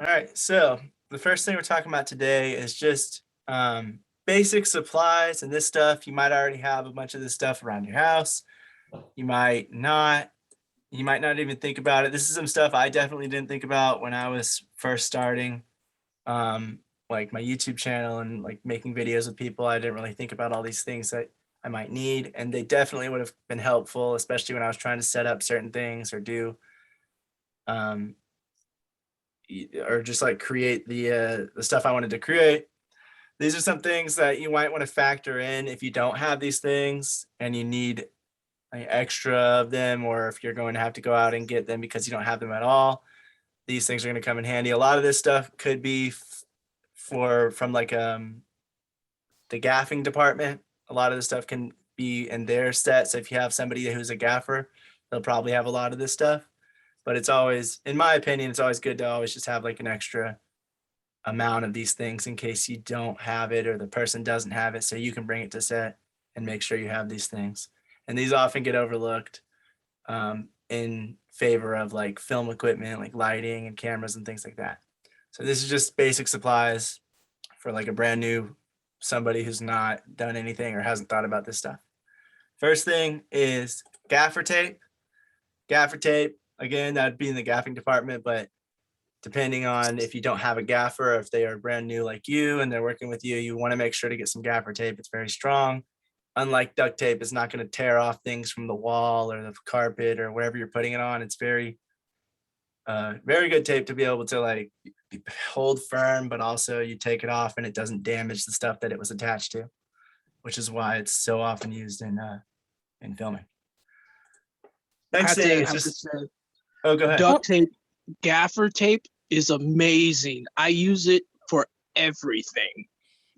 All right, so the first thing we're talking about today is just basic supplies, and this stuff you might already have a bunch of this stuff around your house. You might not. You might not even think about it. This is some stuff I definitely didn't think about when I was first starting, like my YouTube channel and like making videos with people. I didn't really think about all these things that I might need, and they definitely would have been helpful, especially when I was trying to set up certain things or do um, or just like create the stuff I wanted to create. These are some things that you might want to factor in if you don't have these things and you need like extra of them, or if you're going to have to go out and get them because you don't have them at all. These things are going to come in handy. A lot of this stuff could be from like the gaffing department. A lot of this stuff can be in their set. So if you have somebody who's a gaffer, they'll probably have a lot of this stuff. But it's always, in my opinion, it's always good to always just have like an extra amount of these things in case you don't have it or the person doesn't have it, so you can bring it to set and make sure you have these things. And these often get overlooked in favor of like film equipment, like lighting and cameras and things like that. So this is just basic supplies for like a brand new somebody who's not done anything or hasn't thought about this stuff. First thing is gaffer tape. Gaffer tape, again, that'd be in the gaffing department, but depending on if you don't have a gaffer or if they are brand new like you and they're working with you, you want to make sure to get some gaffer tape. It's very strong. Unlike duct tape, it's not going to tear off things from the wall or the carpet or wherever you're putting it on. It's very good tape to be able to like hold firm, but also you take it off and it doesn't damage the stuff that it was attached to, which is why it's so often used in filming. Next thing is just, oh, go ahead. Duct tape, gaffer tape is amazing. I use it for everything.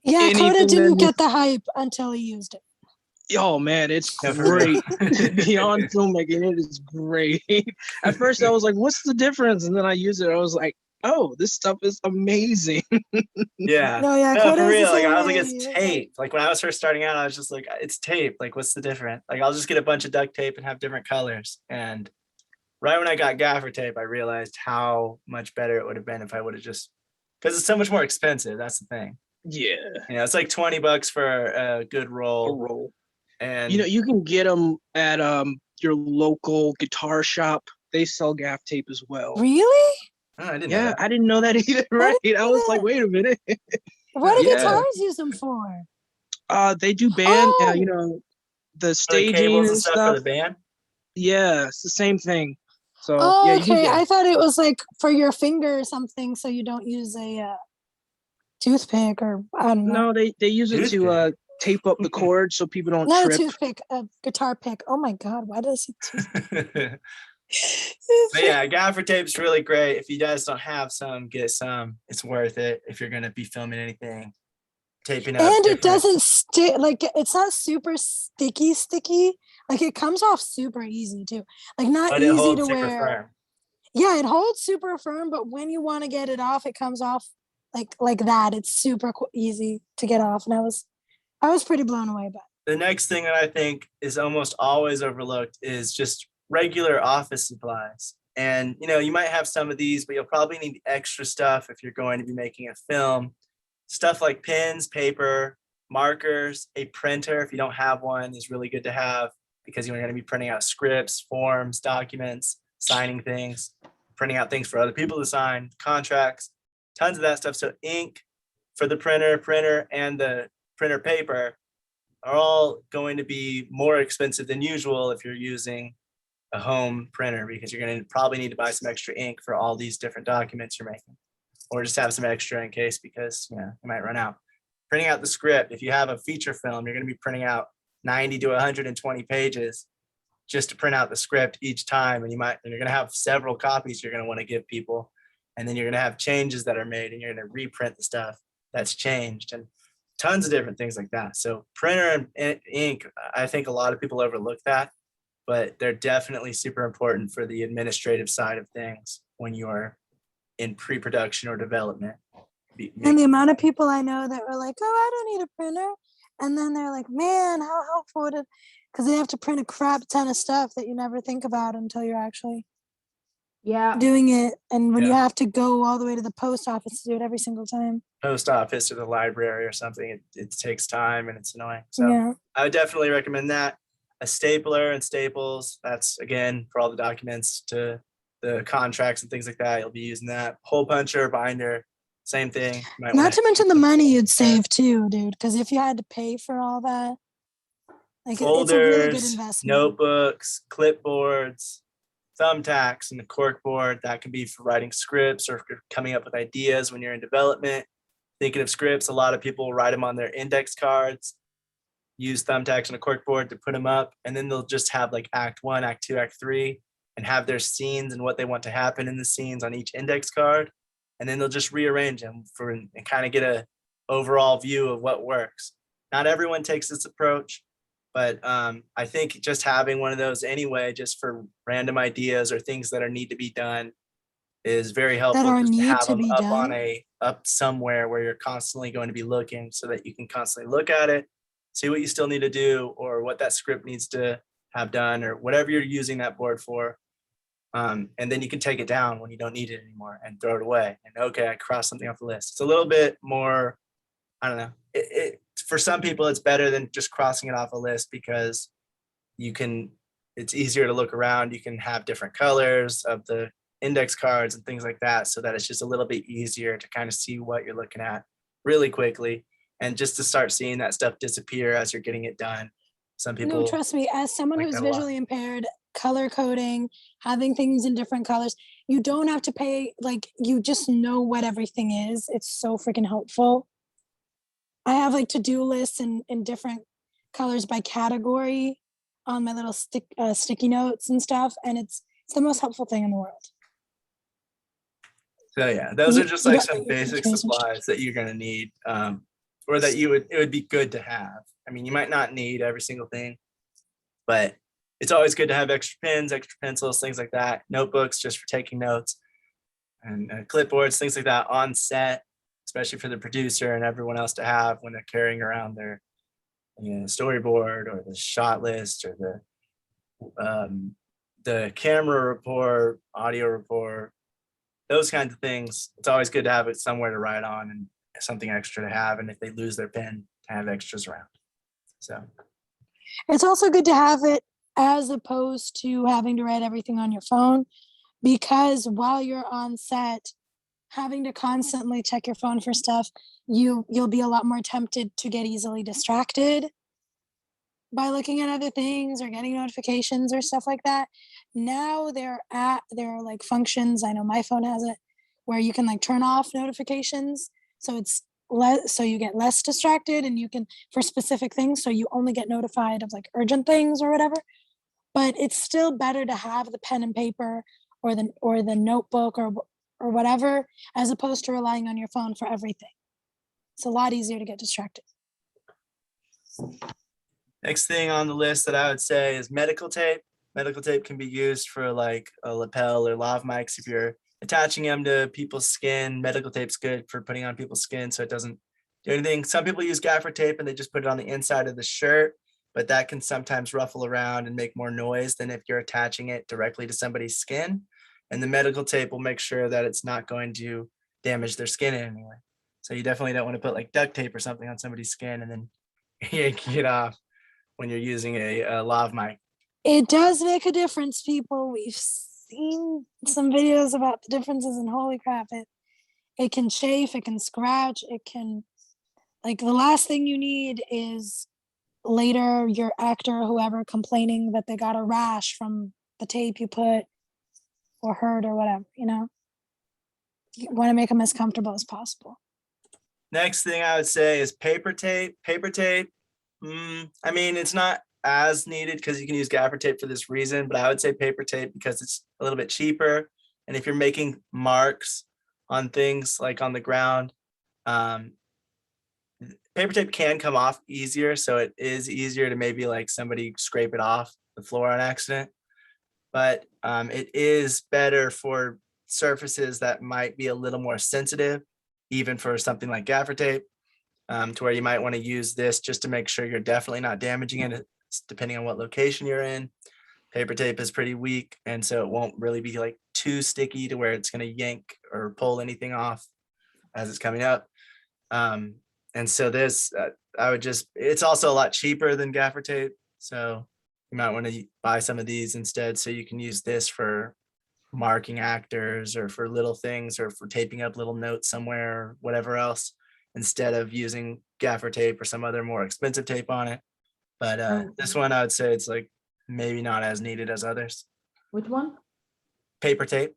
Yeah, Coda didn't get the hype until he used it. Oh man, it's great. Beyond filmmaking, it is great. At first I was like, what's the difference? And then I used it. I was like, oh, this stuff is amazing. Yeah. No, for real. Like I was like, it's tape. Like when I was first starting out, I was just like, it's tape. Like, what's the difference? Like I'll just get a bunch of duct tape and have different colors. And right when I got gaffer tape, I realized how much better it would have been if I would have just, because it's so much more expensive. That's the thing. Yeah. You know, it's like $20 for a good roll. A roll. And you know, you can get them at your local guitar shop. They sell gaff tape as well. Really? Oh, I didn't know that. I didn't know that either. Right? I was like, wait a minute. What do guitars use them for? They do band, you know, the staging and stuff for the band. Yeah, it's the same thing. So yeah, okay. I thought it was like for your finger or something, so you don't use a toothpick or I don't know. No, they use it to tape up the cord so people don't Not trip. A toothpick, a guitar pick. Oh my God, why does he toothpick? So yeah, gaffer tape's really great. If you guys don't have some, get some. It's worth it if you're gonna be filming anything. Taping up. And it doesn't stick, like it's not super sticky. Like it comes off super easy too. Like not easy to wear. Firm. Yeah, it holds super firm, but when you want to get it off, it comes off like that. It's super easy to get off. And I was pretty blown away by it. The next thing that I think is almost always overlooked is just regular office supplies. And, you know, you might have some of these, but you'll probably need extra stuff if you're going to be making a film. Stuff like pens, paper, markers, a printer, if you don't have one, is really good to have because you're going to be printing out scripts, forms, documents, signing things, printing out things for other people to sign, contracts, tons of that stuff. So ink for the printer, and the printer paper are all going to be more expensive than usual if you're using a home printer, because you're going to probably need to buy some extra ink for all these different documents you're making, or just have some extra in case, because you might run out. Printing out the script, if you have a feature film, you're going to be printing out 90 to 120 pages just to print out the script each time, and you're going to have several copies you're going to want to give people, and then you're going to have changes that are made, and you're going to reprint the stuff that's changed, and tons of different things like that. So printer and ink, I think a lot of people overlook that, but they're definitely super important for the administrative side of things when you're in pre-production or development. And the amount of people I know that were like, oh, I don't need a printer. And then they're like, man, how helpful would it? Because they have to print a crap ton of stuff that you never think about until you're actually Yeah. doing it. And when you Yeah. have to go all the way to the post office to do it every single time. Post office or the library or something, it takes time and it's annoying. So Yeah. I would definitely recommend that. A stapler and staples, that's again for all the documents to the contracts and things like that. You'll be using that. Hole puncher, binder, same thing. You might Not wanna to mention the have money you'd there. save too, dude. Because if you had to pay for all that, like it's a really good Folders, investment. notebooks, clipboards, thumbtacks, and the corkboard. That can be for writing scripts or for coming up with ideas when you're in development. Thinking of scripts, a lot of people will write them on their index cards, use thumbtacks and a corkboard to put them up, and then they'll just have like act 1, act 2, act 3, and have their scenes and what they want to happen in the scenes on each index card, and then they'll just rearrange them for and kind of get a overall view of what works. Not everyone takes this approach, but I think just having one of those anyway, just for random ideas or things that are need to be done, is very helpful. are Just to need have to them be up done? up somewhere where you're constantly going to be looking, so that you can constantly look at it, see what you still need to do, or what that script needs to have done, or whatever you're using that board for. And then you can take it down when you don't need it anymore and throw it away. And okay, I crossed something off the list. It's a little bit more, I don't know. For some people, it's better than just crossing it off a list, because it's easier to look around. You can have different colors of the index cards and things like that, so that it's just a little bit easier to kind of see what you're looking at really quickly, and just to start seeing that stuff disappear as you're getting it done. Some people No, trust me, as someone like who's that a lot. visually impaired, color coding, having things in different colors, you don't have to pay, like, you just know what everything is. It's so freaking helpful. I have like to-do lists in different colors by category on my little sticky notes and stuff, and it's the most helpful thing in the world. So yeah, those are just You like got some your basic pictures and shit. supplies that you're gonna need, or that it would be good to have. I mean, you might not need every single thing, but it's always good to have extra pens, extra pencils, things like that. Notebooks just for taking notes, and clipboards, things like that on set, especially for the producer and everyone else to have when they're carrying around their storyboard or the shot list or the camera report, audio report, those kinds of things. It's always good to have it somewhere to write on and something extra to have. And if they lose their pen, to have extras around. So it's also good to have it as opposed to having to write everything on your phone, because while you're on set, having to constantly check your phone for stuff, you'll be a lot more tempted to get easily distracted by looking at other things or getting notifications or stuff like that. Now there are like functions, I know my phone has it, where you can like turn off notifications, so it's so you get less distracted, and you can, for specific things, so you only get notified of like urgent things or whatever. But it's still better to have the pen and paper or the notebook or whatever, as opposed to relying on your phone for everything. It's a lot easier to get distracted. next thing on the list that I would say is medical tape. Medical tape can be used for like a lapel or lav mics. If you're attaching them to people's skin, medical tape's good for putting on people's skin so it doesn't do anything. Some people use gaffer tape and they just put it on the inside of the shirt, but that can sometimes ruffle around and make more noise than if you're attaching it directly to somebody's skin. And the medical tape will make sure that it's not going to damage their skin in any way. So you definitely don't want to put like duct tape or something on somebody's skin and then yanking it off when you're using a lav mic. It does make a difference, people. We've seen some videos about the differences, and holy crap, it can chafe, it can scratch, it can, like, the last thing you need is later your actor or whoever complaining that they got a rash from the tape you put or hurt or whatever, you want to make them as comfortable as possible. Next thing I would say is paper tape. Paper tape, I mean, it's not as needed because you can use gaffer tape for this reason, but I would say paper tape because it's a little bit cheaper. And if you're making marks on things like on the ground, paper tape can come off easier. So it is easier to maybe like somebody scrape it off the floor on accident. But it is better for surfaces that might be a little more sensitive, even for something like gaffer tape, to where you might want to use this just to make sure you're definitely not damaging it, depending on what location you're in. Paper tape is pretty weak, and so it won't really be like too sticky to where it's going to yank or pull anything off as it's coming up. And so this, I would just, it's also a lot cheaper than Gaffer Tape. So you might want to buy some of these instead. So you can use this for marking actors or for little things or for taping up little notes somewhere or whatever else, instead of using Gaffer Tape or some other more expensive tape on it. But this one, I would say it's like maybe not as needed as others. Which one? Paper tape.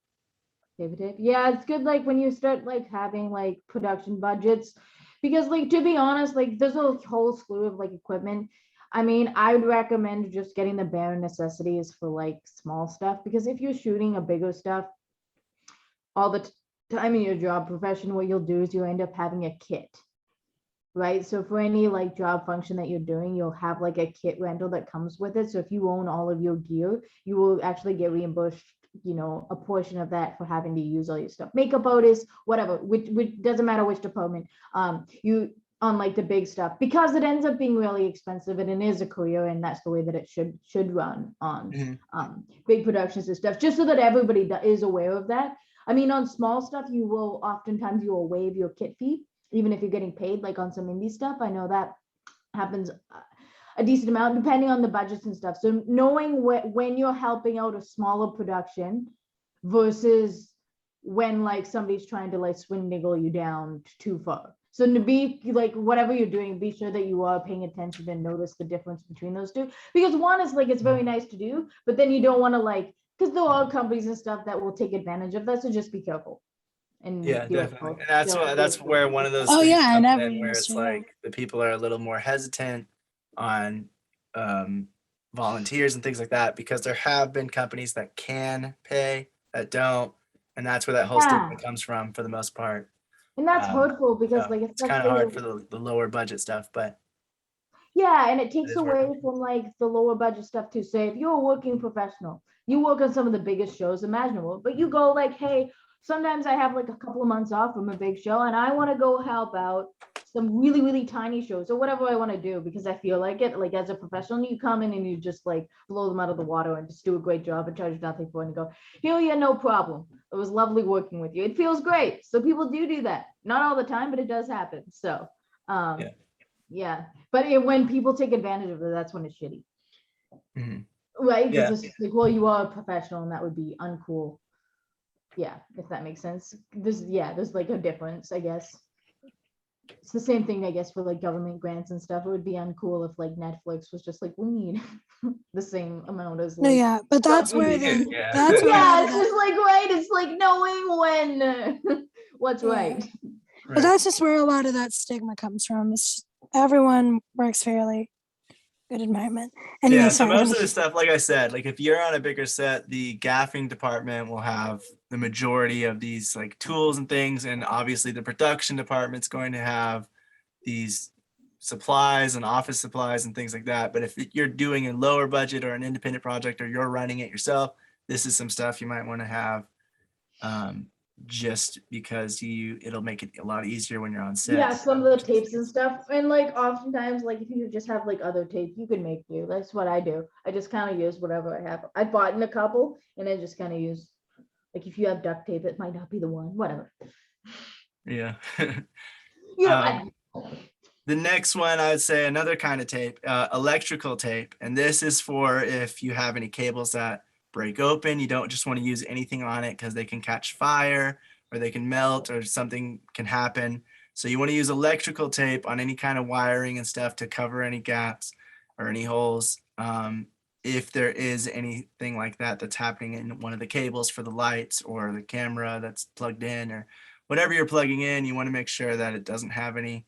Paper tape. Yeah, it's good like when you start like having like production budgets, because like to be honest, like there's a whole slew of like equipment. I mean, I would recommend just getting the bare necessities for like small stuff, because if you're shooting a bigger stuff all the time in your job profession, what you'll do is you'll end up having a kit, right? So for any like job function that you're doing, you'll have like a kit rental that comes with it. So if you own all of your gear, you will actually get reimbursed, you know, a portion of that for having to use all your stuff. Makeup artists, whatever, which doesn't matter which department, you on like the big stuff, because it ends up being really expensive and it is a career, and that's the way that it should run on big productions and stuff, just so that everybody is aware of that. I mean, on small stuff, you will waive your kit fee, even if you're getting paid, like on some indie stuff. I know that happens a decent amount depending on the budgets and stuff. So knowing when you're helping out a smaller production versus when like somebody's trying to like swindle you down too far. So to be like, whatever you're doing, be sure that you are paying attention and notice the difference between those two. Because one is like, it's very nice to do, but then you don't want to like, because there are companies and stuff that will take advantage of that. So just be careful. And yeah, definitely. And that's where one of those Oh things yeah, I comes never in, where used it's to. like the people are a little more hesitant on volunteers and things like that, because there have been companies that can pay that don't, and that's where that whole stigma comes from for the most part. And that's hurtful, because so like it's kind of hard for the lower budget stuff, but yeah, and it takes is away working. from like the lower budget stuff too. Say if you're a working professional, you work on some of the biggest shows imaginable, but you go like, hey, sometimes I have like a couple of months off from a big show and I want to go help out some really, really tiny shows or whatever I want to do because I feel like it. Like as a professional, you come in and you just like blow them out of the water and just do a great job and charge nothing for it and go, here, yeah, no problem. It was lovely working with you. It feels great. So people do that. Not all the time, but it does happen. So yeah. But when people take advantage of it, that's when it's shitty. Right? Because it's like, well, you are a professional and that would be uncool. Yeah, if that makes sense. There's like a difference, I guess. It's the same thing, I guess, for like government grants and stuff. It would be uncool if like Netflix was just like, we need the same amount as like, no, yeah, but that's where Yeah. that's where yeah, it's just like right. It's like knowing when what's right. But that's just where a lot of that stigma comes from. It's, everyone works fairly. Good environment. Anyway, yeah, so sorry, most of the stuff, like I said, like if you're on a bigger set, the gaffing department will have the majority of these like tools and things, and obviously the production department's going to have these supplies and office supplies and things like that. But if you're doing a lower budget or an independent project, or you're running it yourself, this is some stuff you might want to have, just because it'll make it a lot easier when you're on set. Yeah, some of the tapes and stuff, and like oftentimes, like if you just have like other tape, you can make do. That's what I do. I just kind of use whatever I have. I bought in a couple, and I just kind of use, like if you have duct tape, it might not be the one. Whatever. Yeah. Yeah. The next one, I would say another kind of tape, electrical tape, and this is for if you have any cables that break open. You don't just want to use anything on it because they can catch fire or they can melt or something can happen. So you want to use electrical tape on any kind of wiring and stuff to cover any gaps or any holes. If there is anything like that that's happening in one of the cables for the lights or the camera that's plugged in or whatever you're plugging in, you want to make sure that it doesn't have any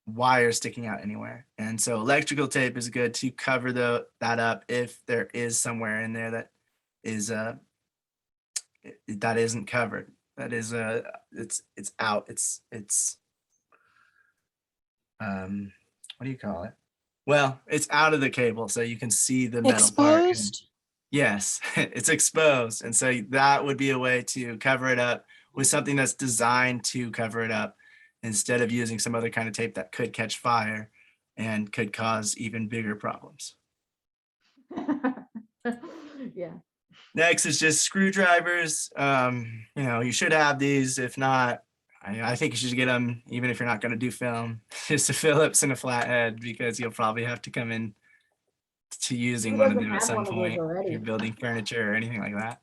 wire sticking out anywhere. And so electrical tape is good to cover that up if there is somewhere in there that is that isn't covered. That is it's out. It's what do you call it? Well, it's out of the cable, so you can see the metal part. exposed. Yes, it's exposed. And so that would be a way to cover it up with something that's designed to cover it up, instead of using some other kind of tape that could catch fire and could cause even bigger problems. Yeah. Next is just screwdrivers. You should have these. If not, I think you should get them, even if you're not going to do film, just a Phillips and a flathead, because you'll probably have to come in to using Who one of doesn't them at have some one of those point if already? you're building furniture or anything like that.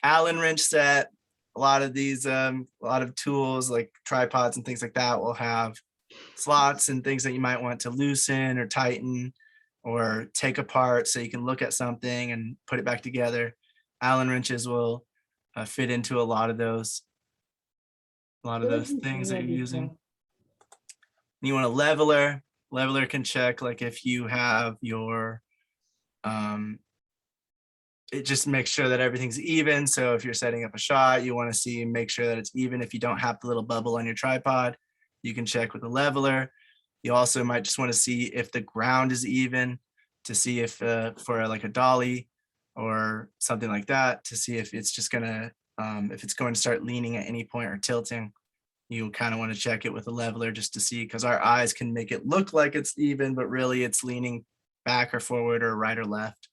Allen wrench set. A lot of these, a lot of tools like tripods and things like that will have slots and things that you might want to loosen or tighten or take apart so you can look at something and put it back together. Allen wrenches will fit into a lot of those things that you're using. You want a leveler. Leveler can check like if you have your it just makes sure that everything's even. So if you're setting up a shot, you want to see and make sure that it's even. If you don't have the little bubble on your tripod, you can check with the leveler. You also might just want to see if the ground is even, to see if for like a dolly or something like that, to see if it's just gonna if it's going to start leaning at any point or tilting. You kind of want to check it with a leveler just to see, because our eyes can make it look like it's even, but really it's leaning back or forward or right or left.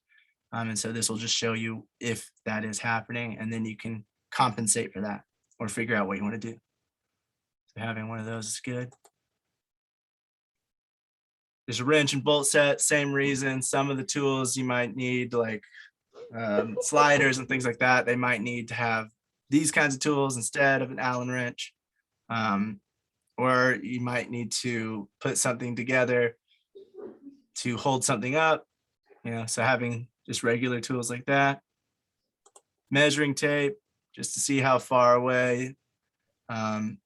And so this will just show you if that is happening, and then you can compensate for that or figure out what you want to do. So having one of those is good. There's a wrench and bolt set, same reason. Some of the tools you might need, like sliders and things like that, they might need to have these kinds of tools instead of an Allen wrench. Or you might need to put something together to hold something up, so having just regular tools like that. Measuring tape, just to see how far away.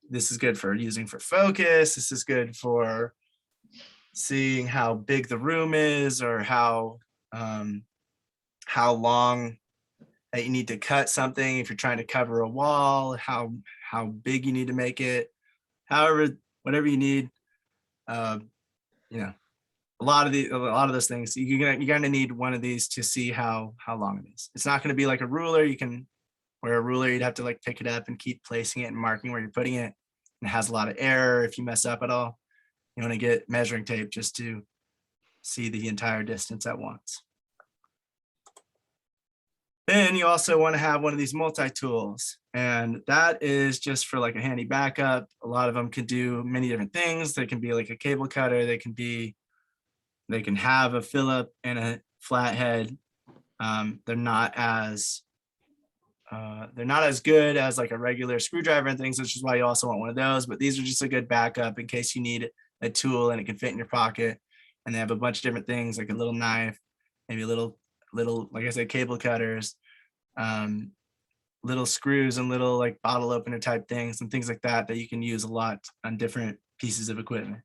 This is good for using for focus. This is good for seeing how big the room is, or how long that you need to cut something. If you're trying to cover a wall, how big you need to make it. However, whatever you need, a lot of those things, you're gonna need one of these to see how long it is. It's not gonna be like a ruler. Where a ruler, you'd have to like pick it up and keep placing it and marking where you're putting it. And it has a lot of error if you mess up at all. You want to get measuring tape just to see the entire distance at once. Then you also want to have one of these multi-tools, and that is just for like a handy backup. A lot of them can do many different things. They can be like a cable cutter. They can have a Phillip and a flathead. They're not as good as like a regular screwdriver and things, which is why you also want one of those. But these are just a good backup in case you need a tool and it can fit in your pocket. And they have a bunch of different things, like a little knife, maybe a little, like I said, cable cutters, little screws and little like bottle opener type things and things like that you can use a lot on different pieces of equipment.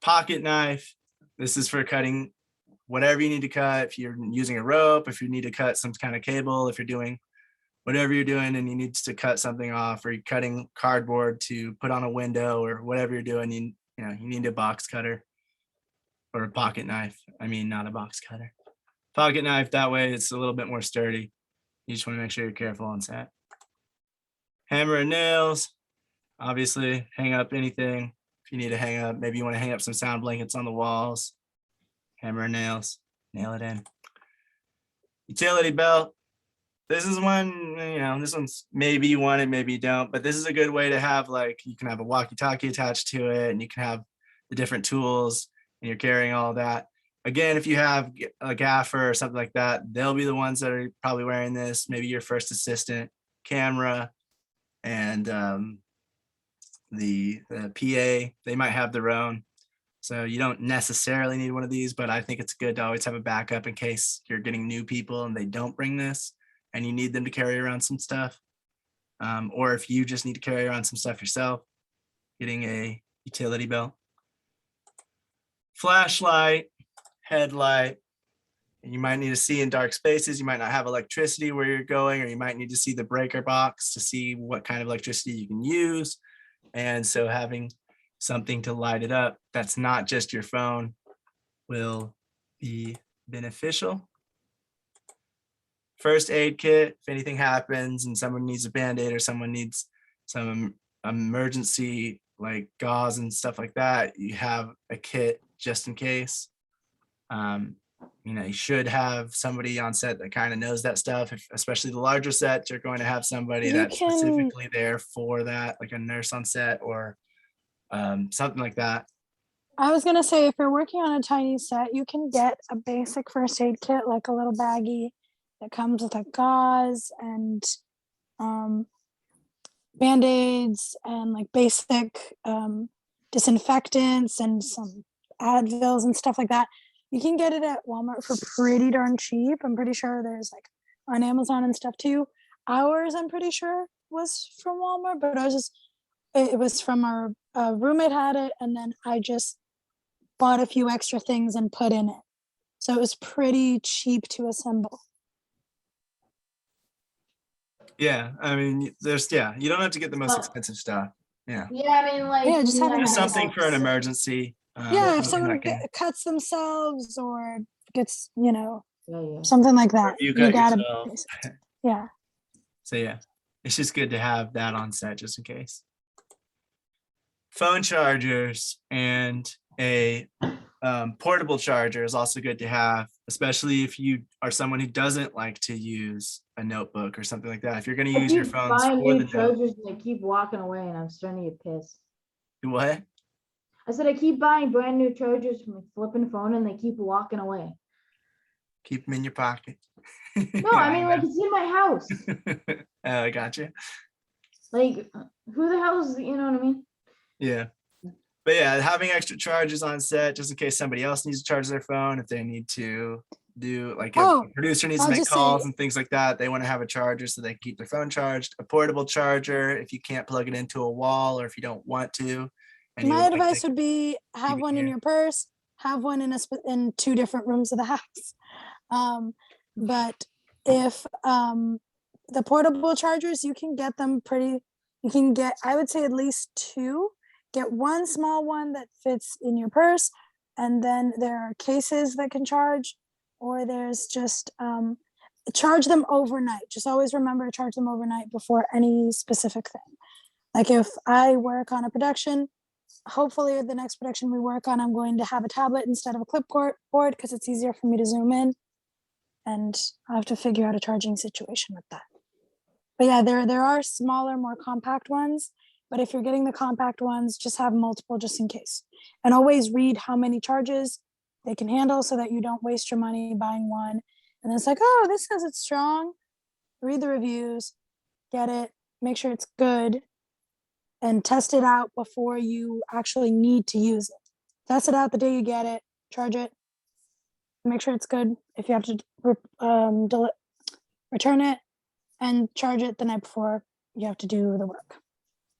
Pocket knife. This is for cutting whatever you need to cut. If you're using a rope, if you need to cut some kind of cable, if you're doing whatever you're doing and you need to cut something off, or you're cutting cardboard to put on a window, or whatever you're doing, you need a box cutter or a pocket knife. I mean, not a box cutter. Pocket knife, that way it's a little bit more sturdy. You just want to make sure you're careful on set. Hammer and nails, obviously hang up anything. If you need to hang up, maybe you want to hang up some sound blankets on the walls. Hammer and nails, nail it in. Utility belt. This is one, this one's maybe you want it, maybe you don't, but this is a good way to have, like, you can have a walkie-talkie attached to it, and you can have the different tools, and you're carrying all that. Again, if you have a gaffer or something like that, they'll be the ones that are probably wearing this, maybe your first assistant, camera, and the PA, they might have their own. So you don't necessarily need one of these, but I think it's good to always have a backup in case you're getting new people and they don't bring this and you need them to carry around some stuff. Or if you just need to carry around some stuff yourself, getting a utility belt. Flashlight, headlight. You might need to see in dark spaces. You might not have electricity where you're going, or you might need to see the breaker box to see what kind of electricity you can use. And so having something to light it up that's not just your phone will be beneficial. First aid kit, if anything happens and someone needs a Band-Aid or someone needs some emergency like gauze and stuff like that, you have a kit just in case. you should have somebody on set that kind of knows that stuff. Especially the larger sets, you're going to have somebody that's specifically there for that, like a nurse on set or something like that. I was gonna say, if you're working on a tiny set, you can get a basic first aid kit, like a little baggie that comes with like gauze and band-aids and like basic disinfectants and some Advils and stuff like that. You can get it at Walmart for pretty darn cheap. I'm pretty sure there's like on Amazon and stuff too. Ours, I'm pretty sure, was from Walmart, but it was from our roommate had it, and then I just bought a few extra things and put in it. So it was pretty cheap to assemble. Yeah, I mean, you don't have to get the most expensive stuff. Yeah. Yeah, I mean, like, Yeah, just having something for an emergency. Yeah, if someone cuts themselves or gets, yeah. something like that, You you got gotta. yourself. Yeah. So yeah, it's just good to have that on set just in case. Phone chargers and a portable charger is also good to have, especially if you are someone who doesn't like to use a notebook or something like that. If you're going to use your phones for the chargers and they keep walking away, and I'm starting to get pissed. What? I said I keep buying brand new chargers from a flipping phone, and they keep walking away. Keep them in your pocket. No, I mean, like, it's in my house. Oh, I gotcha. Like, who the hell is, you know what I mean? Yeah. But yeah, having extra chargers on set just in case somebody else needs to charge their phone, if they need to do, like, if a producer needs to make calls and things like that, they want to have a charger so they can keep their phone charged. A portable charger if you can't plug it into a wall or if you don't want to. My advice would be have one in your purse, have one in 2 different rooms of the house. But if the portable chargers, you can get them I would say at least 2. Get one small one that fits in your purse, and then there are cases that can charge, or there's just charge them overnight. Just always remember to charge them overnight before any specific thing. Like if I work on a production, hopefully the next production we work on, I'm going to have a tablet instead of a clipboard because it's easier for me to zoom in, and I have to figure out a charging situation with that. But yeah, there are smaller, more compact ones. But if you're getting the compact ones, just have multiple just in case. And always read how many charges they can handle so that you don't waste your money buying one. And it's like, oh, this says it's strong. Read the reviews, get it, make sure it's good, and test it out before you actually need to use it. Test it out the day you get it, charge it, make sure it's good. If you have to return it and charge it the night before you have to do the work.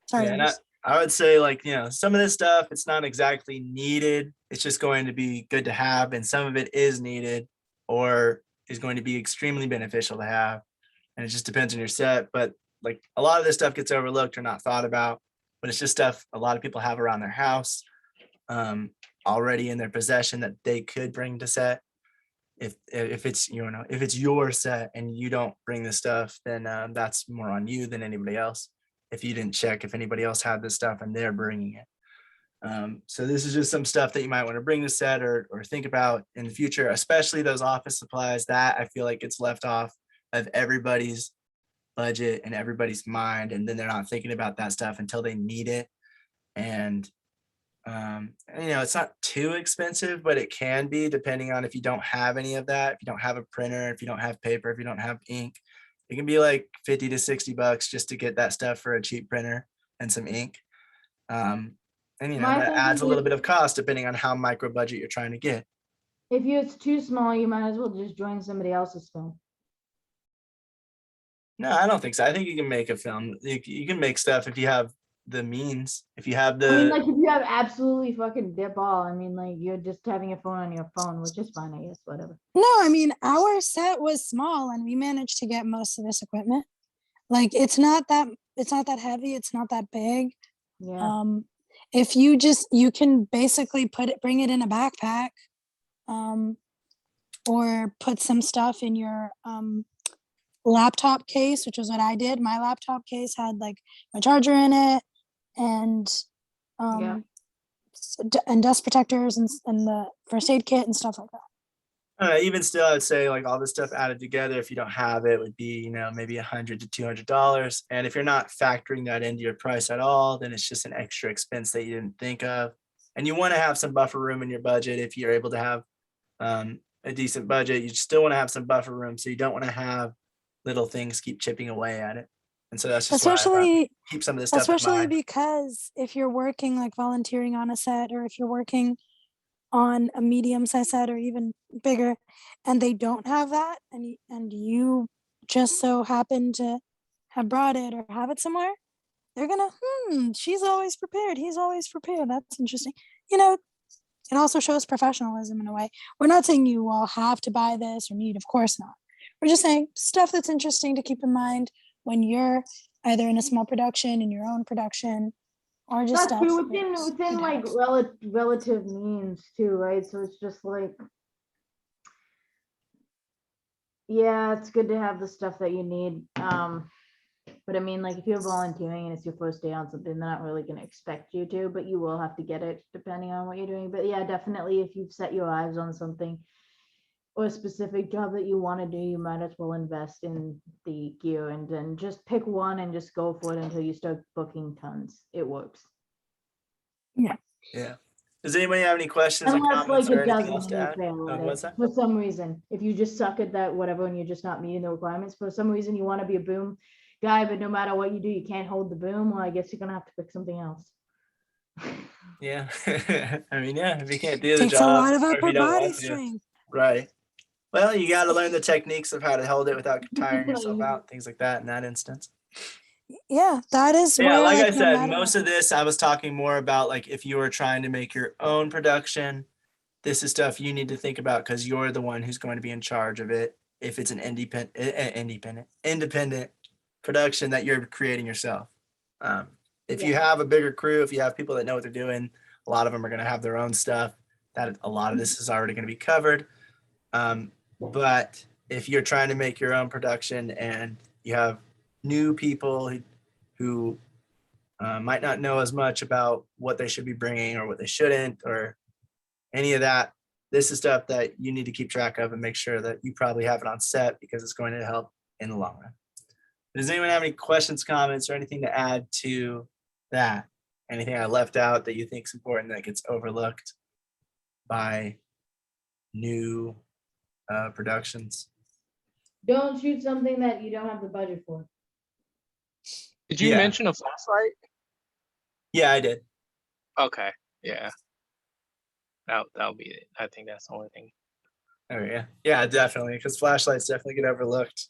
Sorry. Yeah, and I would say, like, some of this stuff, it's not exactly needed. It's just going to be good to have. And some of it is needed or is going to be extremely beneficial to have. And it just depends on your set. But like a lot of this stuff gets overlooked or not thought about, but it's just stuff a lot of people have around their house already in their possession that they could bring to set. If it's, if it's your set and you don't bring this stuff, then that's more on you than anybody else. If you didn't check if anybody else had this stuff and they're bringing it. So this is just some stuff that you might want to bring to set or think about in the future, especially those office supplies that I feel like it's left off of everybody's budget and everybody's mind. And then they're not thinking about that stuff until they need it. And, it's not too expensive, but it can be depending on if you don't have any of that, if you don't have a printer, if you don't have paper, if you don't have ink. It can be like $50 to $60 just to get that stuff for a cheap printer and some ink. And that adds a little bit of cost depending on how micro budget you're trying to get. If it's too small, you might as well just join somebody else's film. No, I don't think so. I think you can make a film. You can make stuff if you have the means. If you have the, I mean, like if you have absolutely fucking dip all, I mean, like you're just having a phone on your phone, which is fine, I guess, whatever. No, I mean, our set was small and we managed to get most of this equipment. Like it's not that heavy, it's not that big. Yeah. If you can basically bring it in a backpack, or put some stuff in your laptop case, which is what I did. My laptop case had like my charger in it and and dust protectors and the first aid kit and stuff like that. Even still, I'd say like all this stuff added together, if you don't have it, would be, you know, maybe $100 to $200. And if you're not factoring that into your price at all, then it's just an extra expense that you didn't think of. And you want to have some buffer room in your budget. If you're able to have a decent budget, you still want to have some buffer room. So you don't want to have little things keep chipping away at it. And so that's just why I Especially keep some of this stuff in especially mind. because if you're working like volunteering on a set, or if you're working on a medium-sized set or even bigger, and they don't have that, and you just so happen to have brought it or have it somewhere, they're gonna, she's always prepared, he's always prepared. That's interesting. You know, it also shows professionalism in a way. We're not saying you all have to buy this or need, of course not. We're just saying stuff that's interesting to keep in mind when you're either in a small production, in your own production, or just That's true, within like relative means too, right? So it's just like, yeah, it's good to have the stuff that you need. But I mean, like if you're volunteering and it's your first day on something, they're not really going to expect you to, but you will have to get it depending on what you're doing. But yeah, definitely if you've set your eyes on something or a specific job that you want to do, you might as well invest in the gear and then just pick one and just go for it until you start booking tons. It works. Yeah. Does anybody have any questions or Unless comments like or it anything doesn't else and to you add? fail at What's it that? for some reason. If you just suck at that, whatever, and you're just not meeting the requirements, for some reason you want to be a boom guy, but no matter what you do, you can't hold the boom. Well, I guess you're gonna have to pick something else. Yeah. I mean, yeah, if you can't do the takes a job lot of or if upper you don't body want to. strength. Right. Well, you got to learn the techniques of how to hold it without tiring yourself out, things like that in that instance. Yeah, that is Yeah, where, like I no said, matter most what. of this I was talking more about like if you were trying to make your own production, this is stuff you need to think about because you're the one who's going to be in charge of it. If it's an independent production that you're creating yourself. If you have a bigger crew, if you have people that know what they're doing, a lot of them are going to have their own stuff. That a lot of this is already going to be covered. But if you're trying to make your own production and you have new people who might not know as much about what they should be bringing or what they shouldn't or any of that, this is stuff that you need to keep track of and make sure that you probably have it on set because it's going to help in the long run. Does anyone have any questions, comments, or anything to add to that? Anything I left out that you think is important that gets overlooked by new productions? Don't shoot something that you don't have the budget for. Did you mention a flashlight? Yeah, I did. Okay, yeah. That'll be it. I think that's the only thing. Oh yeah, yeah, definitely. Because flashlights definitely get overlooked,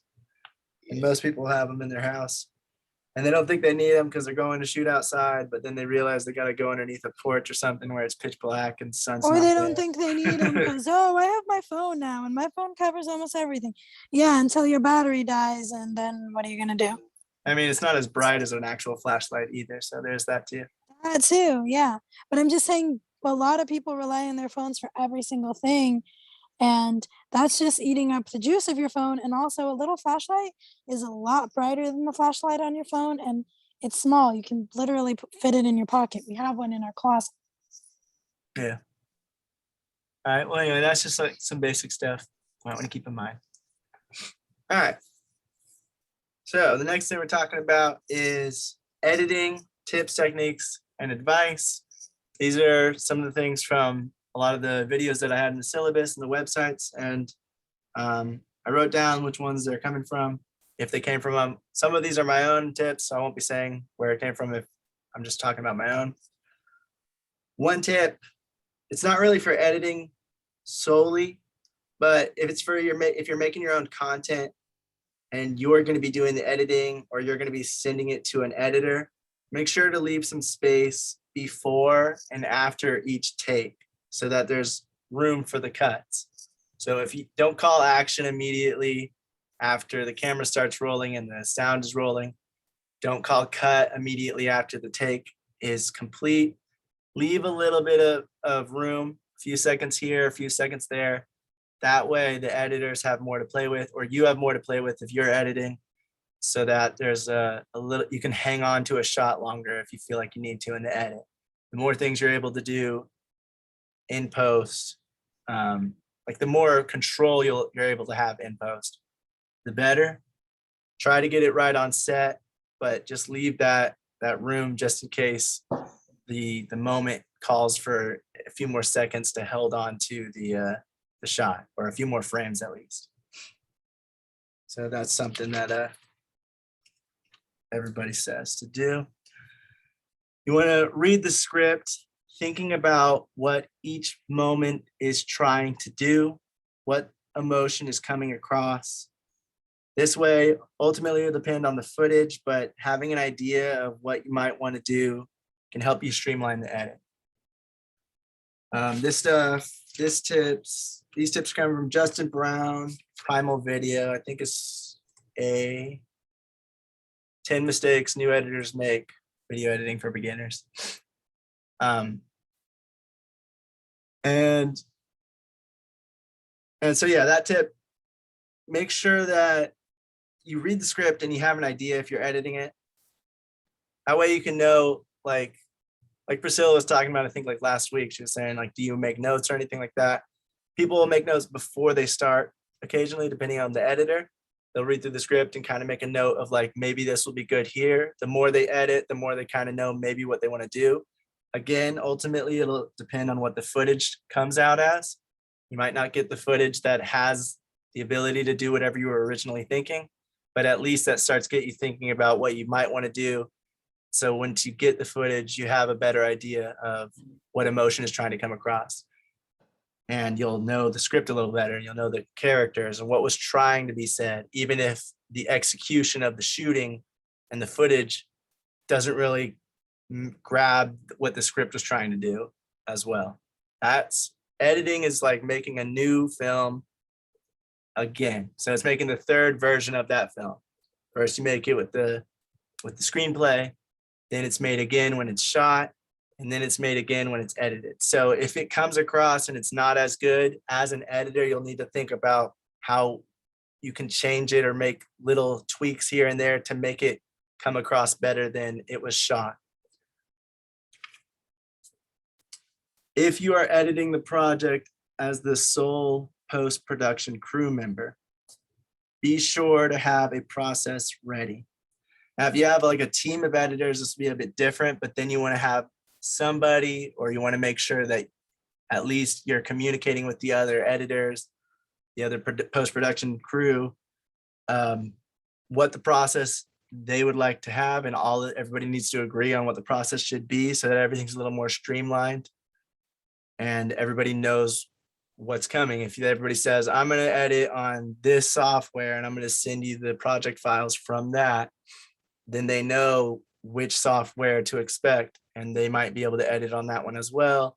and most people have them in their house, and they don't think they need them because they're going to shoot outside. But then they realize they got to go underneath a porch or something where it's pitch black and sun's Or not they there. don't think they need them because, I have my phone now and my phone covers almost everything. Yeah, until your battery dies, and then what are you gonna do? I mean, it's not as bright as an actual flashlight either, so there's that too. That too, yeah. But I'm just saying, a lot of people rely on their phones for every single thing, and that's just eating up the juice of your phone. And also, a little flashlight is a lot brighter than the flashlight on your phone, and it's small. You can literally fit it in your pocket. We have one in our closet. Yeah. All right. Well, anyway, that's just like some basic stuff I want to keep in mind. All right. So the next thing we're talking about is editing tips, techniques, and advice. These are some of the things from a lot of the videos that I had in the syllabus and the websites. And I wrote down which ones they're coming from, if they came from them. Some of these are my own tips. So I won't be saying where it came from if I'm just talking about my own. One tip, it's not really for editing solely, but if it's for if you're making your own content and you're going to be doing the editing or you're going to be sending it to an editor, make sure to leave some space before and after each take so that there's room for the cuts. So if you don't call action immediately after the camera starts rolling and the sound is rolling, don't call cut immediately after the take is complete. Leave a little bit of room, a few seconds here, a few seconds there. That way the editors have more to play with, or you have more to play with if you're editing, so that there's a little, you can hang on to a shot longer if you feel like you need to in the edit. The more things you're able to do in post, like the more control you're able to have in post, the better. Try to get it right on set, but just leave that room just in case the moment calls for a few more seconds to hold on to the shot, or a few more frames at least. So that's something that everybody says to do. You want to read the script, thinking about what each moment is trying to do, what emotion is coming across. This way, ultimately, it'll depend on the footage, but having an idea of what you might want to do can help you streamline the edit. These tips come from Justin Brown, Primal Video. I think it's 10 mistakes new editors make, video editing for beginners. And so yeah, that tip, make sure that you read the script and you have an idea if you're editing it. That way you can know, like Priscilla was talking about, I think like last week, she was saying like, do you make notes or anything like that? People will make notes before they start occasionally, depending on the editor. They'll read through the script and kind of make a note of like, maybe this will be good here. The more they edit, the more they kind of know maybe what they want to do. Again, ultimately, it'll depend on what the footage comes out as. You might not get the footage that has the ability to do whatever you were originally thinking, but at least that starts get you thinking about what you might want to do. So once you get the footage, you have a better idea of what emotion is trying to come across. And you'll know the script a little better. You'll know the characters and what was trying to be said, even if the execution of the shooting and the footage doesn't really grab what the script was trying to do as well. Editing is like making a new film again. So it's making the third version of that film. First you make it with the screenplay, then it's made again when it's shot, and then it's made again when it's edited. So if it comes across and it's not as good, as an editor, you'll need to think about how you can change it or make little tweaks here and there to make it come across better than it was shot. If you are editing the project as the sole post-production crew member, be sure to have a process ready. Now, if you have like a team of editors, this will be a bit different, but then you want to have somebody, or you want to make sure that at least you're communicating with the other editors, the other post-production crew, what the process they would like to have, and everybody needs to agree on what the process should be so that everything's a little more streamlined and everybody knows what's coming. If everybody says, I'm going to edit on this software and I'm going to send you the project files from that, then they know which software to expect, and they might be able to edit on that one as well,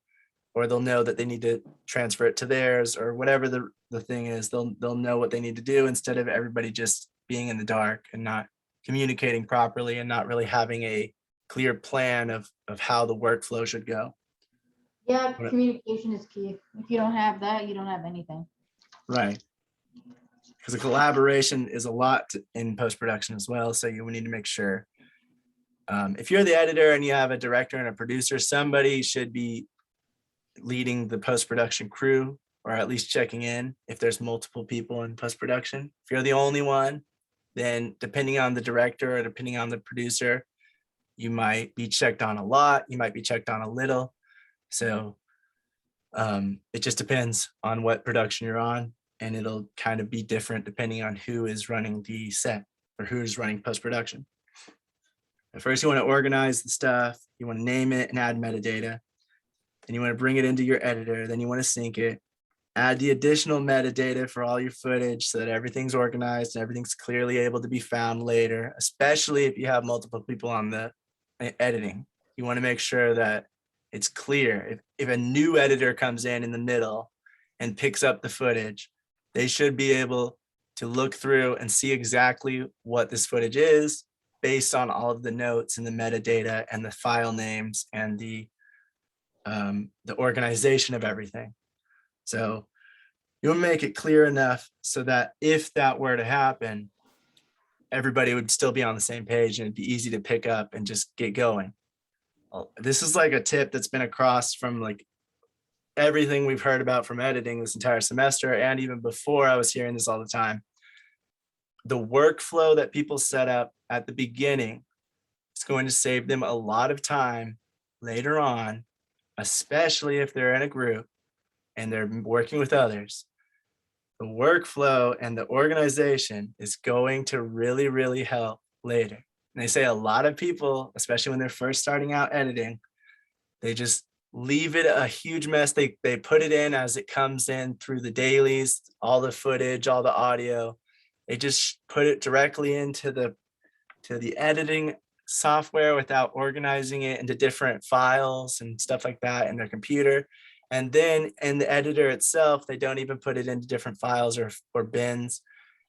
or they'll know that they need to transfer it to theirs, or whatever the thing is, they'll know what they need to do, instead of everybody just being in the dark and not communicating properly and not really having a clear plan of how the workflow should go. Yeah, communication is key. If you don't have that, you don't have anything. Right. Because the collaboration is a lot in post-production as well. So you need to make sure if you're the editor and you have a director and a producer, somebody should be leading the post-production crew, or at least checking in if there's multiple people in post-production. If you're the only one, then depending on the director or depending on the producer, you might be checked on a lot, you might be checked on a little. So it just depends on what production you're on, and it'll kind of be different depending on who is running the set or who's running post-production. At first, you want to organize the stuff, you want to name it and add metadata, then you want to bring it into your editor, then you want to sync it, add the additional metadata for all your footage so that everything's organized and everything's clearly able to be found later, especially if you have multiple people on the editing. You want to make sure that it's clear. If a new editor comes in the middle and picks up the footage, they should be able to look through and see exactly what this footage is based on all of the notes and the metadata and the file names and the organization of everything. So you want to make it clear enough so that if that were to happen, everybody would still be on the same page and it'd be easy to pick up and just get going. This is like a tip that's been across from like everything we've heard about from editing this entire semester, and even before, I was hearing this all the time. The workflow that people set up at the beginning is going to save them a lot of time later on, especially if they're in a group and they're working with others. The workflow and the organization is going to really, really help later. And they say a lot of people, especially when they're first starting out editing, they just leave it a huge mess. They put it in as it comes in through the dailies, all the footage, all the audio. They just put it directly into the editing software without organizing it into different files and stuff like that in their computer. And then in the editor itself, they don't even put it into different files or bins,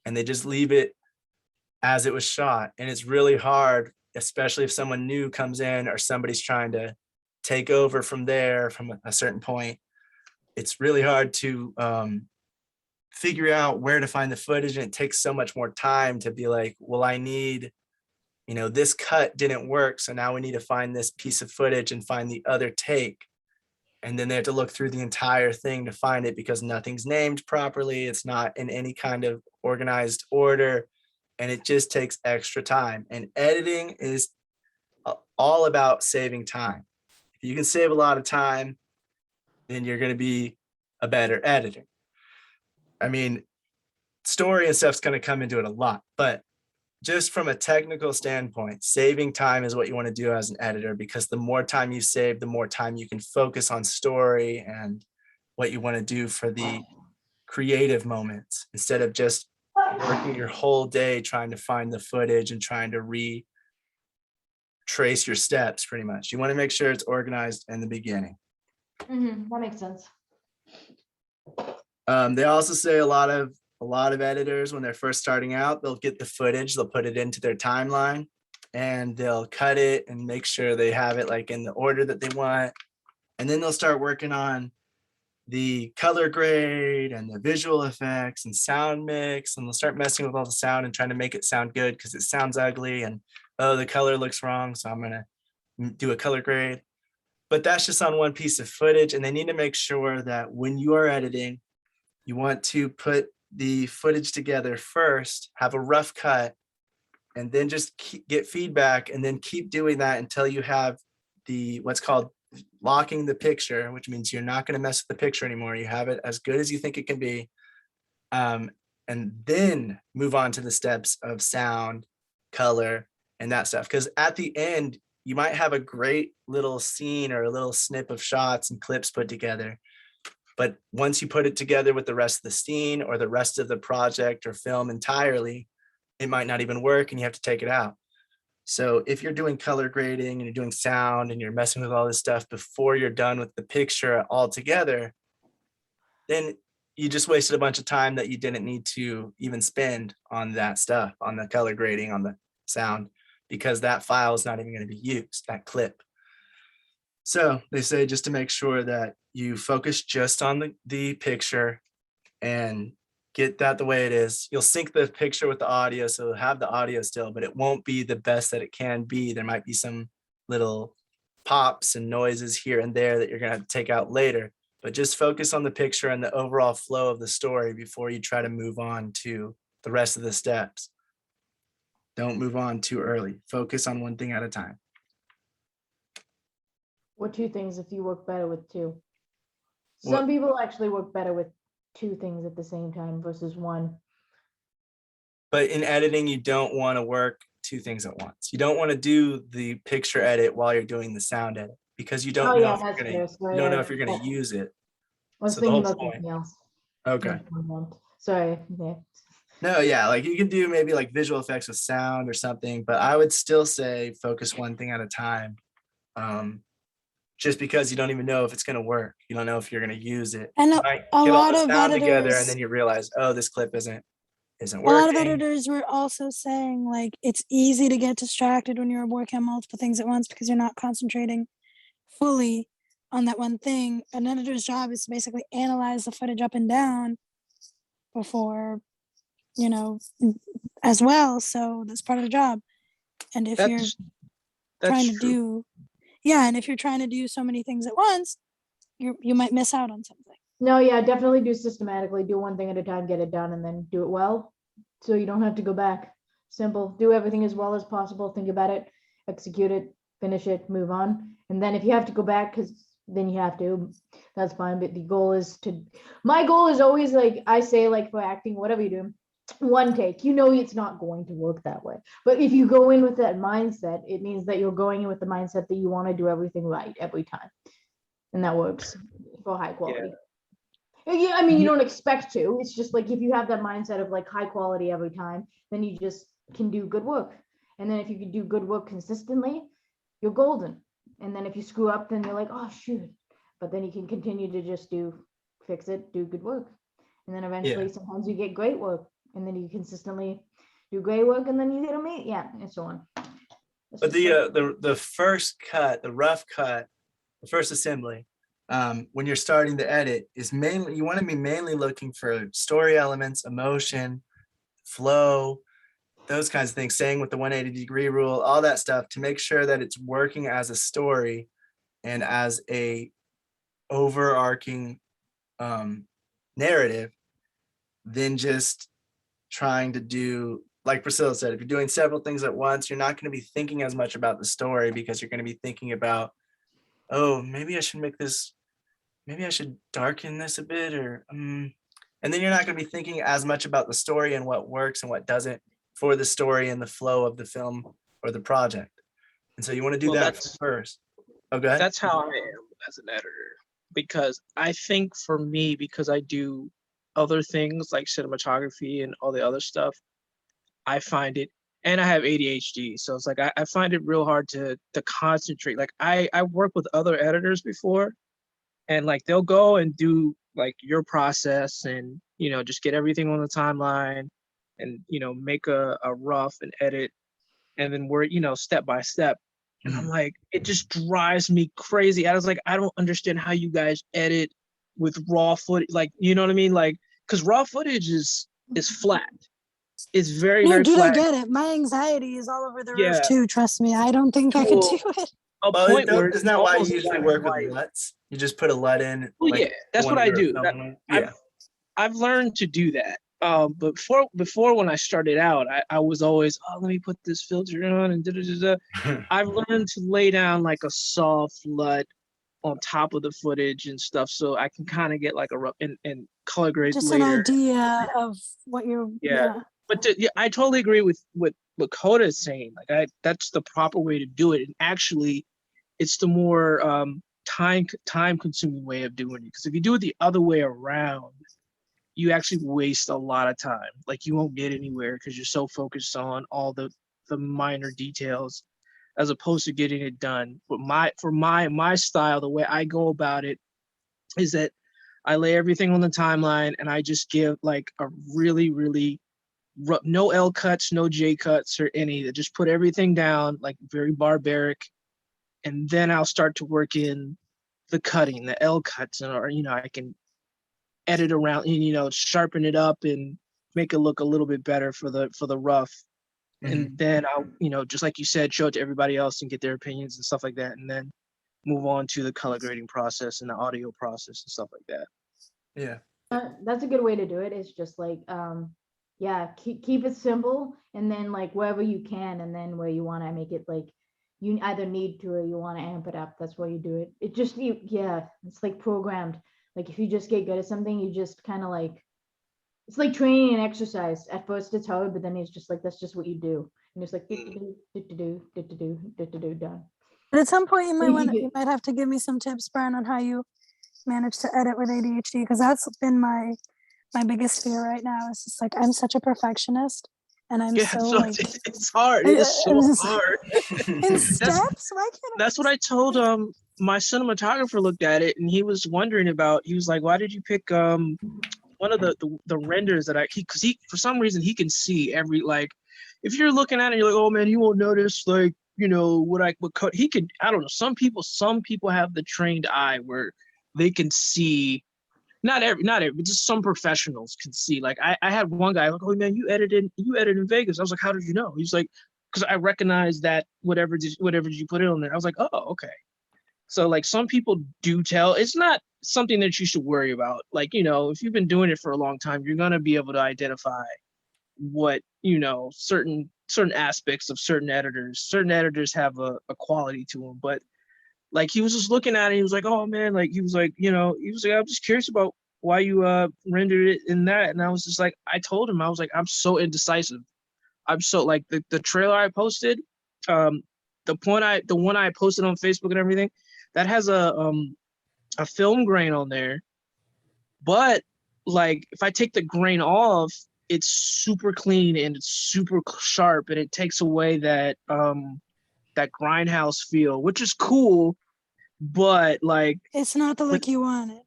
and they just leave it as it was shot. And it's really hard, especially if someone new comes in or somebody's trying to take over from there from a certain point. It's really hard to figure out where to find the footage, and it takes so much more time to be like, well, I need, this cut didn't work, so now we need to find this piece of footage and find the other take. And then they have to look through the entire thing to find it because nothing's named properly. It's not in any kind of organized order, and it just takes extra time. And editing is all about saving time. If you can save a lot of time, then you're going to be a better editor. I mean, story and stuff's going to come into it a lot, but just from a technical standpoint, saving time is what you want to do as an editor, because the more time you save, the more time you can focus on story and what you want to do for the creative moments, instead of just working your whole day trying to find the footage and trying to retrace your steps. Pretty much, you want to make sure it's organized in the beginning. That makes sense. They also say a lot of editors, when they're first starting out, they'll get the footage, they'll put it into their timeline, and they'll cut it and make sure they have it like in the order that they want. And then they'll start working on the color grade and the visual effects and sound mix, and they'll start messing with all the sound and trying to make it sound good because it sounds ugly, and oh, the color looks wrong, so I'm gonna do a color grade. But that's just on one piece of footage, and they need to make sure that when you are editing, you want to put the footage together first, have a rough cut, and then just get feedback, and then keep doing that until you have what's called locking the picture, which means you're not going to mess with the picture anymore. You have it as good as you think it can be, and then move on to the steps of sound, color, and that stuff. Because at the end, you might have a great little scene or a little snip of shots and clips put together, but once you put it together with the rest of the scene or the rest of the project or film entirely, it might not even work and you have to take it out. So if you're doing color grading and you're doing sound and you're messing with all this stuff before you're done with the picture altogether, then you just wasted a bunch of time that you didn't need to even spend on that stuff, on the color grading, on the sound, because that file is not even going to be used, that clip. So they say just to make sure that you focus just on the picture and get that the way it is. You'll sync the picture with the audio, so it'll have the audio still, but it won't be the best that it can be. There might be some little pops and noises here and there that you're going to have to take out later, but just focus on the picture and the overall flow of the story before you try to move on to the rest of the steps. Don't move on too early. Focus on one thing at a time. What two things if you work better with two? Some people actually work better with two things at the same time versus one. But in editing, you don't want to work two things at once. You don't want to do the picture edit while you're doing the sound edit, because you don't know if you're going to use it. I was thinking about something else. Okay. Sorry. Yeah. No, yeah, like you can do maybe like visual effects with sound or something, but I would still say focus one thing at a time. Just because you don't even know if it's going to work. You don't know if you're going to use it. And a lot of editors together, and then you realize, oh, this clip isn't working. A lot of editors were also saying like it's easy to get distracted when you're working on multiple things at once because you're not concentrating fully on that one thing. An editor's job is to basically analyze the footage up and down before, as well. So that's part of the job. And if you're trying to do so many things at once, you might miss out on something. No, yeah, definitely do systematically. Do one thing at a time, get it done, and then do it well. So you don't have to go back. Simple. Do everything as well as possible. Think about it, execute it, finish it, move on. And then if you have to go back, because then you have to, that's fine. But my goal is always, like I say, like for acting, whatever you do, one take. You know it's not going to work that way. But if you go in with that mindset, it means that you're going in with the mindset that you want to do everything right every time. And that works for high quality. Yeah, I mean, you don't expect to. It's just like if you have that mindset of like high quality every time, then you just can do good work. And then if you can do good work consistently, you're golden. And then if you screw up, then you're like, oh shoot. But then you can continue to just fix it, do good work. And then eventually sometimes you get great work. And then you consistently do great work, and then you get a mate, and so on. But the first cut, the rough cut, the first assembly, when you're starting to edit, is mainly, you want to be mainly looking for story elements, emotion, flow, those kinds of things, staying with the 180-degree rule, all that stuff, to make sure that it's working as a story and as a overarching narrative, than just trying to do, like Priscilla said, if you're doing several things at once, you're not going to be thinking as much about the story, because you're going to be thinking about, oh, maybe I should darken this a bit, or and then you're not going to be thinking as much about the story and what works and what doesn't for the story and the flow of the film or the project. And so you want to do that first. Oh, go ahead. That's how I am as an editor, because I think for me, because I do other things like cinematography and all the other stuff, I find it, and I have ADHD, so it's like I find it real hard to concentrate. Like I work with other editors before, and like they'll go and do like your process and just get everything on the timeline and make a rough and edit, and then we're step by step. And I'm like, it just drives me crazy. I was like, I don't understand how you guys edit with raw footage, like, you know what I mean? Like, because raw footage is flat. It's very, very dude, flat. I get it. My anxiety is all over the roof too. Trust me. I don't think I could do it. Isn't that why you usually work with LUTs? You just put a LUT in. Well, like, that's what I do. I've learned to do that. But before when I started out, I was always, let me put this filter on and da-da-da-da. I've learned to lay down like a soft LUT on top of the footage and stuff, so I can kind of get like a rough and color grade just later. An idea of what you're. But I totally agree with what Coda is saying. Like that's the proper way to do it, and actually, it's the more time consuming way of doing it. Because if you do it the other way around, you actually waste a lot of time. Like you won't get anywhere because you're so focused on all the minor details, as opposed to getting it done. But my style, the way I go about it, is that I lay everything on the timeline and I just give like a really, really no L cuts, no J cuts or any. Just put everything down like very barbaric, and then I'll start to work in the cutting, the L cuts, or I can edit around and sharpen it up and make it look a little bit better for the rough. And then I'll just like you said, show it to everybody else and get their opinions and stuff like that, and then move on to the color grading process and the audio process and stuff like that. That's a good way to do it. It's just like keep it simple, and then like wherever you can, and then where you want to make it like you either need to or you want to amp it up, that's where you do it. It just it's like programmed. Like if you just get good at something, you just kind of like, it's like training and exercise. At first it's hard, but then it's just like, that's just what you do. And it's like do done. But at some point you might have to give me some tips, Brian, on how you manage to edit with ADHD, because that's been my biggest fear right now. It's just like I'm such a perfectionist, and I'm it's hard. It is so hard. In steps, why can't that's what I told my cinematographer looked at it and he was wondering about. He was like, "Why did you pick one of the renders that because he for some reason he can see every, like if you're looking at it, you're like, oh man, he won't notice like what cut he could. I don't know. Some people have the trained eye where they can see. Not every, but just some professionals can see. Like I had one guy like, oh man, you edited in Vegas. I was like, how did you know? He's like, because I recognized that whatever did you put it on there. I was like, oh, okay. So like some people do tell. It's not something that you should worry about. Like, you know, if you've been doing it for a long time, you're gonna be able to identify what, you know, certain aspects of certain editors. Certain editors have a quality to them. But like he was just looking at it, he was like, oh man, like he was like, you know, he was like, I'm just curious about why you rendered it in that. And I was just like, I told him, I was like, I'm so indecisive. I'm so like the trailer I posted, the one I posted on Facebook and everything, that has a film grain on there. But like if I take the grain off, it's super clean and it's super sharp, and it takes away that that grindhouse feel, which is cool. But like It's not the look you wanted.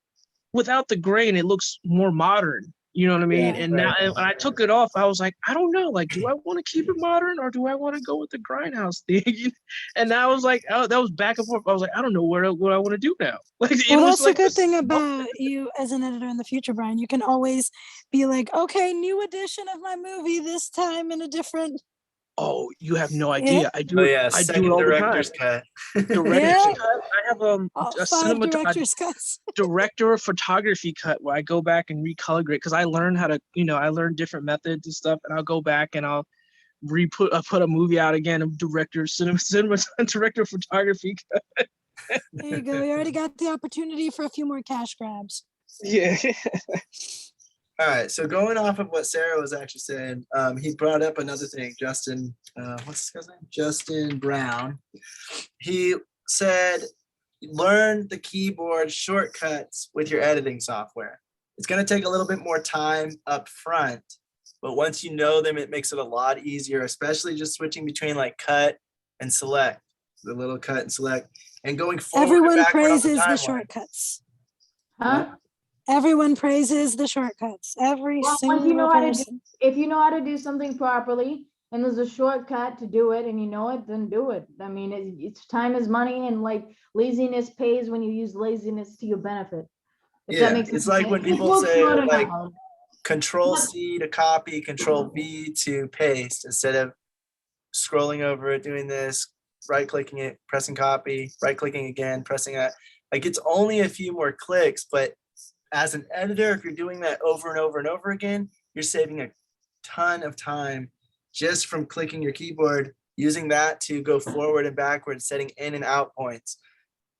without the grain, it looks more modern. You know what I mean? Yeah. And now when I took it off, I was like, I don't know. Like, do I want to keep it modern or do I want to go with the grindhouse thing? And I was like, oh, that was back and forth. I was like, I don't know what I want to do now. Like, well, that's like the good thing about you as an editor in the future, Brian. You can always be like, okay, new edition of my movie, this time in a different. Oh, you have no idea. I do. Oh yeah, I second do it all director's the time. cut. Director's cut. I have a 5 director's cuts. director of photography cut where I go back and recolor grade because I learned how to, you know, I learned different methods and stuff, and I'll go back and I'll put a movie out again. I'm cinema director of photography cut. There you go. You already got the opportunity for a few more cash grabs. Yeah. All right, so going off of what Sarah was actually saying, he brought up another thing. Justin, what's this guy's name? Justin Brown. He said, learn the keyboard shortcuts with your editing software. It's going to take a little bit more time up front, but once you know them, it makes it a lot easier, especially just switching between like cut and select, the little cut and select, and going forward. Everyone praises the shortcuts. Huh? Everyone praises the shortcuts. Every single person. If you know how to do something properly and there's a shortcut to do it and you know it, then do it. I mean, it's time is money, and like laziness pays when you use laziness to your benefit. If Yeah, that makes it's sense. like when people say like Control C to copy, Control V to paste, instead of scrolling over it, doing this, right clicking it, pressing copy, right clicking again, pressing that. Like it's only a few more clicks, but as an editor, if you're doing that over and over and over again, you're saving a ton of time just from clicking your keyboard, using that to go forward and backwards, setting in and out points,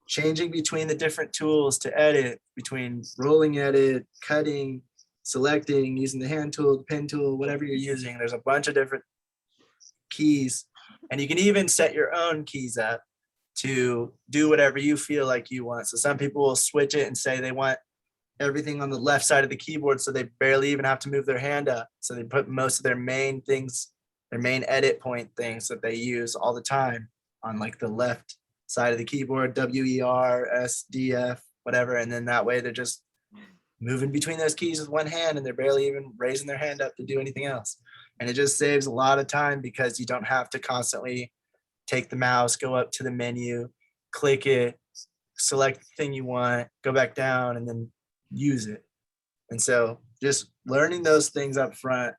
changing between the different tools to edit, between rolling edit, cutting, selecting, using the hand tool, the pen tool, whatever you're using. There's a bunch of different keys, and you can even set your own keys up to do whatever you feel like you want. So some people will switch it and say they want everything on the left side of the keyboard so they barely even have to move their hand up. So they put most of their main things, their main edit point things that they use all the time on like the left side of the keyboard, WER, SDF, whatever. And then that way they're just moving between those keys with one hand and they're barely even raising their hand up to do anything else. And it just saves a lot of time because you don't have to constantly take the mouse, go up to the menu, click it, select the thing you want, go back down, and then use it. And so just learning those things up front,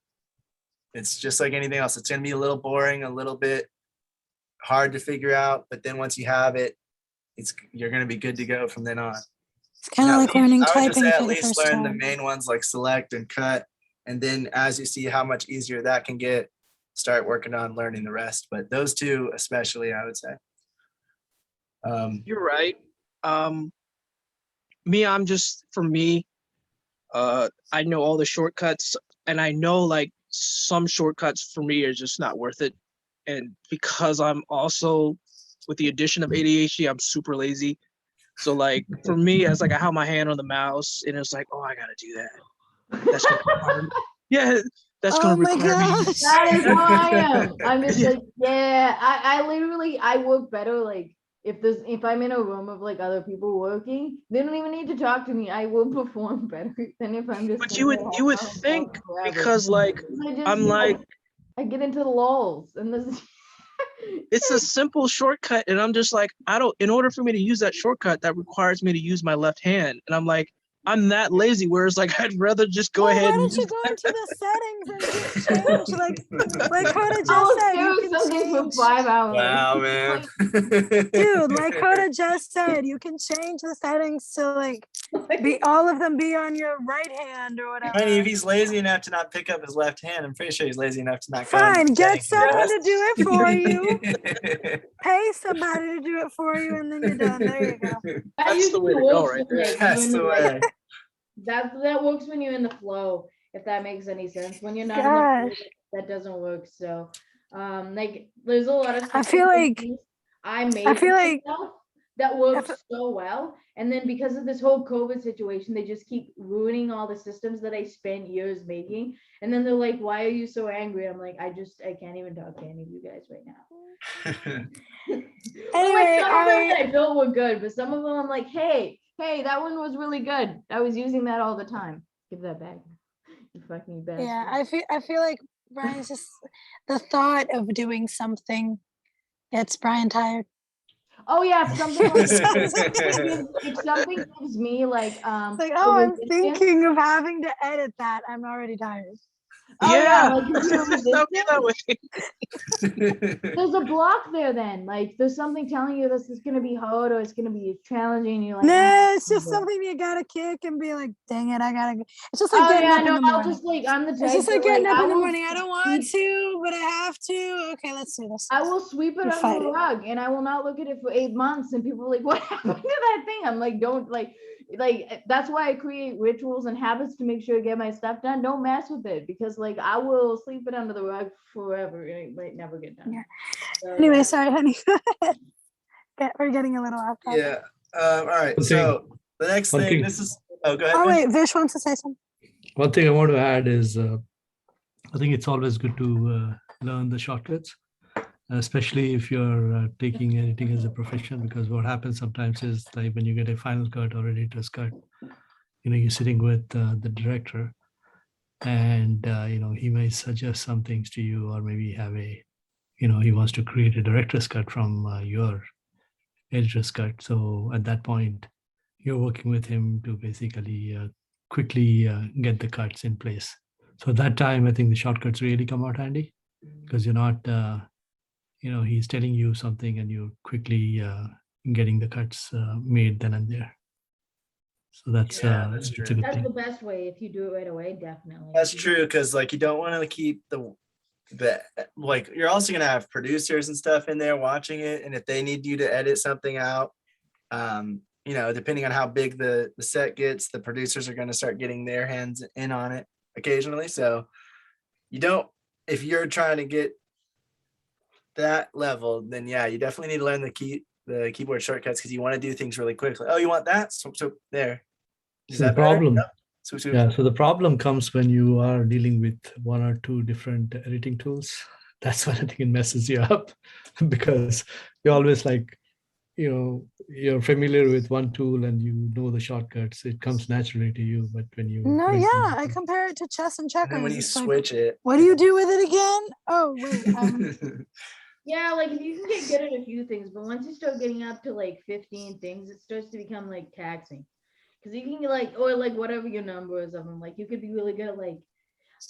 it's just like anything else. It's going to be a little boring, a little bit hard to figure out, but then once you have it, you're going to be good to go from then on. It's kind of like learning typing at for the least first learn time. the main ones like select and cut, and then as you see how much easier that can get, start working on learning the rest. But those two especially, I would say. You're right. For me, I know all the shortcuts, and I know like some shortcuts for me are just not worth it. And because I'm also, with the addition of ADHD, I'm super lazy. So like for me, it's like I have my hand on the mouse and it's like, oh, I gotta do that. That's gonna require me. Yeah, that's gonna require me. That is how I am. I'm just like, yeah, I literally work better like if I'm in a room of like other people working, they don't even need to talk to me. I will perform better than if I'm just. But you would think, because like I'm like I get into the lulls and this. It's a simple shortcut, and I'm just like, in order for me to use that shortcut, that requires me to use my left hand, and I'm like, I'm that lazy. Whereas like I'd rather just go Well, ahead why and don't you use go into the settings and just change like Coda I just was said, doing you can something for change. 5 hours. Wow, man. Dude, like Coda just said, you can change the settings to like be all of them be on your right hand or whatever. Funny, if he's lazy enough to not pick up his left hand, I'm pretty sure he's lazy enough to not go Fine, into get settings and someone to do it for you. adjust. Pay somebody to do it for you, and then you're done. There you go. That That's the way usually to go works right when, there. like, That's you're in the like, way. that works when you're in the flow, if that makes any sense. When you're not in God. the flow, that doesn't work. So like there's a lot of I feel like I made feel for like myself that works if- so well. And then because of this whole COVID situation, they just keep ruining all the systems that I spent years making. And then they're like, why are you so angry? I'm like, I can't even talk to any of you guys right now. Well, like Anyway, some of them that I built were good, but some of them I'm like, hey, that one was really good. I was using that all the time. Give that back. You fucking bastard. yeah, I feel like Brian's just the thought of doing something gets Brian tired. Oh yeah, if something like It's if something gives me like like, a oh, I'm resistance- thinking of having to edit that. I'm already tired. Oh yeah, Yeah. like computer That'll be that resistance. way. There's a block there then. Like there's something telling you this is gonna be hard or it's gonna be challenging. You're like, No, it's just do it." something you gotta kick and be like, dang it, I gotta. It's just like Oh getting yeah, up in no, the I'll morning. just like I'm the type It's just like that, getting up I in the will morning. I don't want to, but I have to. Okay, let's do this. I will sweep it You under fight the it. rug and I will not look at it for 8 months. And people are like, what happened to that thing? I'm like, don't like that's why I create rituals and habits to make sure I get my stuff done. Don't mess with it because like I will sleep it under the rug forever and it might never get done. Yeah. So, Anyway, yeah. sorry, honey. We're getting a little off topic. Yeah. All right. One So the next one thing, thing- this is. Oh, go ahead. Oh Vish. wait, Vish wants to say something. One thing I want to add is I think it's always good to learn the shortcuts, especially if you're taking editing as a profession, because what happens sometimes is like when you get a final cut or editor's cut, you're sitting with the director and, he may suggest some things to you, or maybe have he wants to create a director's cut from your editor's cut. So at that point, you're working with him to basically quickly get the cuts in place. So at that time, I think the shortcuts really come out handy because you're not, he's telling you something and you're quickly getting the cuts made then and there. So that's That's it's a true. good That's thing. the best way if you do it right away, definitely. That's true because like you don't want to keep the like you're also gonna have producers and stuff in there watching it, and if they need you to edit something out, depending on how big the set gets, the producers are going to start getting their hands in on it occasionally. So if you're trying to get that level, then yeah, you definitely need to learn the keyboard shortcuts because you want to do things really quickly. Oh, you want that? So there. Is So the that better? problem, Yep. So yeah. So the problem comes when you are dealing with one or two different editing tools. That's when I think it messes you up because you're always like, you're familiar with one tool and you know the shortcuts. It comes naturally to you, but when you No, put it yeah, in- I compare it to chess and and checkers. then when you It's like, switch it, what do you do with it again? Oh wait, Yeah, like if you can get good at a few things, but once you start getting up to like 15 things, it starts to become like taxing. Because you can get like, or like whatever your number is of them, like you could be really good at like,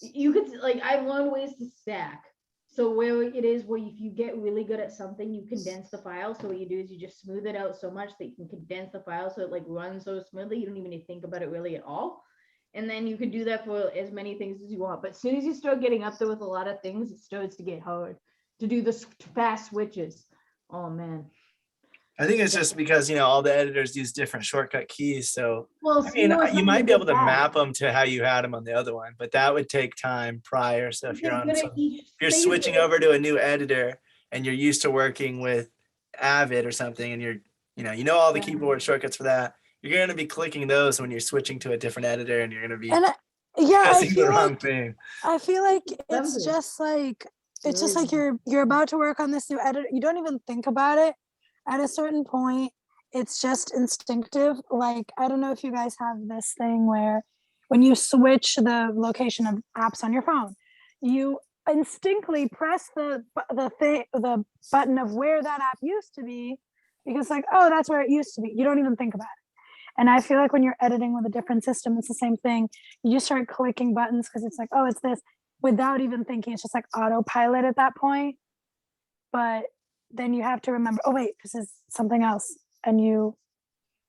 you could like, I've learned ways to stack. So where it is where if you get really good at something, you condense the file. So what you do is you just smooth it out so much that you can condense the file so it like runs so smoothly, you don't even need to think about it really at all. And then you can do that for as many things as you want. But as soon as you start getting up there with a lot of things, it starts to get hard to do the fast switches. Oh man. I think it's just because all the editors use different shortcut keys. So Well, I mean, know you something might be able to get map them to how you had them on the other one, but that would take time prior. So if you're switching over to a new editor and you're used to working with Avid or something, and you're all the keyboard shortcuts for that, you're going to be clicking those when you're switching to a different editor, and you're going to be pressing the wrong thing. I feel like it's just like you're about to work on this new editor. You don't even think about it. At a certain point, it's just instinctive. Like, I don't know if you guys have this thing where when you switch the location of apps on your phone, you instinctively press the button of where that app used to be because like, oh, that's where it used to be. You don't even think about it. And I feel like when you're editing with a different system, it's the same thing. You just start clicking buttons because it's like, oh, it's this, without even thinking. It's just like autopilot at that point. But then you have to remember, oh wait, this is something else. And you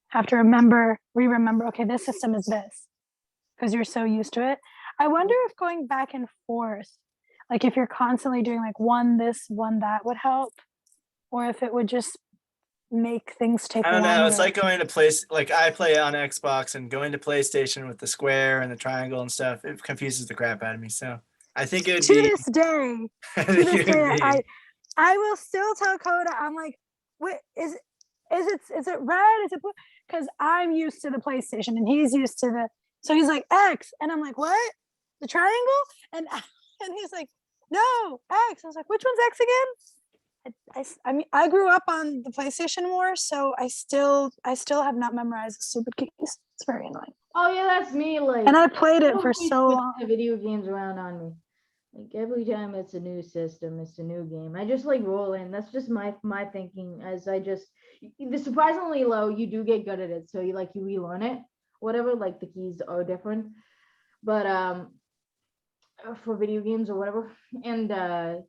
have to re-remember, okay, this system is this, because you're so used to it. I wonder if going back and forth, like if you're constantly doing like one this, one that would help, or if it would just make things take I don't longer. know. It's like going to place, like I play on Xbox, and going to PlayStation with the square and the triangle and stuff, it confuses the crap out of me. So I think it would to be. this day, I to think this it would day, be. I will still tell Coda, I'm like, wait, is it red? Is it blue? Because I'm used to the PlayStation and he's used to the, so he's like X, and I'm like, what? The triangle? And he's like, no, X. I was like, which one's X again? I mean, I grew up on the PlayStation more, so I still have not memorized the stupid keys. It's very annoying. Oh yeah, that's me. Like, And I played it for always so switch long. the video games around on me. Like every time it's a new system, it's a new game. I just like roll in. That's just my thinking. As I just, the surprisingly low, you do get good at it. So you relearn it, whatever. Like the keys are different, but for video games or whatever, and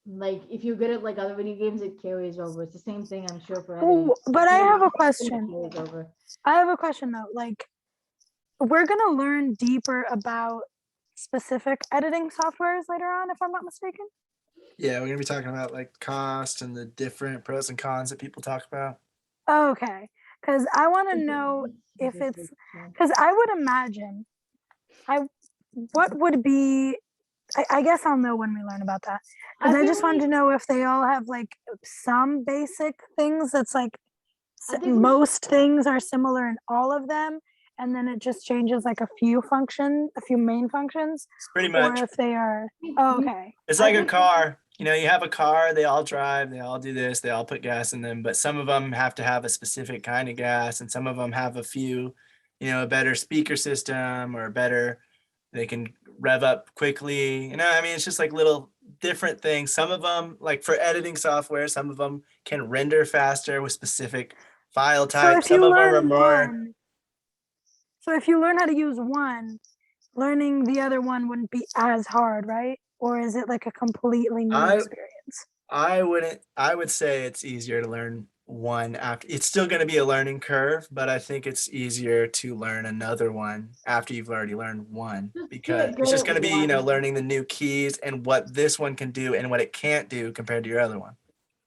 like if you're good at like other video games, it carries over. It's the same thing, I'm sure, for editing. Oh, but I have a It question. carries over. I have a question though. Like, we're gonna learn deeper about specific editing softwares later on, if I'm not mistaken. Yeah, we're gonna be talking about like cost and the different pros and cons that people talk about. Okay, because I want to know if it's, because I would imagine, what would be, I guess I'll know when we learn about that. Because I think just wanted to know if they all have like some basic things that's like, I think we- most things are similar in all of them, and then it just changes like a few main functions, Pretty much. or if they are, oh, okay. It's like a car. You know, you have a car, they all drive, they all do this, they all put gas in them, but some of them have to have a specific kind of gas, and some of them have a few, a better speaker system or they can rev up quickly. I mean, it's just like little different things. Some of them, like for editing software, some of them can render faster with specific file types. Some of them are more. So if you learn how to use one, learning the other one wouldn't be as hard, right? Or is it like a completely new experience? I would say it's easier to learn one after. It's still going to be a learning curve, but I think it's easier to learn another one after you've already learned one, because it's just going to be, learning the new keys and what this one can do and what it can't do compared to your other one.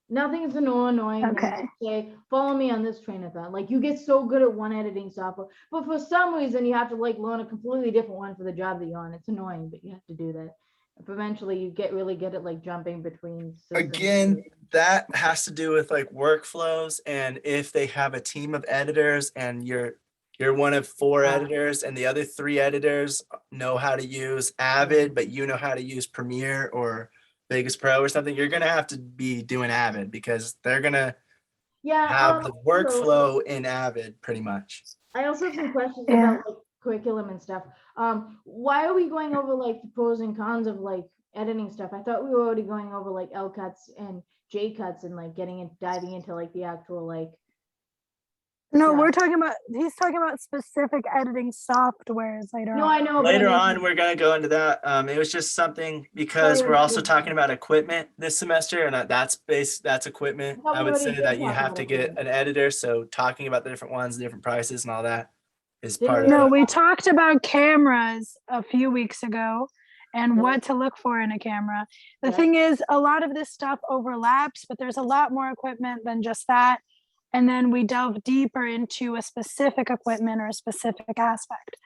Nothing's more annoying than to say, follow me on this train of thought. Like you get so good at one editing software, but for some reason you have to like learn a completely different one for the job that you're on. It's annoying, but you have to do that. Eventually you get really good at like jumping between systems. Again, that has to do with like workflows, and if they have a team of editors and you're one of 4 editors and the other 3 editors know how to use Avid, but you know how to use Premiere or Vegas Pro or something, you're gonna have to be doing Avid, because they're gonna have the workflow in Avid pretty much. I also have some questions about like curriculum and stuff. Why are we going over like the pros and cons of like editing stuff? I thought we were already going over like L cuts and J cuts and like diving into like the actual like. No, he's talking about specific editing softwares later on. No, I know. Later on, we're going to go into that. It was just something because we're also talking about equipment this semester, and that's equipment. I would say that you have to get an editor. So talking about the different ones, the different prices and all that is part of it. No, we talked about cameras a few weeks ago and what to look for in a camera. The thing is, a lot of this stuff overlaps, but there's a lot more equipment than just that. And then we delve deeper into a specific equipment or a specific aspect.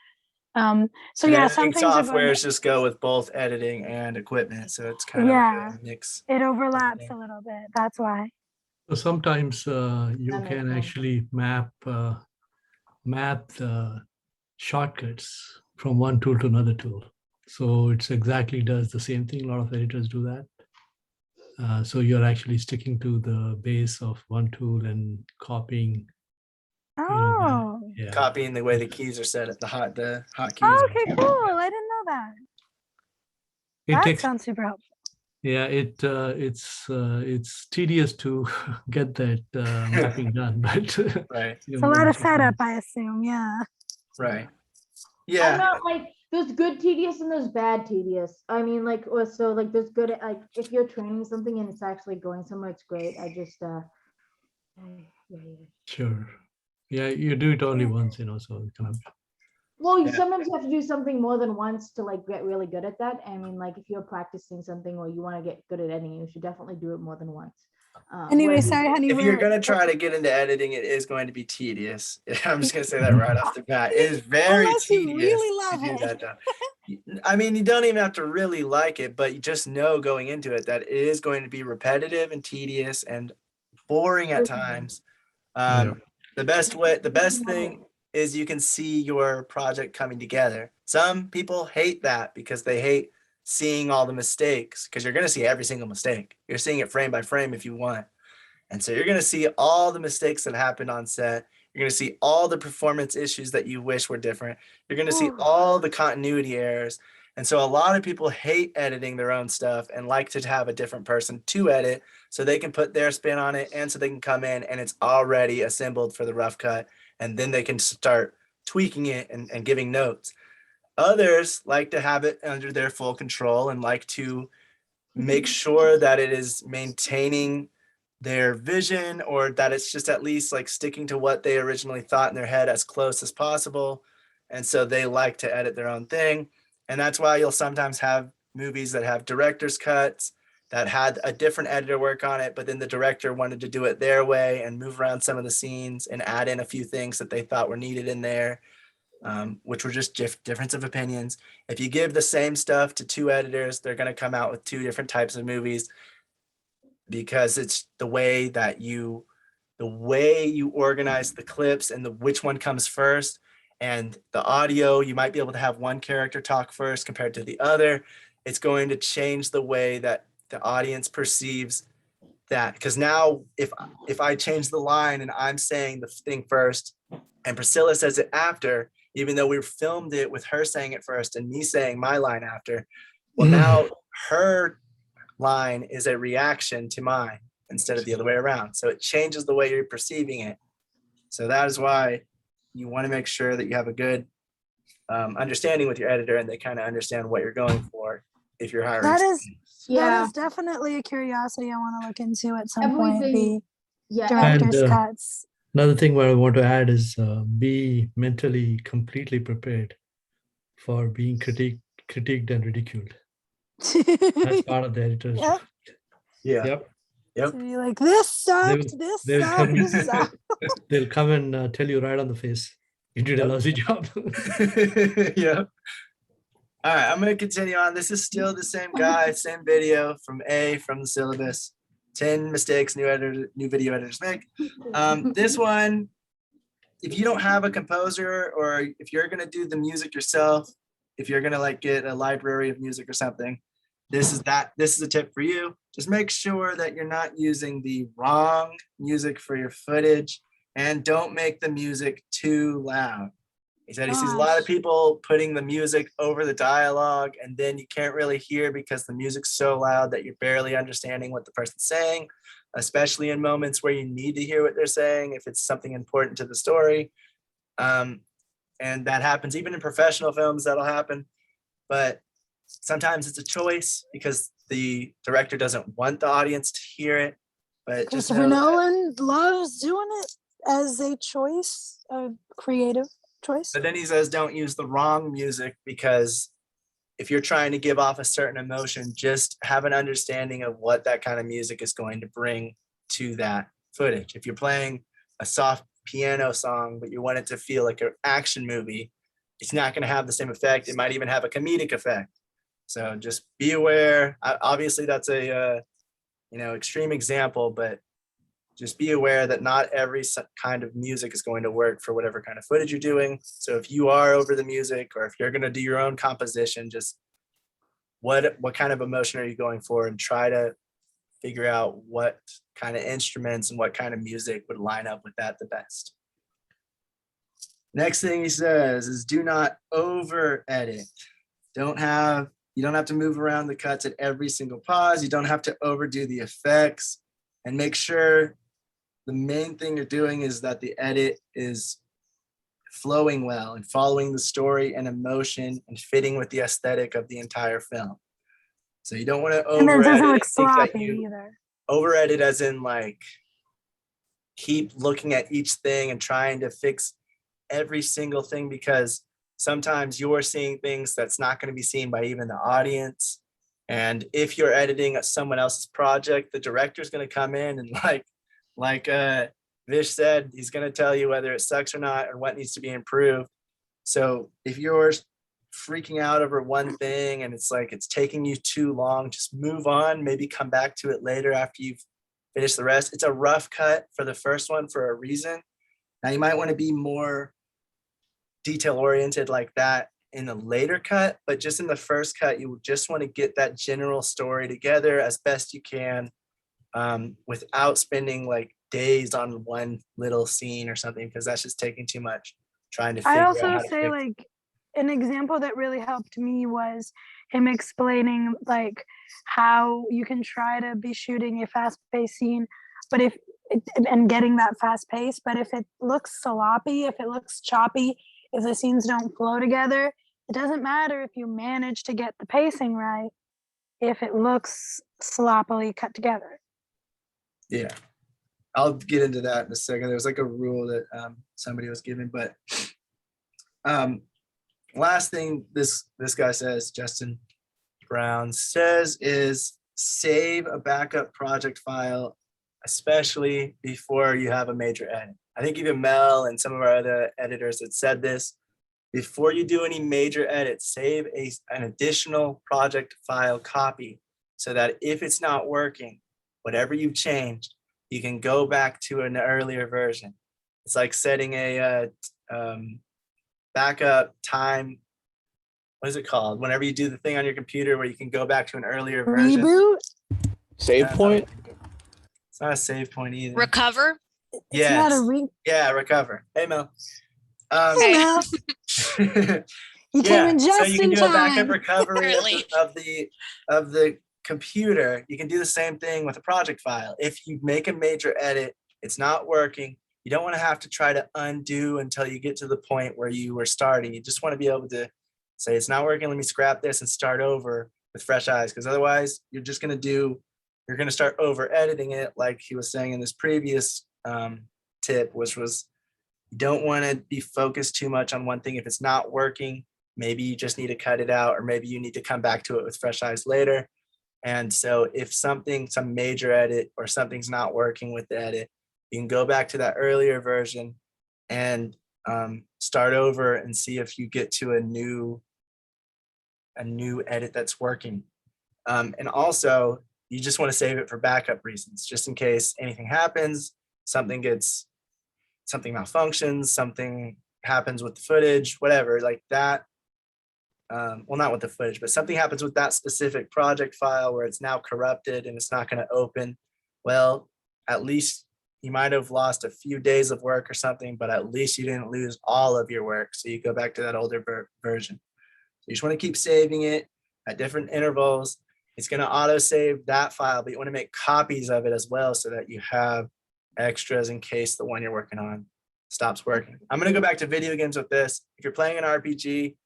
So yeah, some things softwares just go with both editing and equipment, so it's kind of a mix. It overlaps a little bit. That's why. So sometimes you can actually map the shortcuts from one tool to another tool. So it's exactly does the same thing. A lot of editors do that. So you're actually sticking to the base of one tool and copying. Copying the way the keys are set at the hot keys. Oh, okay, cool. I didn't know that. That sounds super helpful. Yeah, it's tedious to get that mapping done, but Right. It's a lot of setup, I assume. Yeah. Right. I'm Yeah. not like there's good tedious and there's bad tedious. I mean, like, or so like there's good like if you're training something and it's actually going somewhere, it's great. I just yeah. Sure. Yeah, you do it only once, so kind of. Well, Yeah. sometimes you have to do something more than once to like get really good at that. I mean, like if you're practicing something or you want to get good at editing, you should definitely do it more than once. Anyway, whereas- sorry, honey. If you're gonna try to get into editing, it is going to be tedious. I'm just gonna say that right off the bat. It is very Unless you tedious really to love do it. that stuff. I mean, you don't even have to really like it, but you just know going into it that it is going to be repetitive and tedious and boring at times. Yeah. The best thing is you can see your project coming together. Some people hate that because they hate seeing all the mistakes, because you're going to see every single mistake. You're seeing it frame by frame if you want. And so you're going to see all the mistakes that happened on set. You're going to see all the performance issues that you wish were different. You're going to see Ooh. all the continuity errors. And so a lot of people hate editing their own stuff and like to have a different person to edit so they can put their spin on it and so they can come in and it's already assembled for the rough cut. And then they can start tweaking it and giving notes. Others like to have it under their full control and like to make sure that it is maintaining their vision, or that it's just at least like sticking to what they originally thought in their head as close as possible. And so they like to edit their own thing. And that's why you'll sometimes have movies that have director's cuts that had a different editor work on it, but then the director wanted to do it their way and move around some of the scenes and add in a few things that they thought were needed in there, which were just difference of opinions. If you give the same stuff to two editors, they're going to come out with two different types of movies, because it's the way you organize the clips and which one comes first. And the audio, you might be able to have one character talk first compared to the other. It's going to change the way that the audience perceives that, because now if I change the line and I'm saying the thing first and Priscilla says it after, even though we filmed it with her saying it first and me saying my line after, well, now her line is a reaction to mine instead of the other way around. So it changes the way you're perceiving it. So that is why you want to make sure that you have a good understanding with your editor and they kind of understand what you're going for if you're hiring. That is Yeah, definitely a curiosity I want to look into at some point. The everything. Yeah, director's And, cuts. Another thing what I want to add is be mentally completely prepared for being critiqued and ridiculed. That's part of the editor's Yep. job. Yeah. Yep. Yep. To be like, this sucked, this they'll sucked, come- this sucked. They'll come and tell you right on the face, you did a Yep. lousy job. Yeah. All right, I'm going to continue on. This is still the same guy, same video from the syllabus. 10 mistakes new video editors make. This one, if you don't have a composer, or if you're going to do the music yourself, if you're going to like get a library of music or something, this is a tip for you. Just make sure that you're not using the wrong music for your footage, and don't make the music too loud. He said he sees a lot of people putting the music over the dialogue, and then you can't really hear because the music's so loud that you're barely understanding what the person's saying, especially in moments where you need to hear what they're saying if it's something important to the story. And that happens even in professional films, that'll happen. But sometimes it's a choice because the director doesn't want the audience to hear it. But just Christopher know that- Nolan loves doing it as a choice, a creative choice. But then he says, don't use the wrong music, because if you're trying to give off a certain emotion, just have an understanding of what that kind of music is going to bring to that footage. If you're playing a soft piano song, but you want it to feel like an action movie, it's not going to have the same effect. It might even have a comedic effect. So just be aware. Obviously, that's a extreme example, but just be aware that not every kind of music is going to work for whatever kind of footage you're doing. So if you are over the music, or if you're going to do your own composition, just what kind of emotion are you going for, and try to figure out what kind of instruments and what kind of music would line up with that the best. Next thing he says is do not over edit. Don't have You don't have to move around the cuts at every single pause. You don't have to overdo the effects, and make sure the main thing you're doing is that the edit is flowing well and following the story and emotion and fitting with the aesthetic of the entire film. So you don't want to And then it doesn't over look edit. sloppy either. Over edit as in like keep looking at each thing and trying to fix every single thing, because sometimes you're seeing things that's not going to be seen by even the audience. And if you're editing someone else's project, the director's going to come in and like Vish said, he's going to tell you whether it sucks or not or what needs to be improved. So if you're freaking out over one thing and it's like it's taking you too long, just move on, maybe come back to it later after you've finished the rest. It's a rough cut for the first one for a reason. Now you might want to be more detail oriented like that in the later cut, but just in the first cut, you just want to get that general story together as best you can, without spending like days on one little scene or something, because that's just taking too much trying to figure I out also how to say fix like an example that really helped me was him explaining like how you can try to be shooting a fast-paced scene, but if and getting that fast pace, but if it looks sloppy, if it looks choppy, if the scenes don't flow together, it doesn't matter if you manage to get the pacing right if it looks sloppily cut together. Yeah, I'll get into that in a second. There's like a rule that somebody was given, but last thing this guy says, Justin Brown says, is save a backup project file, especially before you have a major edit. I think even Mel and some of our other editors had said this. Before you do any major edits, save an additional project file copy so that if it's not working, whatever you've changed, you can go back to an earlier version. It's like setting a backup time. What is it called? Whenever you do the thing on your computer where you can go back to an earlier version. Reboot? Save point? It's not a save point either. Recover? It's not a Yes. Yeah, recover. Hey, Mel. Hey, Mel. You came in just so you can in do a backup time. recovery Early. of the computer. You can do the same thing with a project file. If you make a major edit, it's not working, you don't want to have to try to undo until you get to the point where you were starting. You just want to be able to say, it's not working, let me scrap this and start over with fresh eyes, because otherwise you're going to start over editing it, like he was saying in this previous tip, which was you don't want to be focused too much on one thing. If it's not working, maybe you just need to cut it out, or maybe you need to come back to it with fresh eyes later. And so if some major edit or something's not working with the edit, you can go back to that earlier version and start over and see if you get to a new edit that's working. And also, you just want to save it for backup reasons, just in case anything happens, something malfunctions, something happens with the footage, whatever, like that. Well, not with the footage, but something happens with that specific project file where it's now corrupted and it's not going to open. Well, at least you might have lost a few days of work or something, but at least you didn't lose all of your work. So you go back to that older version. So you just want to keep saving it at different intervals. It's going to auto save that file, but you want to make copies of it as well so that you have extras in case the one you're working on stops working. I'm going to go back to video games with this. If you're playing an RPG,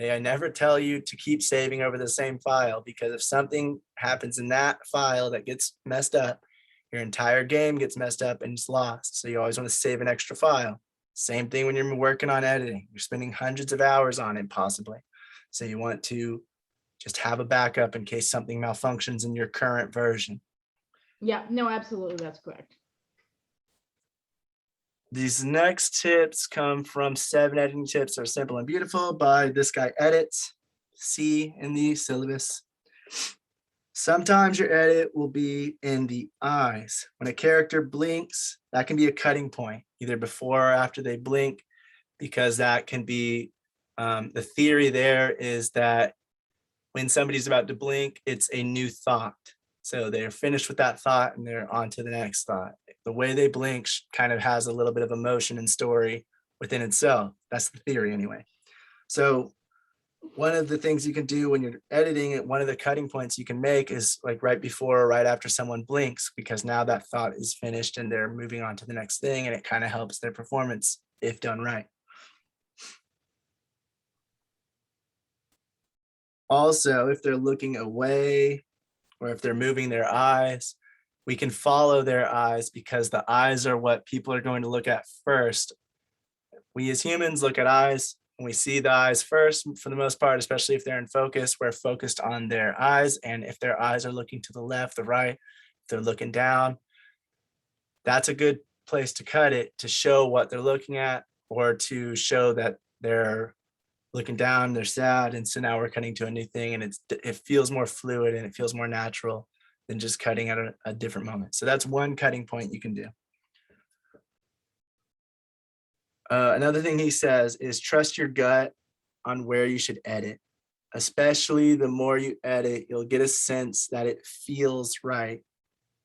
I never tell you to keep saving over the same file, because if something happens in that file that gets messed up, your entire game gets messed up and it's lost. So you always want to save an extra file. Same thing when you're working on editing. You're spending hundreds of hours on it possibly. So you want to just have a backup in case something malfunctions in your current version. Yeah, no, absolutely, that's correct. These next tips come from 7 editing tips that are simple and beautiful by this guy Edits, C in the syllabus. Sometimes your edit will be in the eyes. When a character blinks, that can be a cutting point, either before or after they blink, because that can be, the theory there is that when somebody's about to blink, it's a new thought. So they're finished with that thought and they're on to the next thought. The way they blink kind of has a little bit of emotion and story within itself. That's the theory anyway. So one of the things you can do when you're editing it, one of the cutting points you can make is like right before or right after someone blinks, because now that thought is finished and they're moving on to the next thing, and it kind of helps their performance if done right. Also, if they're looking away or if they're moving their eyes, we can follow their eyes, because the eyes are what people are going to look at first. We as humans look at eyes, and we see the eyes first for the most part, especially if they're in focus. We're focused on their eyes, and if their eyes are looking to the left, the right, if they're looking down, that's a good place to cut it, to show what they're looking at, or to show that they're looking down, they're sad. And so now we're cutting to a new thing, and it feels more fluid and it feels more natural than just cutting at a different moment. So that's one cutting point you can do. Another thing he says is trust your gut on where you should edit. Especially the more you edit, you'll get a sense that it feels right,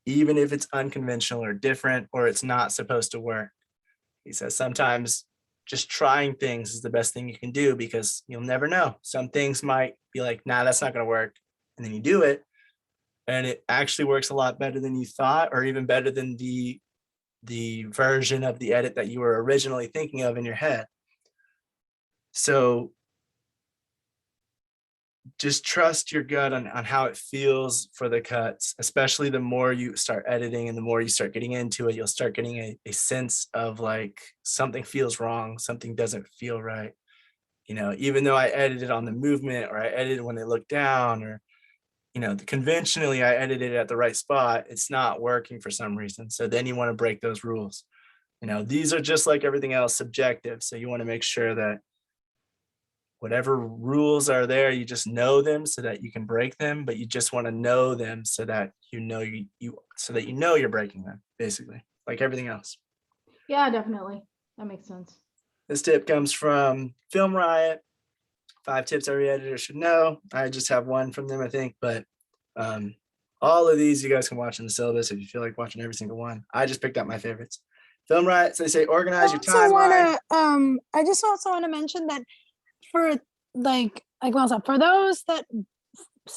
even if it's unconventional or different, or it's not supposed to work. He says sometimes just trying things is the best thing you can do, because you'll never know. Some things might be like, nah, that's not going to work. And then you do it, and it actually works a lot better than you thought, or even better than the version of the edit that you were originally thinking of in your head. So just trust your gut on how it feels for the cuts, especially the more you start editing and the more you start getting into it, you'll start getting a sense of like something feels wrong, something doesn't feel right. You know, even though I edited on the movement, or I edited when they look down, or, you know, conventionally I edited at the right spot, it's not working for some reason. So then you want to break those rules. You know, these are just like everything else, subjective. So you want to make sure that whatever rules are there, you just know them so that you can break them, but you just want to know them so that you know you're breaking them, basically, like everything else. Yeah, definitely. That makes sense. This tip comes from Film Riot. 5 tips every editor should know. I just have one from them, I think, but all of these you guys can watch in the syllabus if you feel like watching every single one. I just picked out my favorites. Film Riot, so they say organize your timeline. I just also want to mention that for for those that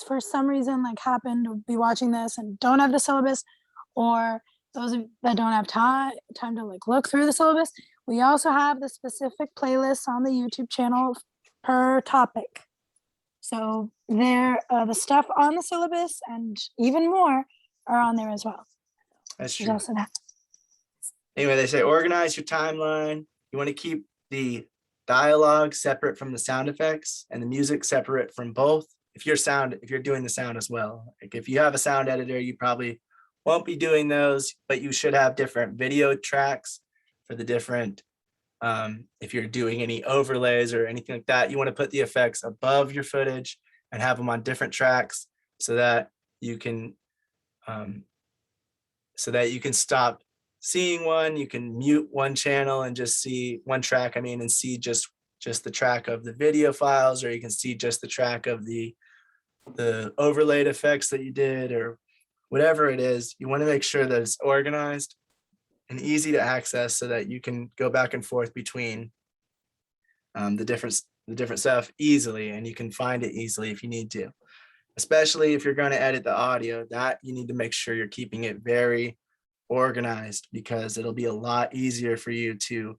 for some reason like happen to be watching this and don't have the syllabus, or those that don't have time to like look through the syllabus, we also have the specific playlists on the YouTube channel per topic. So there, the stuff on the syllabus and even more are on there as well. That's There's true. also that. Anyway, they say organize your timeline. You want to keep the dialogue separate from the sound effects and the music separate from both. If you're doing the sound as well, like if you have a sound editor, you probably won't be doing those, but you should have different video tracks for the different, if you're doing any overlays or anything like that, you want to put the effects above your footage and have them on different tracks so that you can stop seeing one. You can mute one channel and just see one track, and see just the track of the video files, or you can see just the track of the overlaid effects that you did, or whatever it is. You want to make sure that it's organized and easy to access so that you can go back and forth between the different stuff easily, and you can find it easily if you need to. Especially if you're going to edit the audio, that you need to make sure you're keeping it very organized, because it'll be a lot easier for you to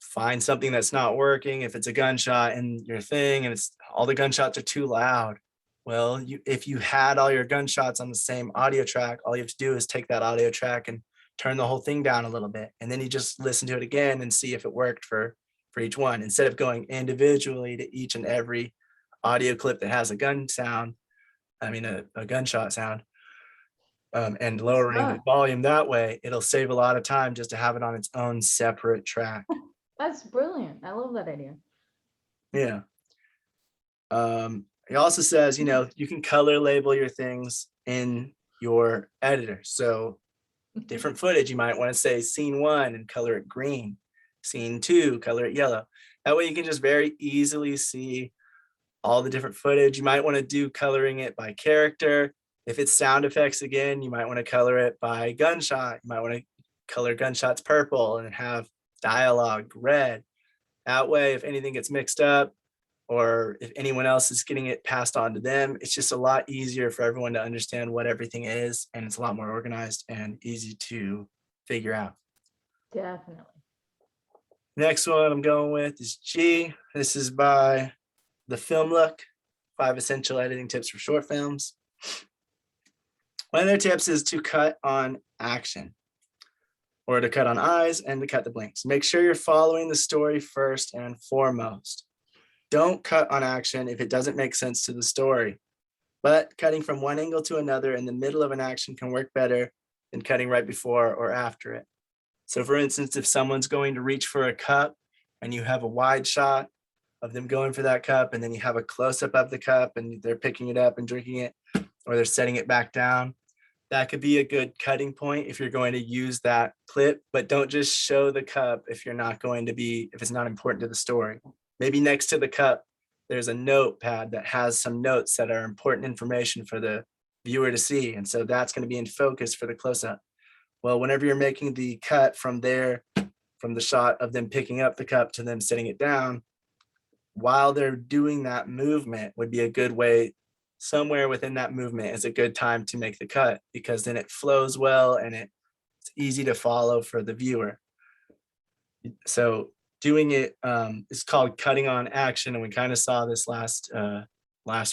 find something that's not working. If it's a gunshot in your thing and it's all the gunshots are too loud, well, if you had all your gunshots on the same audio track, all you have to do is take that audio track and turn the whole thing down a little bit, and then you just listen to it again and see if it worked for each one, instead of going individually to each and every audio clip that has a gun sound, a gunshot sound, and lowering the volume that way. It'll save a lot of time just to have it on its own separate track. That's brilliant. I love that idea. Yeah. It also says, you can color label your things in your editor. So different footage, you might want to say scene 1 and color it green, scene 2, color it yellow. That way you can just very easily see all the different footage. You might want to do coloring it by character. If it's sound effects, again, you might want to color it by gunshot. You might want to color gunshots purple and have dialogue red. That way, if anything gets mixed up, or if anyone else is getting it passed on to them, it's just a lot easier for everyone to understand what everything is, and it's a lot more organized and easy to figure out. Definitely. Next one I'm going with is G. This is by The Film Look, 5 Essential Editing Tips for Short Films. One of their tips is to cut on action, or to cut on eyes and to cut the blinks. Make sure you're following the story first and foremost. Don't cut on action if it doesn't make sense to the story. But cutting from one angle to another in the middle of an action can work better than cutting right before or after it. So for instance, if someone's going to reach for a cup and you have a wide shot of them going for that cup, and then you have a close-up of the cup and they're picking it up and drinking it, or they're setting it back down, that could be a good cutting point if you're going to use that clip. But don't just show the cup if it's not important to the story. Maybe next to the cup, there's a notepad that has some notes that are important information for the viewer to see. And so that's going to be in focus for the close-up. Well, whenever you're making the cut from there, from the shot of them picking up the cup to them setting it down, while they're doing that movement would be a good way, somewhere within that movement is a good time to make the cut, because then it flows well and it's easy to follow for the viewer. So doing it is called cutting on action, and we kind of saw this last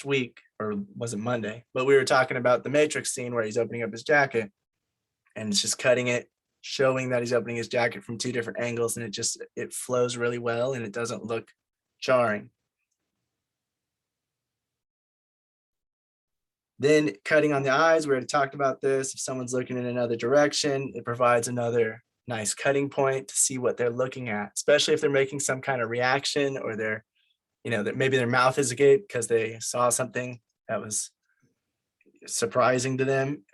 week, or was it Monday? But we were talking about the Matrix scene where he's opening up his jacket, and it's just cutting it, showing that he's opening his jacket from 2 different angles, and it flows really well and it doesn't look jarring. Then cutting on the eyes, we already talked about this. If someone's looking in another direction, it provides another nice cutting point to see what they're looking at, especially if they're making some kind of reaction, or they're, that maybe their mouth is agape because they saw something that was surprising to them.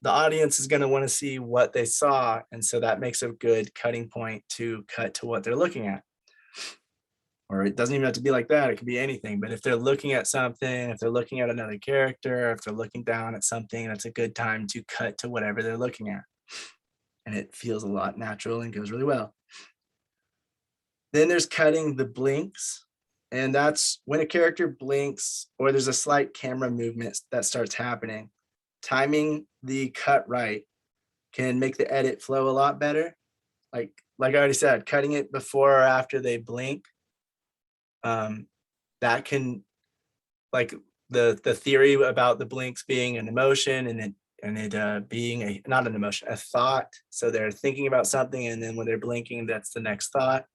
The audience is going to want to see what they saw. And so that makes a good cutting point to cut to what they're looking at. Or it doesn't even have to be like that. It could be anything. But if they're looking at something, if they're looking at another character, if they're looking down at something, that's a good time to cut to whatever they're looking at. And it feels a lot natural and goes really well. Then there's cutting the blinks. And that's when a character blinks or there's a slight camera movement that starts happening. Timing the cut right can make the edit flow a lot better. Like I already said, cutting it before or after they blink. That can, like the theory about the blinks being an emotion and it being not an emotion, a thought. So they're thinking about something, and then when they're blinking, that's the next thought.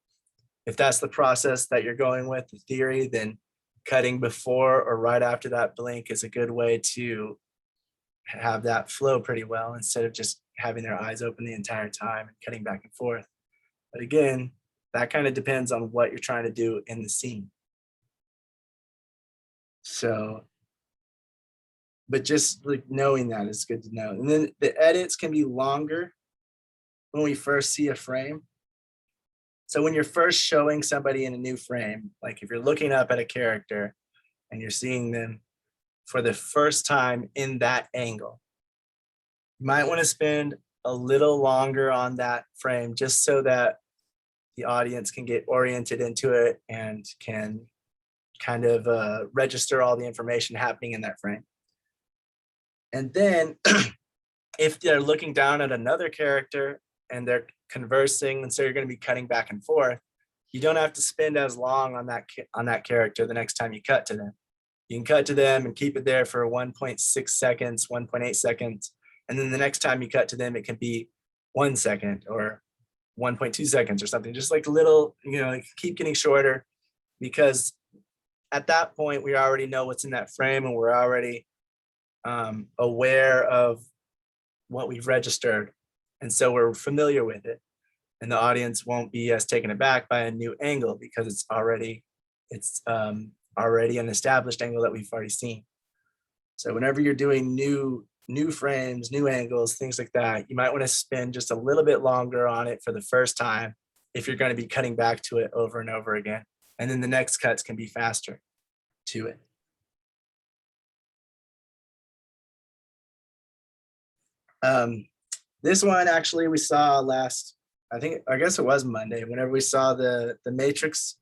If that's the process that you're going with, the theory, then cutting before or right after that blink is a good way to have that flow pretty well, instead of just having their eyes open the entire time and cutting back and forth. But again, that kind of depends on what you're trying to do in the scene. So, but just like knowing that is good to know. And then the edits can be longer when we first see a frame. So when you're first showing somebody in a new frame, like if you're looking up at a character and you're seeing them for the first time in that angle, you might want to spend a little longer on that frame, just so that the audience can get oriented into it and can kind of register all the information happening in that frame. And then if they're looking down at another character and they're conversing, and so you're going to be cutting back and forth, you don't have to spend as long on that character the next time you cut to them. You can cut to them and keep it there for 1.6 seconds, 1.8 seconds. And then the next time you cut to them, it can be 1 second or 1.2 seconds or something, just like little, keep getting shorter, because at that point, we already know what's in that frame and we're already aware of what we've registered. And so we're familiar with it. And the audience won't be as taken aback by a new angle, because it's already an established angle that we've already seen. So whenever you're doing new frames, new angles, things like that, you might want to spend just a little bit longer on it for the first time if you're going to be cutting back to it over and over again. And then the next cuts can be faster to it. This one actually we saw I guess it was Monday, whenever we saw the Matrix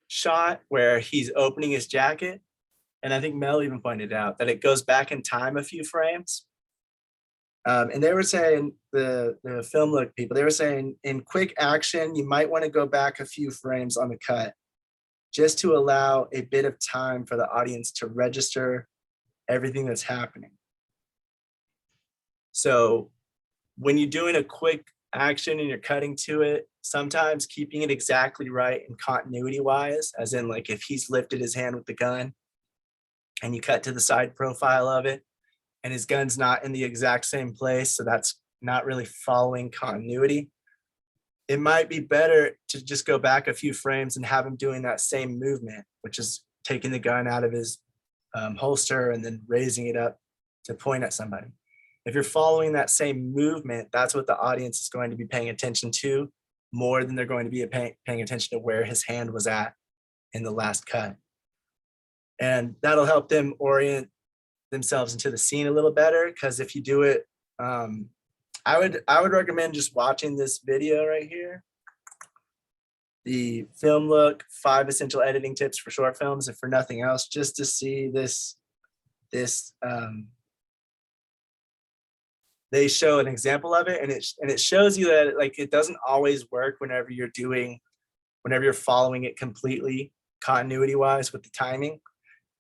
shot where he's opening his jacket. And I think Mel even pointed out that it goes back in time a few frames. And they were saying, the film look people, they were saying in quick action, you might want to go back a few frames on the cut just to allow a bit of time for the audience to register everything that's happening. So when you're doing a quick action and you're cutting to it, sometimes keeping it exactly right and continuity wise, as in like if he's lifted his hand with the gun and you cut to the side profile of it and his gun's not in the exact same place, so that's not really following continuity, it might be better to just go back a few frames and have him doing that same movement, which is taking the gun out of his holster and then raising it up to point at somebody. If you're following that same movement, that's what the audience is going to be paying attention to more than they're going to be paying attention to where his hand was at in the last cut. And that'll help them orient themselves into the scene a little better, because if you do it, I would recommend just watching this video right here. The Film Look 5 Essential Editing Tips for Short Films, and for nothing else, just to see this they show an example of it, and it shows you that like it doesn't always work whenever you're following it completely continuity wise with the timing,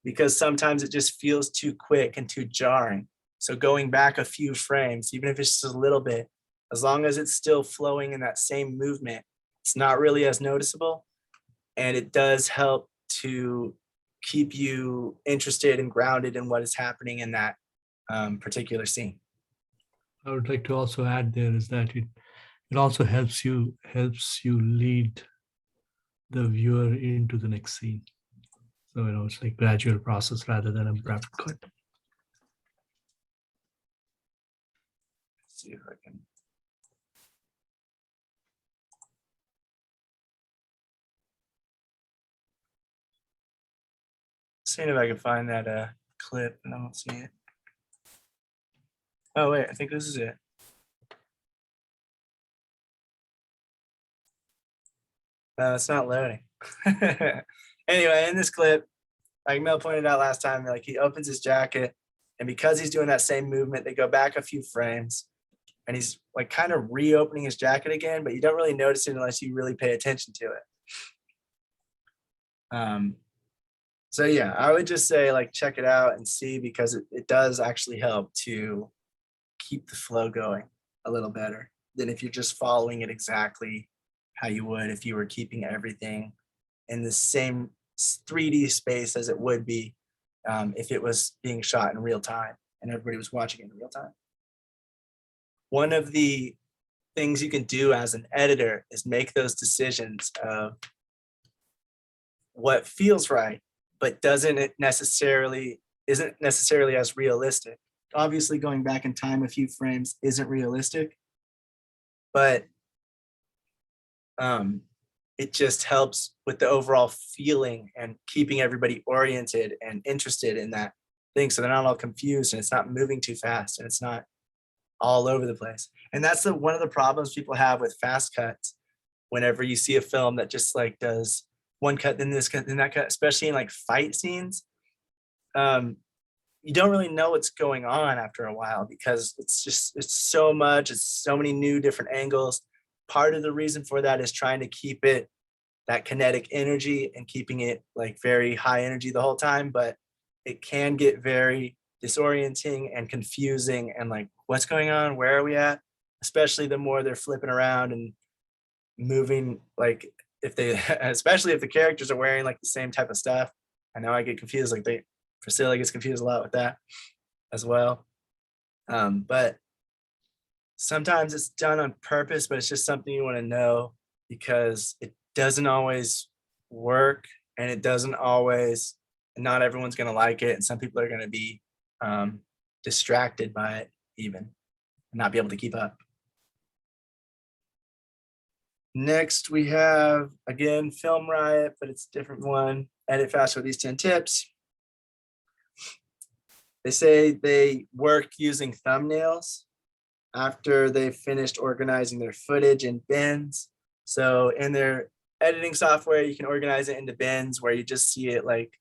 because sometimes it just feels too quick and too jarring. So going back a few frames, even if it's just a little bit, as long as it's still flowing in that same movement, it's not really as noticeable, and it does help to keep you interested and grounded in what is happening in that particular scene. I would like to also add there is that it also helps you lead the viewer into the next scene. So it's like gradual process rather than a rapid cut. Let's see if I can. Seeing if I can find that clip, and I don't see it. Oh wait, I think this is it. No, it's not loading. Anyway, in this clip, like Mel pointed out last time, like he opens his jacket, and because he's doing that same movement, they go back a few frames, and he's like kind of reopening his jacket again, but you don't really notice it unless you really pay attention to it. So yeah, I would just say like check it out and see, because it does actually help to keep the flow going a little better than if you're just following it exactly how you would if you were keeping everything in the same 3D space as it would be if it was being shot in real time and everybody was watching it in real time. One of the things you can do as an editor is make those decisions of what feels right, but isn't necessarily as realistic. Obviously, going back in time a few frames isn't realistic, but it just helps with the overall feeling and keeping everybody oriented and interested in that thing, so they're not all confused and it's not moving too fast and it's not all over the place. And that's one of the problems people have with fast cuts. Whenever you see a film that just like does one cut, then this cut, then that cut, especially in like fight scenes, you don't really know what's going on after a while, because it's so much, it's so many new different angles. Part of the reason for that is trying to keep it that kinetic energy and keeping it like very high energy the whole time, but it can get very disorienting and confusing and like, what's going on? Where are we at? Especially the more they're flipping around and moving, like especially if the characters are wearing like the same type of stuff. I know I get confused, like Priscilla gets confused a lot with that as well. But sometimes it's done on purpose, but it's just something you want to know, because it doesn't always work, and it doesn't always, not everyone's going to like it. And some people are going to be distracted by it even and not be able to keep up. Next, we have, again, Film Riot, but it's a different one. Edit fast with these 10 tips. They say they work using thumbnails after they've finished organizing their footage in bins. So in their editing software, you can organize it into bins where you just see it like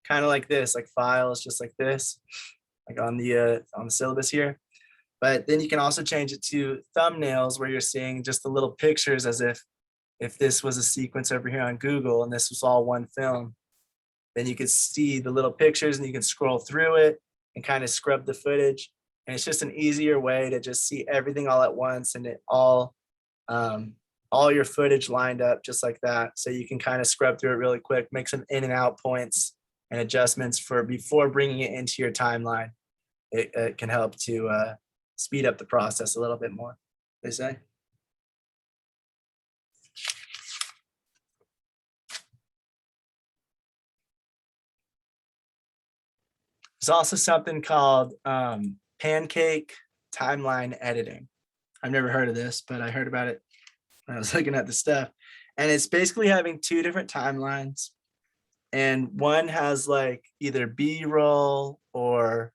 kind of like this, like files, just like this, like on the syllabus here. But then you can also change it to thumbnails where you're seeing just the little pictures as if this was a sequence over here on Google and this was all one film, then you could see the little pictures and you can scroll through it and kind of scrub the footage. And it's just an easier way to just see everything all at once and it all your footage lined up just like that. So you can kind of scrub through it really quick, make some in and out points and adjustments for before bringing it into your timeline. It can help to speed up the process a little bit more, they say. There's also something called Pancake timeline editing. I've never heard of this, but I heard about it when I was looking at the stuff. And it's basically having two different timelines. And one has like either B-roll or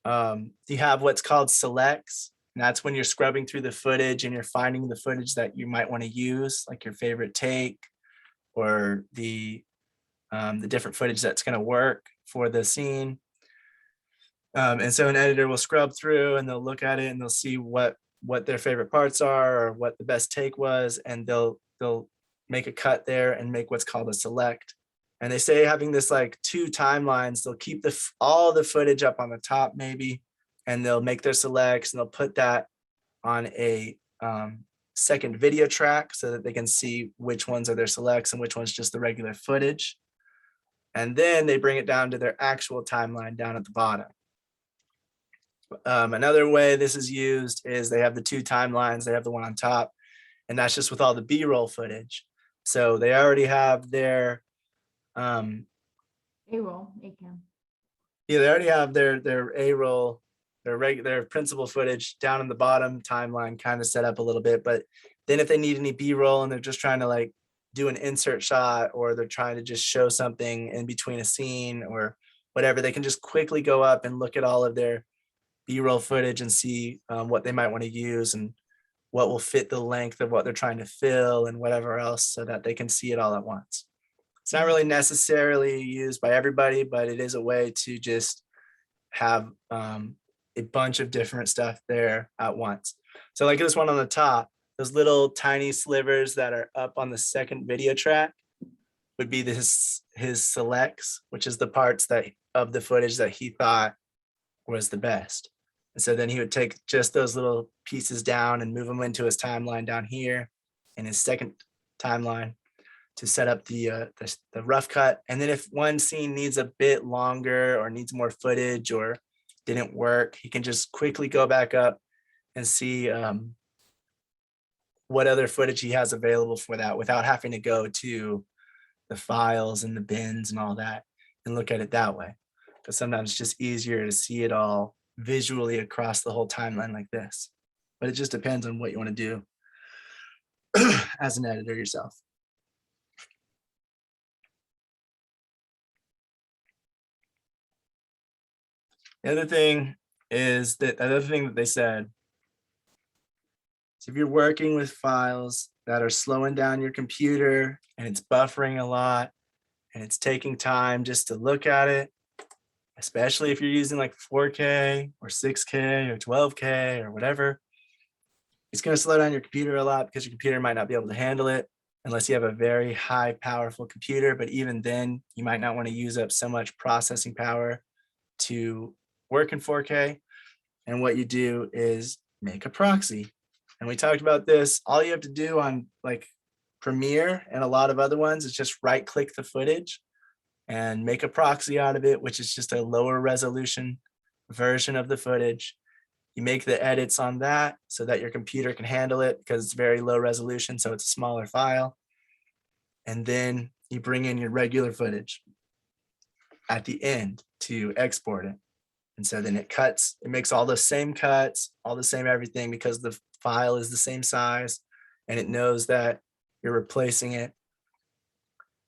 you have what's called selects. And that's when you're scrubbing through the footage and you're finding the footage that you might want to use, like your favorite take or the different footage that's going to work for the scene. And so an editor will scrub through and they'll look at it and they'll see what their favorite parts are or what the best take was, and they'll make a cut there and make what's called a select. And they say having this like two timelines, they'll keep all the footage up on the top maybe, and they'll make their selects and they'll put that on a second video track so that they can see which ones are their selects and which one's just the regular footage. And then they bring it down to their actual timeline down at the bottom. Another way this is used is they have the two timelines. They have the one on top, and that's just with all the B-roll footage. So they already have their A-roll, A-cam. Yeah, they already have their A-roll, their principal footage down in the bottom timeline kind of set up a little bit. But then if they need any B-roll and they're just trying to like do an insert shot, or they're trying to just show something in between a scene or whatever, they can just quickly go up and look at all of their B-roll footage and see what they might want to use and what will fit the length of what they're trying to fill and whatever else, so that they can see it all at once. It's not really necessarily used by everybody, but it is a way to just have a bunch of different stuff there at once. So like this one on the top, those little tiny slivers that are up on the second video track would be his selects, which is the parts of the footage that he thought was the best. And so then he would take just those little pieces down and move them into his timeline down here in his second timeline to set up the rough cut. And then if one scene needs a bit longer or needs more footage or didn't work, he can just quickly go back up and see what other footage he has available for that without having to go to the files and the bins and all that and look at it that way. Because sometimes it's just easier to see it all visually across the whole timeline like this. But it just depends on what you want to do as an editor yourself. The other thing that they said is if you're working with files that are slowing down your computer and it's buffering a lot and it's taking time just to look at it, especially if you're using like 4K or 6K or 12K or whatever, it's going to slow down your computer a lot because your computer might not be able to handle it unless you have a very high powerful computer. But even then, you might not want to use up so much processing power to work in 4K. And what you do is make a proxy. And we talked about this. All you have to do on like Premiere and a lot of other ones is just right click the footage and make a proxy out of it, which is just a lower resolution version of the footage. You make the edits on that so that your computer can handle it because it's very low resolution, so it's a smaller file. And then you bring in your regular footage at the end to export it. And so then it cuts, it makes all the same cuts, all the same everything, because the file is the same size and it knows that you're replacing it.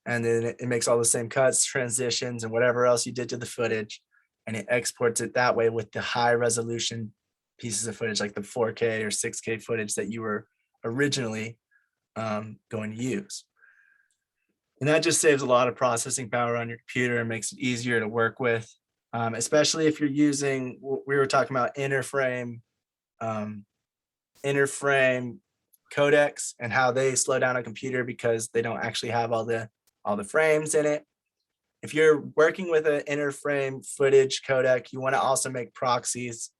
And then it makes all the same cuts, transitions, and whatever else you did to the footage. And it exports it that way with the high resolution pieces of footage, like the 4K or 6K footage that you were originally going to use. And that just saves a lot of processing power on your computer and makes it easier to work with, especially if you're using, we were talking about interframe codecs and how they slow down a computer because they don't actually have all the frames in it. If you're working with an interframe footage codec, you want to also make proxies.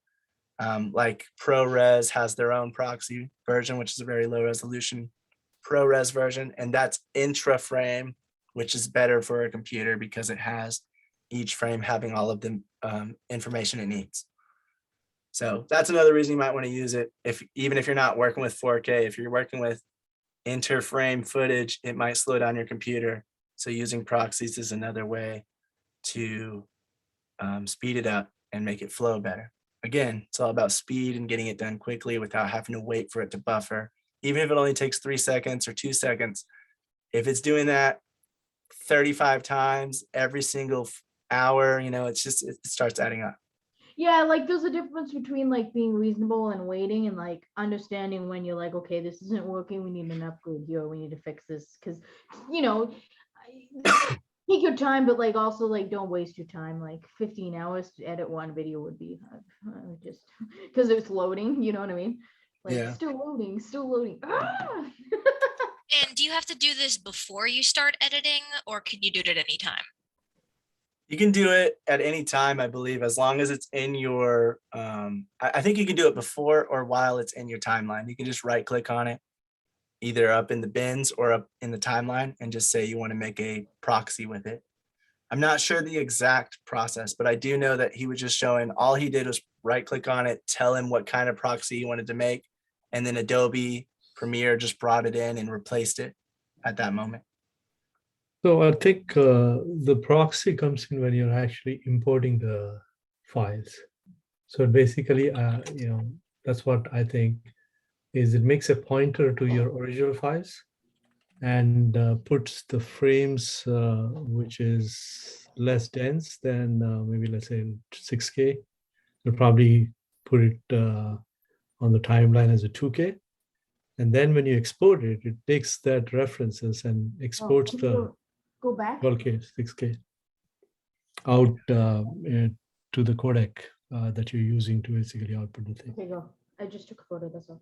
Like ProRes has their own proxy version, which is a very low resolution ProRes version, and that's intra-frame, which is better for a computer because it has each frame having all of the information it needs. So that's another reason you might want to use it. Even if you're not working with 4K, if you're working with interframe footage, it might slow down your computer. So using proxies is another way to speed it up and make it flow better. Again, it's all about speed and getting it done quickly without having to wait for it to buffer. Even if it only takes 3 seconds or 2 seconds, if it's doing that 35 times every single hour, it starts adding up. Yeah, like there's a difference between like being reasonable and waiting and like understanding when you're like, okay, this isn't working, we need an upgrade here, we need to fix this, because take your time, but like also like don't waste your time. Like 15 hours to edit one video would be just because it's loading, you know what I mean? Like Yeah. still loading. Ah! And do you have to do this before you start editing, or can you do it at any time? You can do it at any time, I believe, as long as it's in your, I think you can do it before or while it's in your timeline. You can just right click on it, either up in the bins or up in the timeline, and just say you want to make a proxy with it. I'm not sure the exact process, but I do know that he was just showing, all he did was right click on it, tell him what kind of proxy he wanted to make, and then Adobe Premiere just brought it in and replaced it at that moment. So I think the proxy comes in when you're actually importing the files. So basically, that's what I think is it makes a pointer to your original files and puts the frames which is less dense than maybe let's say 6K. You'll probably put it on the timeline as a 2K. And then when you export it, it takes that references and exports the go back 12K, 6K out to the codec that you're using to basically output the thing. Okay, go. I just took a photo, that's all.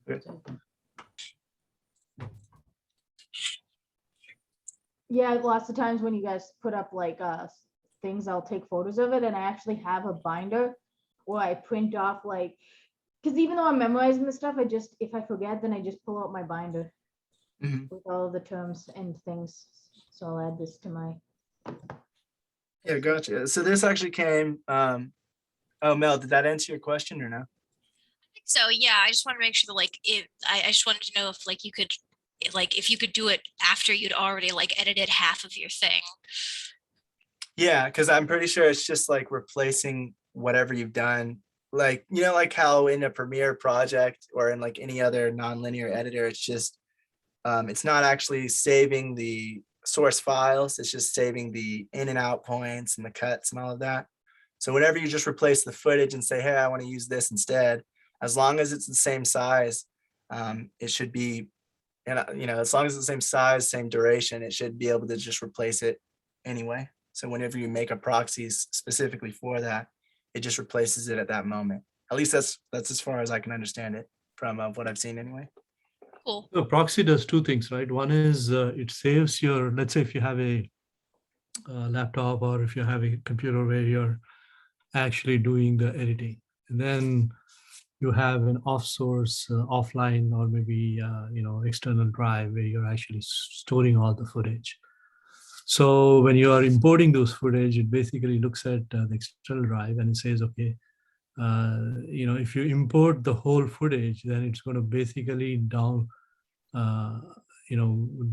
Good. Yeah, lots of times when you guys put up like things, I'll take photos of it, and I actually have a binder where I print off like, because even though I'm memorizing the stuff, if I forget, then I just pull out my binder with all of the terms and things. So I'll add this to my. Yeah, gotcha. So this actually came, oh, Mel, did that answer your question or no? I think so, yeah. I just want to make sure that I just wanted to know if you could, if you could do it after you'd already edited half of your thing. Yeah, because I'm pretty sure it's just like replacing whatever you've done. Like, like how in a Premiere project or in like any other nonlinear editor, it's just, it's not actually saving the source files. It's just saving the in and out points and the cuts and all of that. So whenever you just replace the footage and say, hey, I want to use this instead, as long as it's the same size, it should be, and as long as it's the same size, same duration, it should be able to just replace it anyway. So whenever you make a proxy specifically for that, it just replaces it at that moment. At least that's as far as I can understand it from what I've seen anyway. Cool. The proxy does two things, right? One is it saves your, let's say if you have a laptop or if you have a computer where you're actually doing the editing, and then you have an off-source, offline, or maybe external drive where you're actually storing all the footage. So when you are importing those footage, it basically looks at the external drive and it says, okay, if you import the whole footage, then it's going to basically not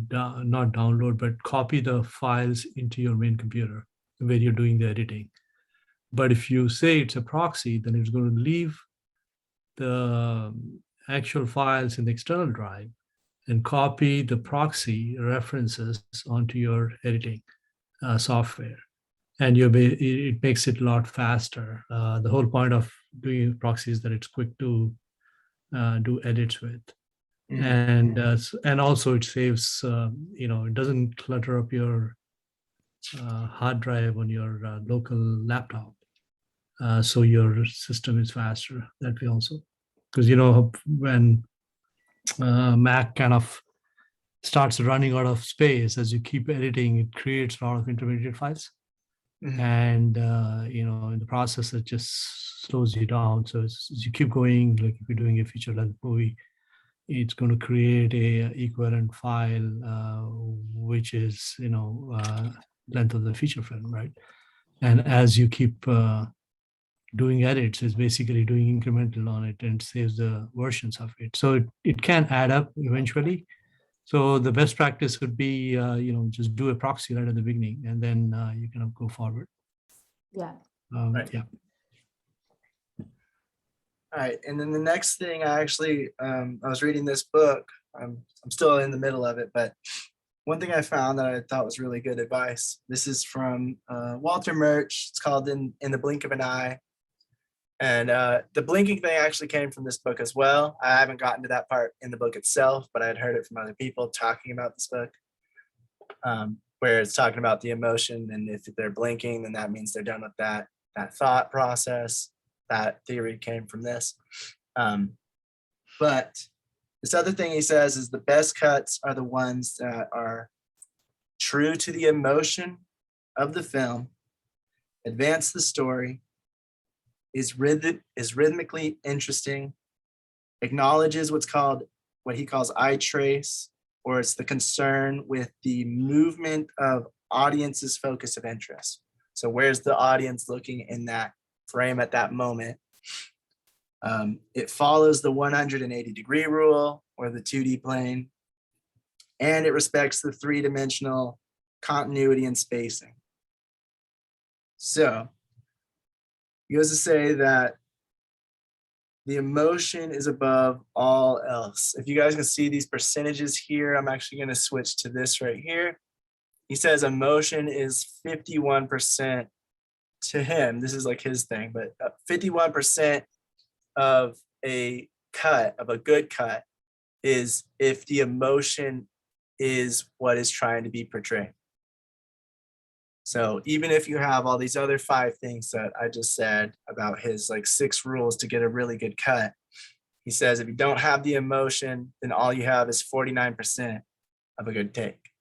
download, but copy the files into your main computer where you're doing the editing. But if you say it's a proxy, then it's going to leave the actual files in the external drive and copy the proxy references onto your editing software. And it makes it a lot faster. The whole point of doing proxy is that it's quick to do edits with. And also it saves, it doesn't clutter up your hard drive on your local laptop. So your system is faster that way also. Because, when Mac kind of starts running out of space as you keep editing, it creates a lot of intermediate files. And, in the process, it just slows you down. So as you keep going, like if you're doing a feature-length movie, it's going to create a equivalent file, which is, length of the feature film, right? And as you keep doing edits, it's basically doing incremental on it and saves the versions of it. So it can add up eventually. So the best practice would be, just do a proxy right at the beginning, and then you can go forward. Yeah. Right. Yeah. All right, and then the next thing, I actually, I was reading this book. I'm still in the middle of it, but one thing I found that I thought was really good advice. This is from Walter Murch. It's called "In the Blink of an Eye," and the blinking thing actually came from this book as well. I haven't gotten to that part in the book itself, but I had heard it from other people talking about this book, where it's talking about the emotion, and if they're blinking, then that means they're done with that thought process. That theory came from this. But this other thing he says is the best cuts are the ones that are true to the emotion of the film, advance the story, is rhythmically interesting, acknowledges what he calls eye trace, or it's the concern with the movement of audience's focus of interest. So where's the audience looking in that frame at that moment? It follows the 180-degree rule, or the 2D plane, and it respects the 3-dimensional continuity and spacing. So he goes to say that the emotion is above all else. If you guys can see these percentages here, I'm actually going to switch to this right here. He says emotion is 51%. To him, this is like his thing, but 51% of a good cut is if the emotion is what is trying to be portrayed. So even if you have all these other 5 things that I just said about his 6 rules to get a really good cut, he says if you don't have the emotion, then all you have is 49% of a good take.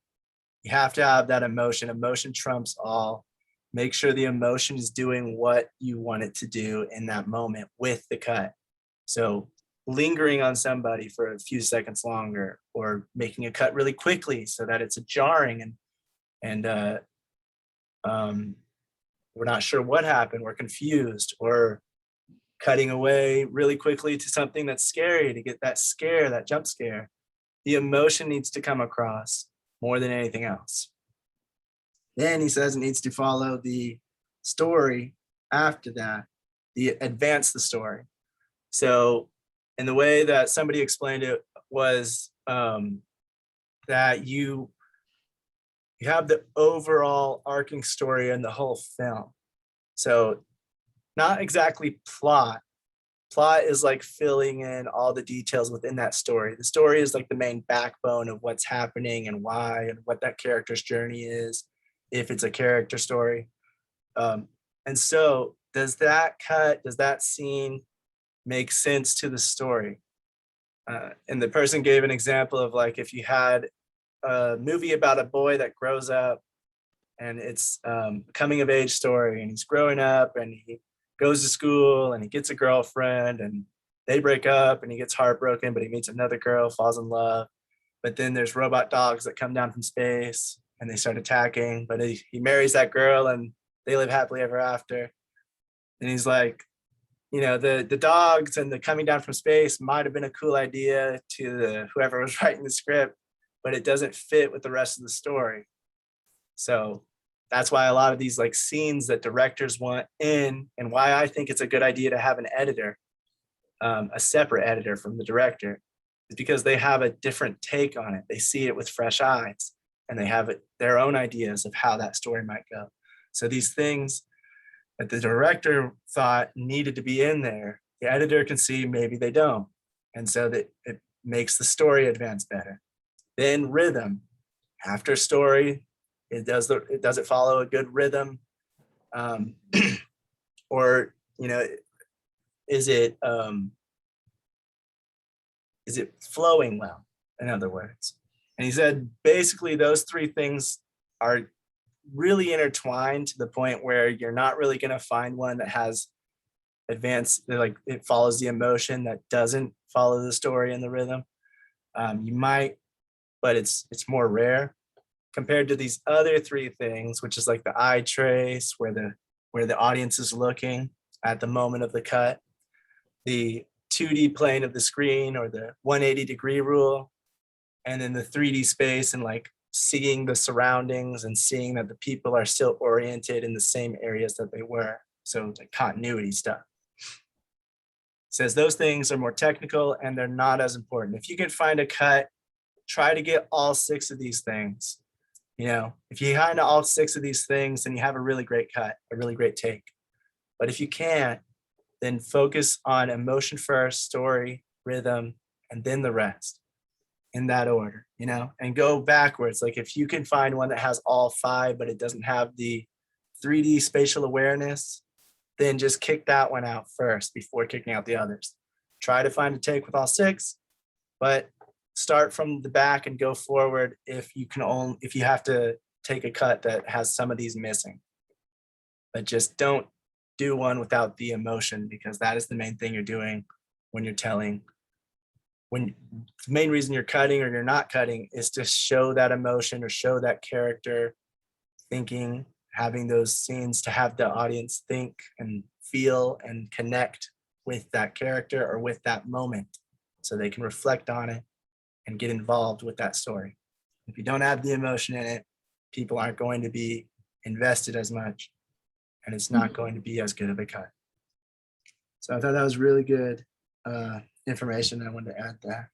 You have to have that emotion. Emotion trumps all. Make sure the emotion is doing what you want it to do in that moment with the cut. So lingering on somebody for a few seconds longer, or making a cut really quickly so that it's jarring and we're not sure what happened, we're confused, or cutting away really quickly to something that's scary to get that scare, that jump scare. The emotion needs to come across more than anything else. Then he says it needs to follow the story after that, advance the story. So, and the way that somebody explained it was that you have the overall arcing story in the whole film. So not exactly plot. Plot is like filling in all the details within that story. The story is like the main backbone of what's happening and why and what that character's journey is, if it's a character story. And so does that scene make sense to the story? And the person gave an example of if you had a movie about a boy that grows up, and it's a coming of age story, and he's growing up and he goes to school and he gets a girlfriend and they break up and he gets heartbroken, but he meets another girl, falls in love. But then there's robot dogs that come down from space and they start attacking, but he marries that girl and they live happily ever after. And he's like, the dogs and the coming down from space might have been a cool idea to whoever was writing the script, but it doesn't fit with the rest of the story. So that's why a lot of these scenes that directors want in, and why I think it's a good idea to have an editor, a separate editor from the director, is because they have a different take on it. They see it with fresh eyes and they have their own ideas of how that story might go. So these things that the director thought needed to be in there, the editor can see maybe they don't. And so that makes the story advance better. Then rhythm. After story, does it follow a good rhythm? Or, you know, is it flowing well, in other words? And he said basically those three things are really intertwined to the point where you're not really going to find one that has advanced, like it follows the emotion that doesn't follow the story and the rhythm. You might, but it's more rare compared to these other three things, which is like the eye trace, where the audience is looking at the moment of the cut, the 2D plane of the screen, or the 180-degree rule, and then the 3D space and like seeing the surroundings and seeing that the people are still oriented in the same areas that they were. So like continuity stuff. Says those things are more technical and they're not as important. If you can find a cut, try to get all 6 of these things. You know, if you find all 6 of these things, then you have a really great cut, a really great take. But if you can't, then focus on emotion first, story, rhythm, and then the rest in that order, you know, and go backwards. Like if you can find one that has all 5, but it doesn't have the 3D spatial awareness, then just kick that one out first before kicking out the others. Try to find a take with all 6, but start from the back and go forward if you have to take a cut that has some of these missing. But just don't do one without the emotion, because that is the main thing you're doing when you're telling. When the main reason you're cutting or you're not cutting is to show that emotion or show that character thinking, having those scenes to have the audience think and feel and connect with that character or with that moment so they can reflect on it and get involved with that story. If you don't have the emotion in it, people aren't going to be invested as much, and it's not going to be as good of a cut. So I thought that was really good information. I wanted to add that.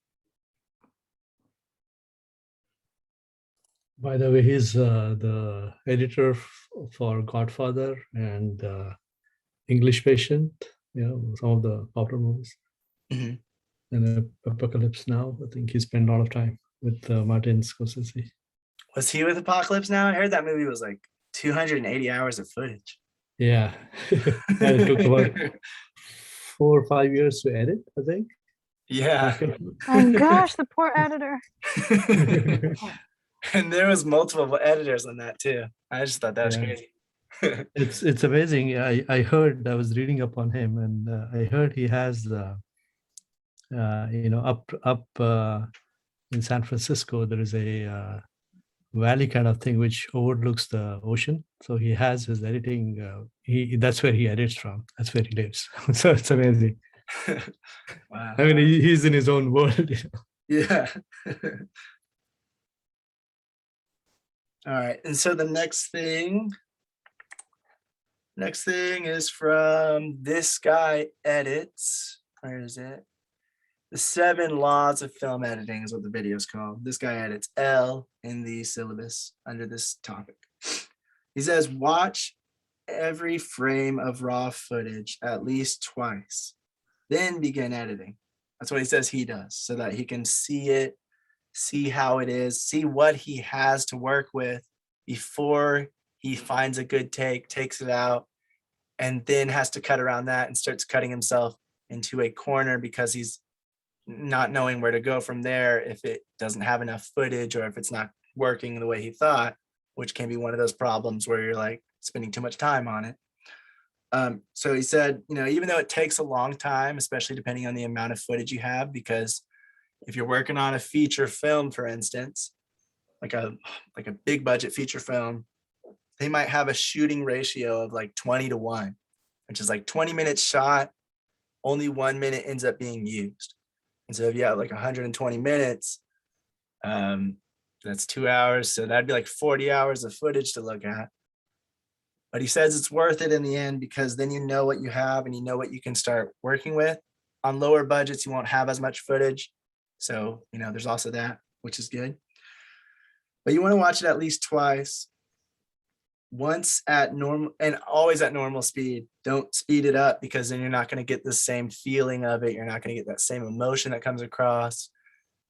By the way, he's the editor for Godfather and English Patient, you know, some of the popular movies. Mhm. And Apocalypse Now, I think he spent a lot of time with Martin Scorsese. Was he with Apocalypse Now? I heard that movie was like 280 hours of footage. Yeah, and it took about 4 or 5 years to edit, I think. Yeah. My gosh, the poor editor. And there was multiple editors on that too. I just thought that was Yeah. crazy. It's amazing. I heard, I was reading up on him, and I heard he has you know, up in San Francisco there is a valley kind of thing which overlooks the ocean. So he has his editing. That's where he edits from. That's where he lives. So it's amazing. Wow. I mean, he's in his own world. You know? Yeah. All right. And so the next thing is from this guy edits. Where is it? The 7 Laws of Film Editing is what the video is called. This guy edits L in the syllabus under this topic. He says, watch every frame of raw footage at least twice, then begin editing. That's what he says he does, so that he can see it, see how it is, see what he has to work with before he finds a good take, takes it out, and then has to cut around that and starts cutting himself into a corner because he's not knowing where to go from there if it doesn't have enough footage or if it's not working the way he thought, which can be one of those problems where you're like spending too much time on it. So he said, you know, even though it takes a long time, especially depending on the amount of footage you have, because if you're working on a feature film, for instance, like a big budget feature film, they might have a shooting ratio of like 20:1, which is like 20 minutes shot, only 1 minute ends up being used. And so if you have like 120 minutes, that's 2 hours. So that'd be like 40 hours of footage to look at. But he says it's worth it in the end because then you know what you have and you know what you can start working with. On lower budgets, you won't have as much footage. So, you know, there's also that, which is good. But you want to watch it at least twice. Once at normal and always at normal speed. Don't speed it up because then you're not going to get the same feeling of it. You're not going to get that same emotion that comes across.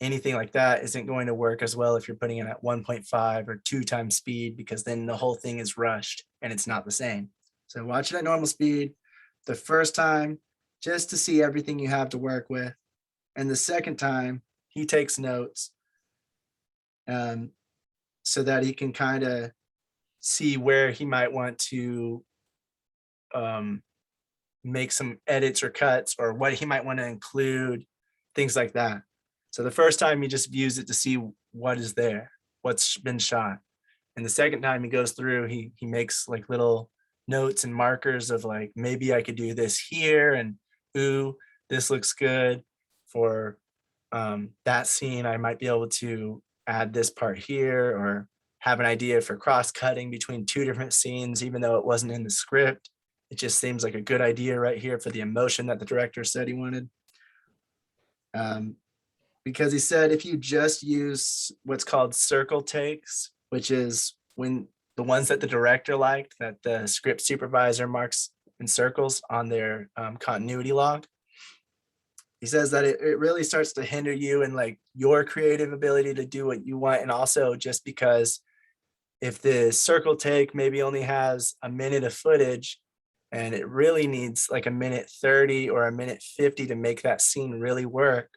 anything like that isn't going to work as well if you're putting it at 1.5 or 2 times speed, because then the whole thing is rushed and it's not the same. So watch it at normal speed the first time just to see everything you have to work with. And the second time he takes notes so that he can kind of see where he might want to make some edits or cuts, or what he might want to include, things like that. So the first time he just views it to see what is there, what's been shot. And the second time he goes through, he makes like little notes and markers of like, maybe I could do this here, and ooh, this looks good for that scene. I might be able to add this part here, or have an idea for cross-cutting between 2 different scenes, even though it wasn't in the script. It just seems like a good idea right here for the emotion that the director said he wanted. Because he said if you just use what's called circle takes, which is when the ones that the director liked, that the script supervisor marks in circles on their continuity log, he says that it really starts to hinder you in like your creative ability to do what you want. And also just because if the circle take maybe only has a minute of footage, and it really needs like a minute 30 or a minute 50 to make that scene really work,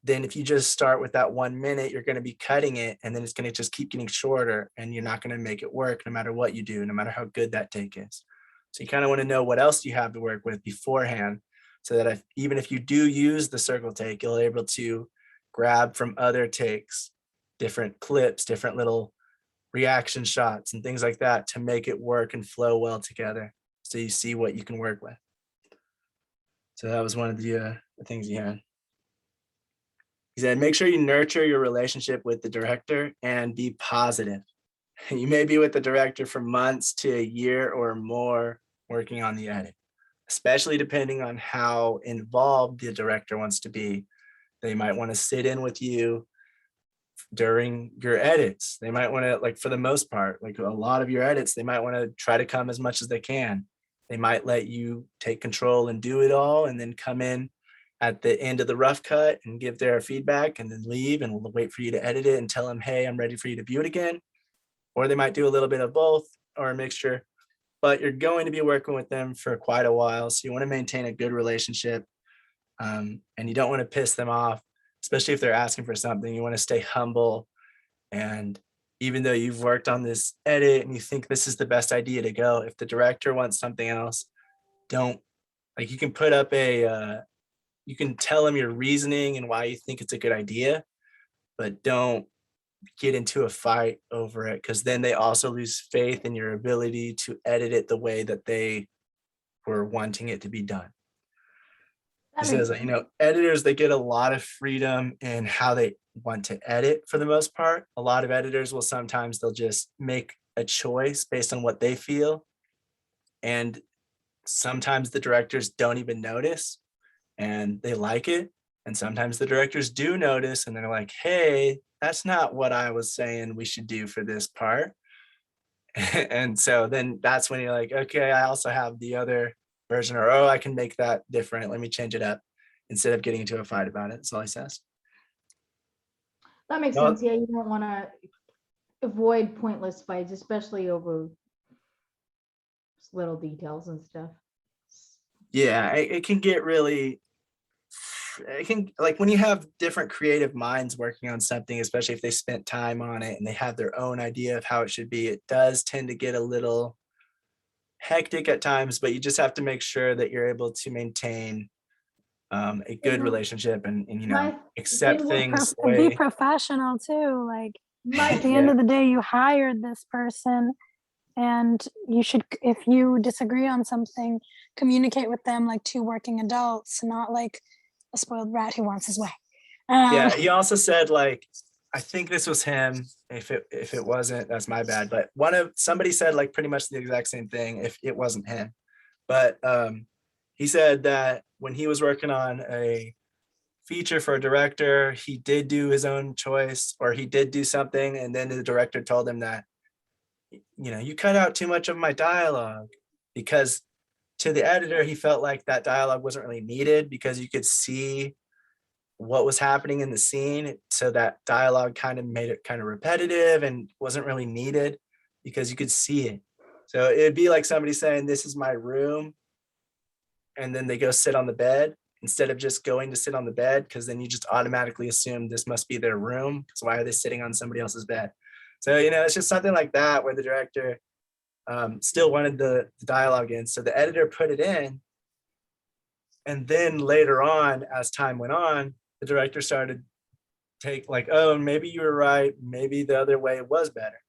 then if you just start with that 1 minute, you're going to be cutting it, and then it's going to just keep getting shorter, and you're not going to make it work no matter what you do, no matter how good that take is. So you kind of want to know what else you have to work with beforehand, so that even if you do use the circle take, you're able to grab from other takes, different clips, different little reaction shots and things like that to make it work and flow well together. So you see what you can work with. So that was one of the things he had. He said, make sure you nurture your relationship with the director and be positive. You may be with the director for months to a year or more working on the edit, especially depending on how involved the director wants to be. They might want to sit in with you during your edits. They might want to, like, for the most part, like a lot of your edits, they might want to try to come as much as they can. They might let you take control and do it all, and then come in at the end of the rough cut and give their feedback, and then leave, and we'll wait for you to edit it and tell them, hey, I'm ready for you to view it again. Or they might do a little bit of both or a mixture, but you're going to be working with them for quite a while. So you want to maintain a good relationship, and you don't want to piss them off, especially if they're asking for something. You want to stay humble. And even though you've worked on this edit and you think this is the best idea to go, if the director wants something else, don't, like, you can put up you can tell them your reasoning and why you think it's a good idea, but don't get into a fight over it, because then they also lose faith in your ability to edit it the way that they were wanting it to be done. He says, editors, they get a lot of freedom in how they want to edit for the most part. A lot of editors will sometimes, they'll just make a choice based on what they feel. And sometimes the directors don't even notice and they like it. And sometimes the directors do notice and they're like, hey, that's not what I was saying we should do for this part. And so then that's when you're like, okay, I also have the other version, or, oh, I can make that different. Let me change it up, instead of getting into a fight about it. That's all he says. That makes sense. Yeah, you don't want to avoid pointless fights, especially over little details and stuff. Yeah, it can get really, it can, like, when you have different creative minds working on something, especially if they spent time on it and they have their own idea of how it should be, it does tend to get a little hectic at times, but you just have to make sure that you're able to maintain a good relationship and accept things. Be professional too. Like, at the end of the day, you hired this person, and you should, if you disagree on something, communicate with them like 2 working adults, not like a spoiled rat who wants his way. Yeah, he also said, like, I think this was him. If it wasn't, that's my bad. But somebody said like pretty much the exact same thing if it wasn't him. But he said that when he was working on a feature for a director, he did do his own choice, or he did do something, and then the director told him that, you cut out too much of my dialogue, because to the editor, he felt like that dialogue wasn't really needed, because you could see what was happening in the scene, so that dialogue kind of made it kind of repetitive and wasn't really needed because you could see it. So it'd be like somebody saying, "This is my room," and then they go sit on the bed instead of just going to sit on the bed, because then you just automatically assume this must be their room, because why are they sitting on somebody else's bed? So, it's just something like that where the director still wanted the dialogue in. So the editor put it in. And then later on, as time went on, the director started take like, oh, maybe you were right. Maybe the other way was better.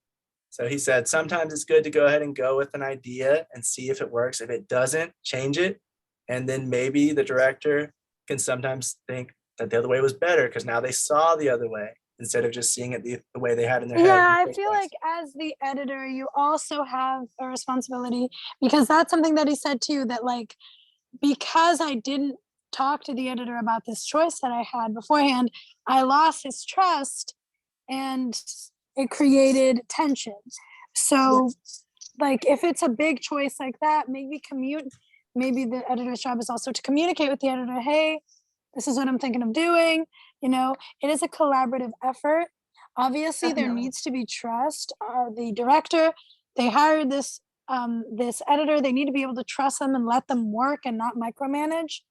So he said, sometimes it's good to go ahead and go with an idea and see if it works. If it doesn't, change it. And then maybe the director can sometimes think that the other way was better because now they saw the other way instead of just seeing it the way they had in their head. Yeah, I feel like as the editor, you also have a responsibility, because that's something that he said too, that like, because I didn't talk to the editor about this choice that I had beforehand, I lost his trust and it created tension. So like, if it's a big choice like that, maybe the editor's job is also to communicate with the editor, hey, this is what I'm thinking of doing. It is a collaborative effort. Obviously, there needs to be trust. The director, they hired this editor, they need to be able to trust them and let them work and not micromanage.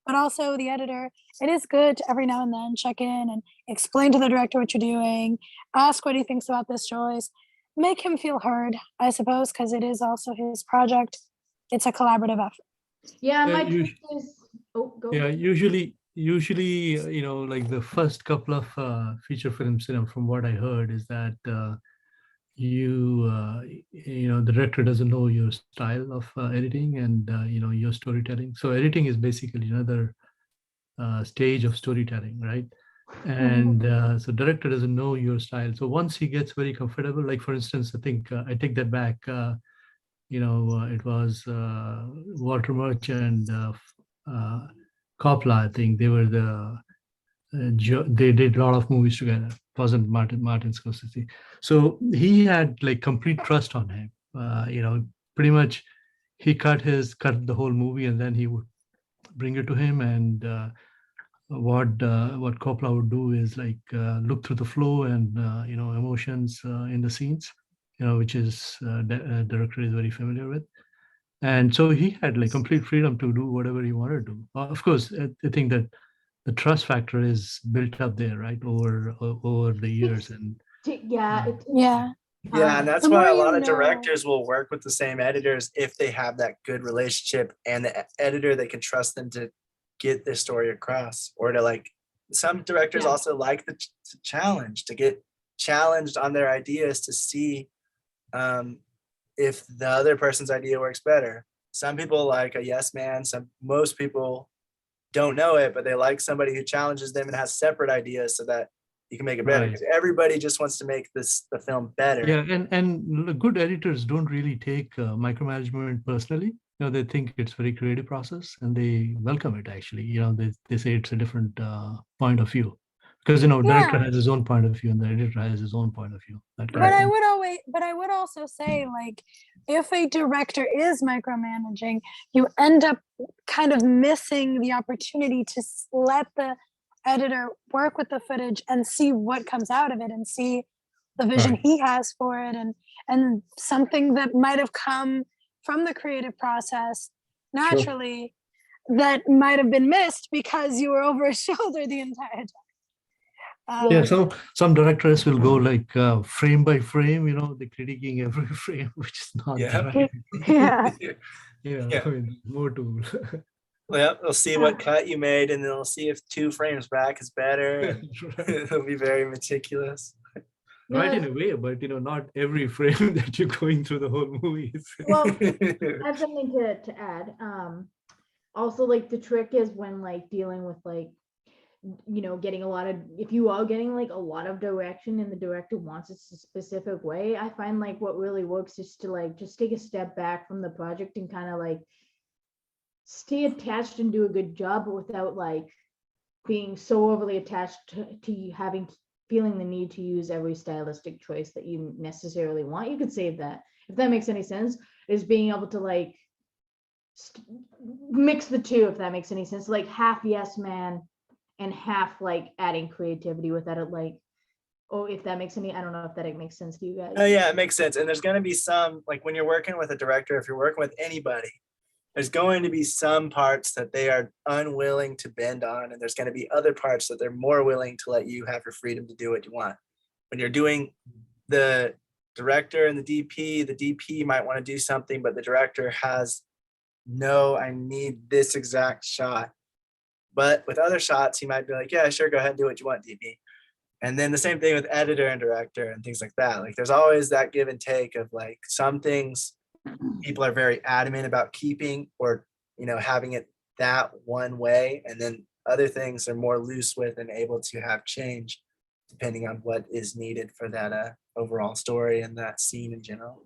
But also the editor, it is good to every now and then check in and explain to the director what you're doing, ask what he thinks about this choice, make him feel heard, I suppose, because it is also his project. It's a collaborative effort. Yeah, my trick is, go. Yeah, usually, like the first couple of feature films, from what I heard is that the director doesn't know your style of editing and, your storytelling. So editing is basically another stage of storytelling, right? And so director doesn't know your style. So once he gets very comfortable, like for instance, I think I take that back, it was Walter Murch and Coppola. I think they were they did a lot of movies together. It wasn't Martin Scorsese. So he had like complete trust on him. Pretty much he cut the whole movie and then he would bring it to him. And what Coppola would do is like look through the flow and emotions in the scenes, which is director is very familiar with. And so he had like complete freedom to do whatever he wanted to do. Of course, I think that the trust factor is built up there, right, over the years. And Yeah. And that's why a lot of directors will work with the same editors if they have that good relationship and the editor, they can trust them to get their story across, or to like, some directors also like the challenge, to get challenged on their ideas to see if the other person's idea works better. Some people like a yes man. Most people don't know it, but they like somebody who challenges them and has separate ideas so that you can make it better. Because everybody just wants to make the film better. Yeah, and good editors don't really take micromanagement personally. They think it's very creative process and they welcome it actually. They say it's a different point of view. Because director has his own point of view and the editor has his own point of view. But I would also say, like, if a director is micromanaging, you end up kind of missing the opportunity to let the editor work with the footage and see what comes out of it and see the vision he has for it, and something that might have come from the creative process naturally that might have been missed because you were over his shoulder the entire time. So some directors will go like frame by frame, they're critiquing every frame, which is not right. I mean, more to. Well, they'll see what cut you made, and they'll see if 2 frames back is better. They'll be very meticulous. Right, in a way, but not every frame that you're going through the whole movie. Well, I have something to add. Also, like the trick is when like dealing with like, getting if you are getting like a lot of direction and the director wants it a specific way, I find like what really works is to like just take a step back from the project and kind of like stay attached and do a good job, but without like being so overly attached to feeling the need to use every stylistic choice that you necessarily want. You could save that, if that makes any sense, is being able to like mix the two, if that makes any sense. Like half yes man and half like adding creativity with that, like, oh, if that makes any, I don't know if that makes sense to you guys. Oh yeah, it makes sense. And there's going to be some, like when you're working with a director, if you're working with anybody, there's going to be some parts that they are unwilling to bend on, and there's going to be other parts that they're more willing to let you have your freedom to do what you want. When you're doing the director and the DP might want to do something, but the director has, no, I need this exact shot. But with other shots, he might be like, yeah, sure, go ahead and do what you want, DP. And then the same thing with editor and director and things like that. Like there's always that give and take of like some things people are very adamant about keeping or, having it that one way. And then other things are more loose with and able to have change depending on what is needed for that overall story and that scene in general.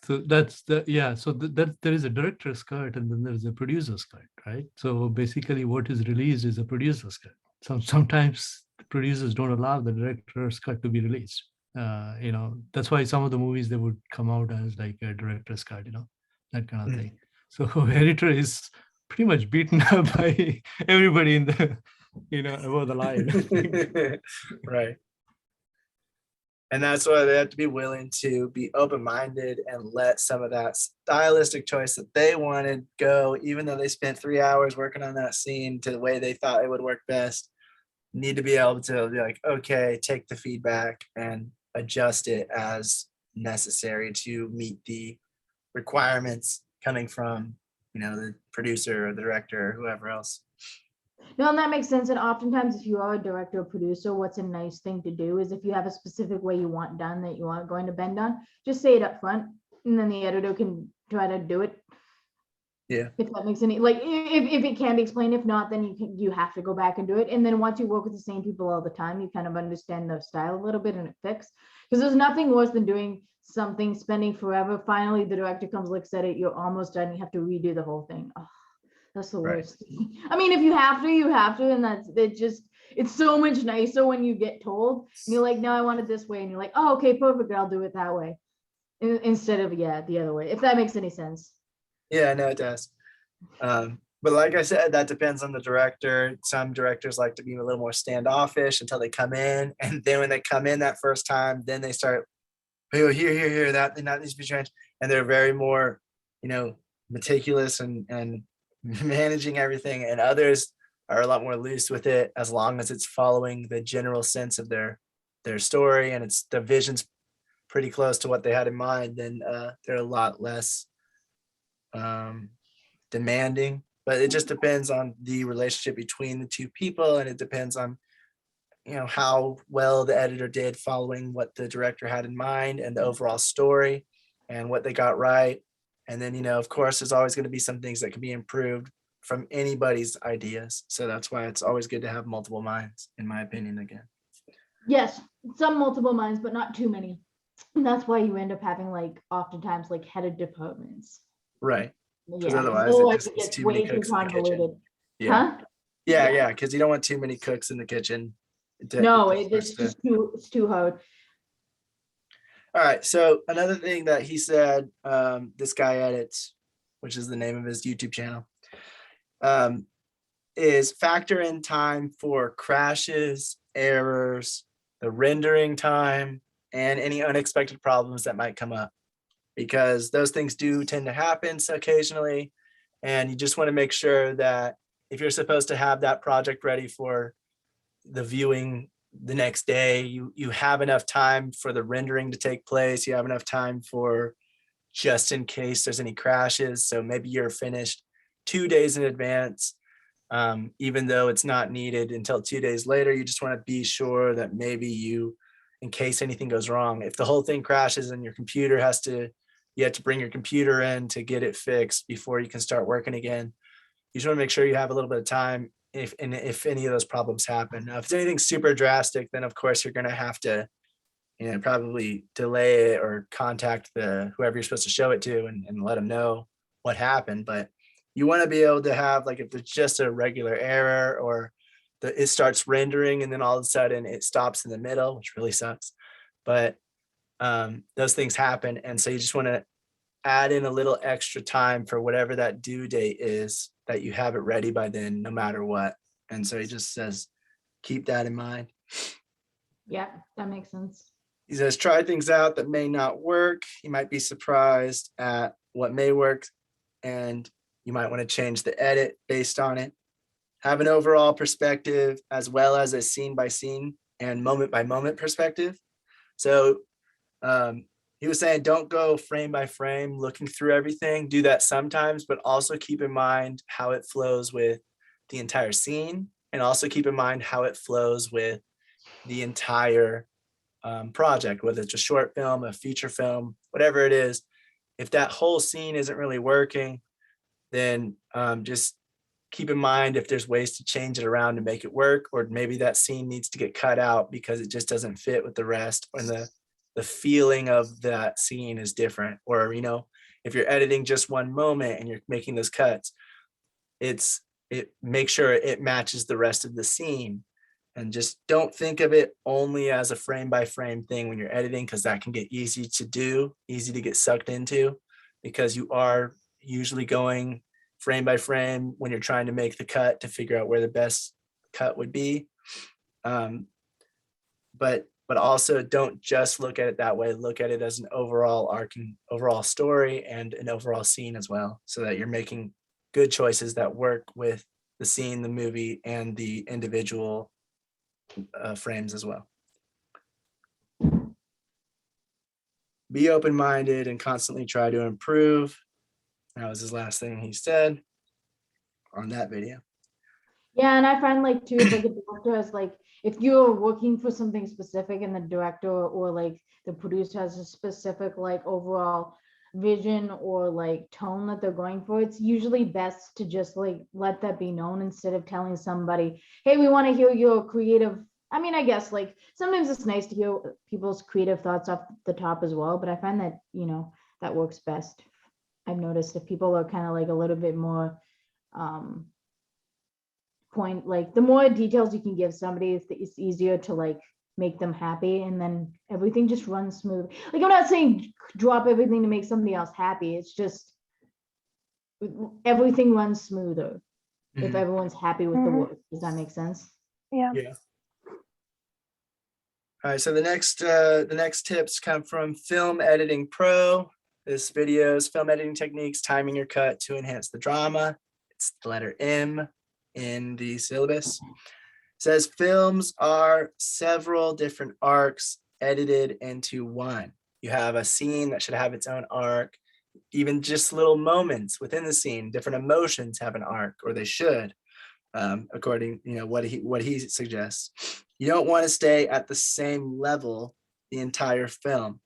So that's so that there is a director's cut and then there's a producer's cut, right? So basically what is released is a producer's cut. Sometimes the producers don't allow the director's cut to be released. That's why some of the movies, they would come out as like a director's cut, that kind of thing. So editor is pretty much beaten up by everybody in the, above the line. Right. And that's why they have to be willing to be open-minded and let some of that stylistic choice that they wanted go, even though they spent 3 hours working on that scene to the way they thought it would work best. Need to be able to be like, okay, take the feedback and adjust it as necessary to meet the requirements coming from, the producer or the director or whoever else. No, and that makes sense. And oftentimes, if you are a director or producer, what's a nice thing to do is if you have a specific way you want done that you aren't going to bend on, just say it up front, and then the editor can try to do it. Yeah. If that makes any, like, if it can be explained, if not, then you have to go back and do it. And then once you work with the same people all the time, you kind of understand their style a little bit and it fixes. Because there's nothing worse than doing something, spending forever. Finally, the director comes, looks at it, you're almost done. You have to redo the whole thing. Oh, that's the worst. I mean, if you have to, you have to. And it's so much nicer when you get told and you're like, no, I want it this way. And you're like, oh, okay, perfect. I'll do it that way. Instead of, the other way, if that makes any sense. Yeah, no, it does. But like I said, that depends on the director. Some directors like to be a little more standoffish until they come in. And then when they come in that first time, then they start, oh, here, that needs to be changed. And they're very more, meticulous and managing everything. And others are a lot more loose with it as long as it's following the general sense of their story and it's the vision's pretty close to what they had in mind. Then they're a lot less demanding, but it just depends on the relationship between the two people, and it depends on how well the editor did following what the director had in mind and the overall story and what they got right. And then of course there's always going to be some things that can be improved from anybody's ideas, so that's why it's always good to have multiple minds, in my opinion. Again, yes, some multiple minds, but not too many. And that's why you end up having oftentimes head of departments. Right. Because otherwise it gets too many cooks in the kitchen. Yeah. Huh? Yeah. Because you don't want too many cooks in the kitchen. No, it's just too hard. All right. So another thing that he said, this guy edits, which is the name of his YouTube channel, is factor in time for crashes, errors, the rendering time, and any unexpected problems that might come up, because those things do tend to happen so occasionally. And you just want to make sure that if you're supposed to have that project ready for the viewing the next day, you have enough time for the rendering to take place. You have enough time for just in case there's any crashes. So maybe you're finished 2 days in advance, even though it's not needed until 2 days later. You just want to be sure that maybe in case anything goes wrong, if the whole thing crashes and your computer you have to bring your computer in to get it fixed before you can start working again. You just want to make sure you have a little bit of time if any of those problems happen. Now, if it's anything super drastic, then of course you're going to have to, probably delay it or contact whoever you're supposed to show it to and let them know what happened. But you want to be able to have, if there's just a regular error or it starts rendering and then all of a sudden it stops in the middle, which really sucks. But those things happen. And so you just want to add in a little extra time for whatever that due date is, that you have it ready by then, no matter what. And so he just says, keep that in mind. Yeah, that makes sense. He says, try things out that may not work. You might be surprised at what may work, and you might want to change the edit based on it. Have an overall perspective as well as a scene by scene and moment by moment perspective. So he was saying, don't go frame by frame looking through everything. Do that sometimes, but also keep in mind how it flows with the entire scene, and also keep in mind how it flows with the entire project, whether it's a short film, a feature film, whatever it is. If that whole scene isn't really working, then just keep in mind if there's ways to change it around to make it work, or maybe that scene needs to get cut out because it just doesn't fit with the rest, and the feeling of that scene is different. Or, you know, if you're editing just one moment and you're making those cuts, make sure it matches the rest of the scene. And just don't think of it only as a frame by frame thing when you're editing, because that can get easy to do, easy to get sucked into, because you are usually going frame by frame when you're trying to make the cut to figure out where the best cut would be. But also don't just look at it that way. Look at it as an overall arc and overall story and an overall scene as well, so that you're making good choices that work with the scene, the movie, and the individual frames as well. Be open-minded and constantly try to improve. That was his last thing he said on that video. Yeah, and I find like too, like a director is like, if you're working for something specific and the director or like the producer has a specific like overall vision or like tone that they're going for, it's usually best to just like let that be known instead of telling somebody, hey, we want to hear your creative. I mean, I guess like sometimes it's nice to hear people's creative thoughts off the top as well, but I find that, you know, that works best. I've noticed if people are kind of like a little bit more point, like the more details you can give somebody, it's easier to like make them happy, and then everything just runs smooth. Like, I'm not saying drop everything to make somebody else happy, it's just everything runs smoother if everyone's happy with the work. Does that make sense? Yeah. All right, so the next tips come from Film Editing Pro. This video's film editing techniques, timing your cut to enhance the drama. It's the letter M in the syllabus. It says films are several different arcs edited into one. You have a scene that should have its own arc. Even just little moments within the scene, different emotions have an arc, or they should, according, you know, what he suggests. You don't want to stay at the same level the entire film.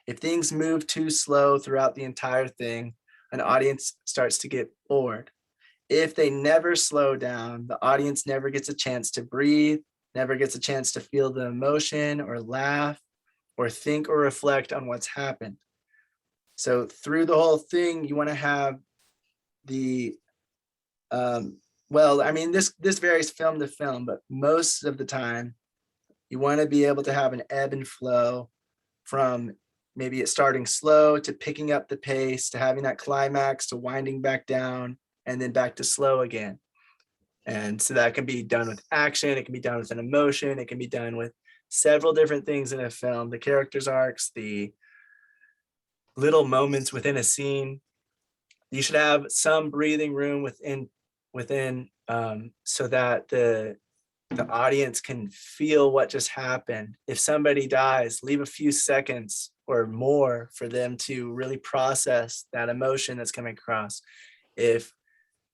If things move too slow throughout the entire thing, an audience starts to get bored. If they never slow down, the audience never gets a chance to breathe, never gets a chance to feel the emotion or laugh or think or reflect on what's happened. So through the whole thing, you want to have the, well, I mean, this varies film to film, but most of the time, you want to be able to have an ebb and flow from maybe it starting slow to picking up the pace to having that climax to winding back down and then back to slow again. And so that can be done with action, it can be done with an emotion, it can be done with several different things in a film, the characters' arcs, the little moments within a scene. You should have some breathing room within so that the audience can feel what just happened. If somebody dies, leave a few seconds or more for them to really process that emotion that's coming across. If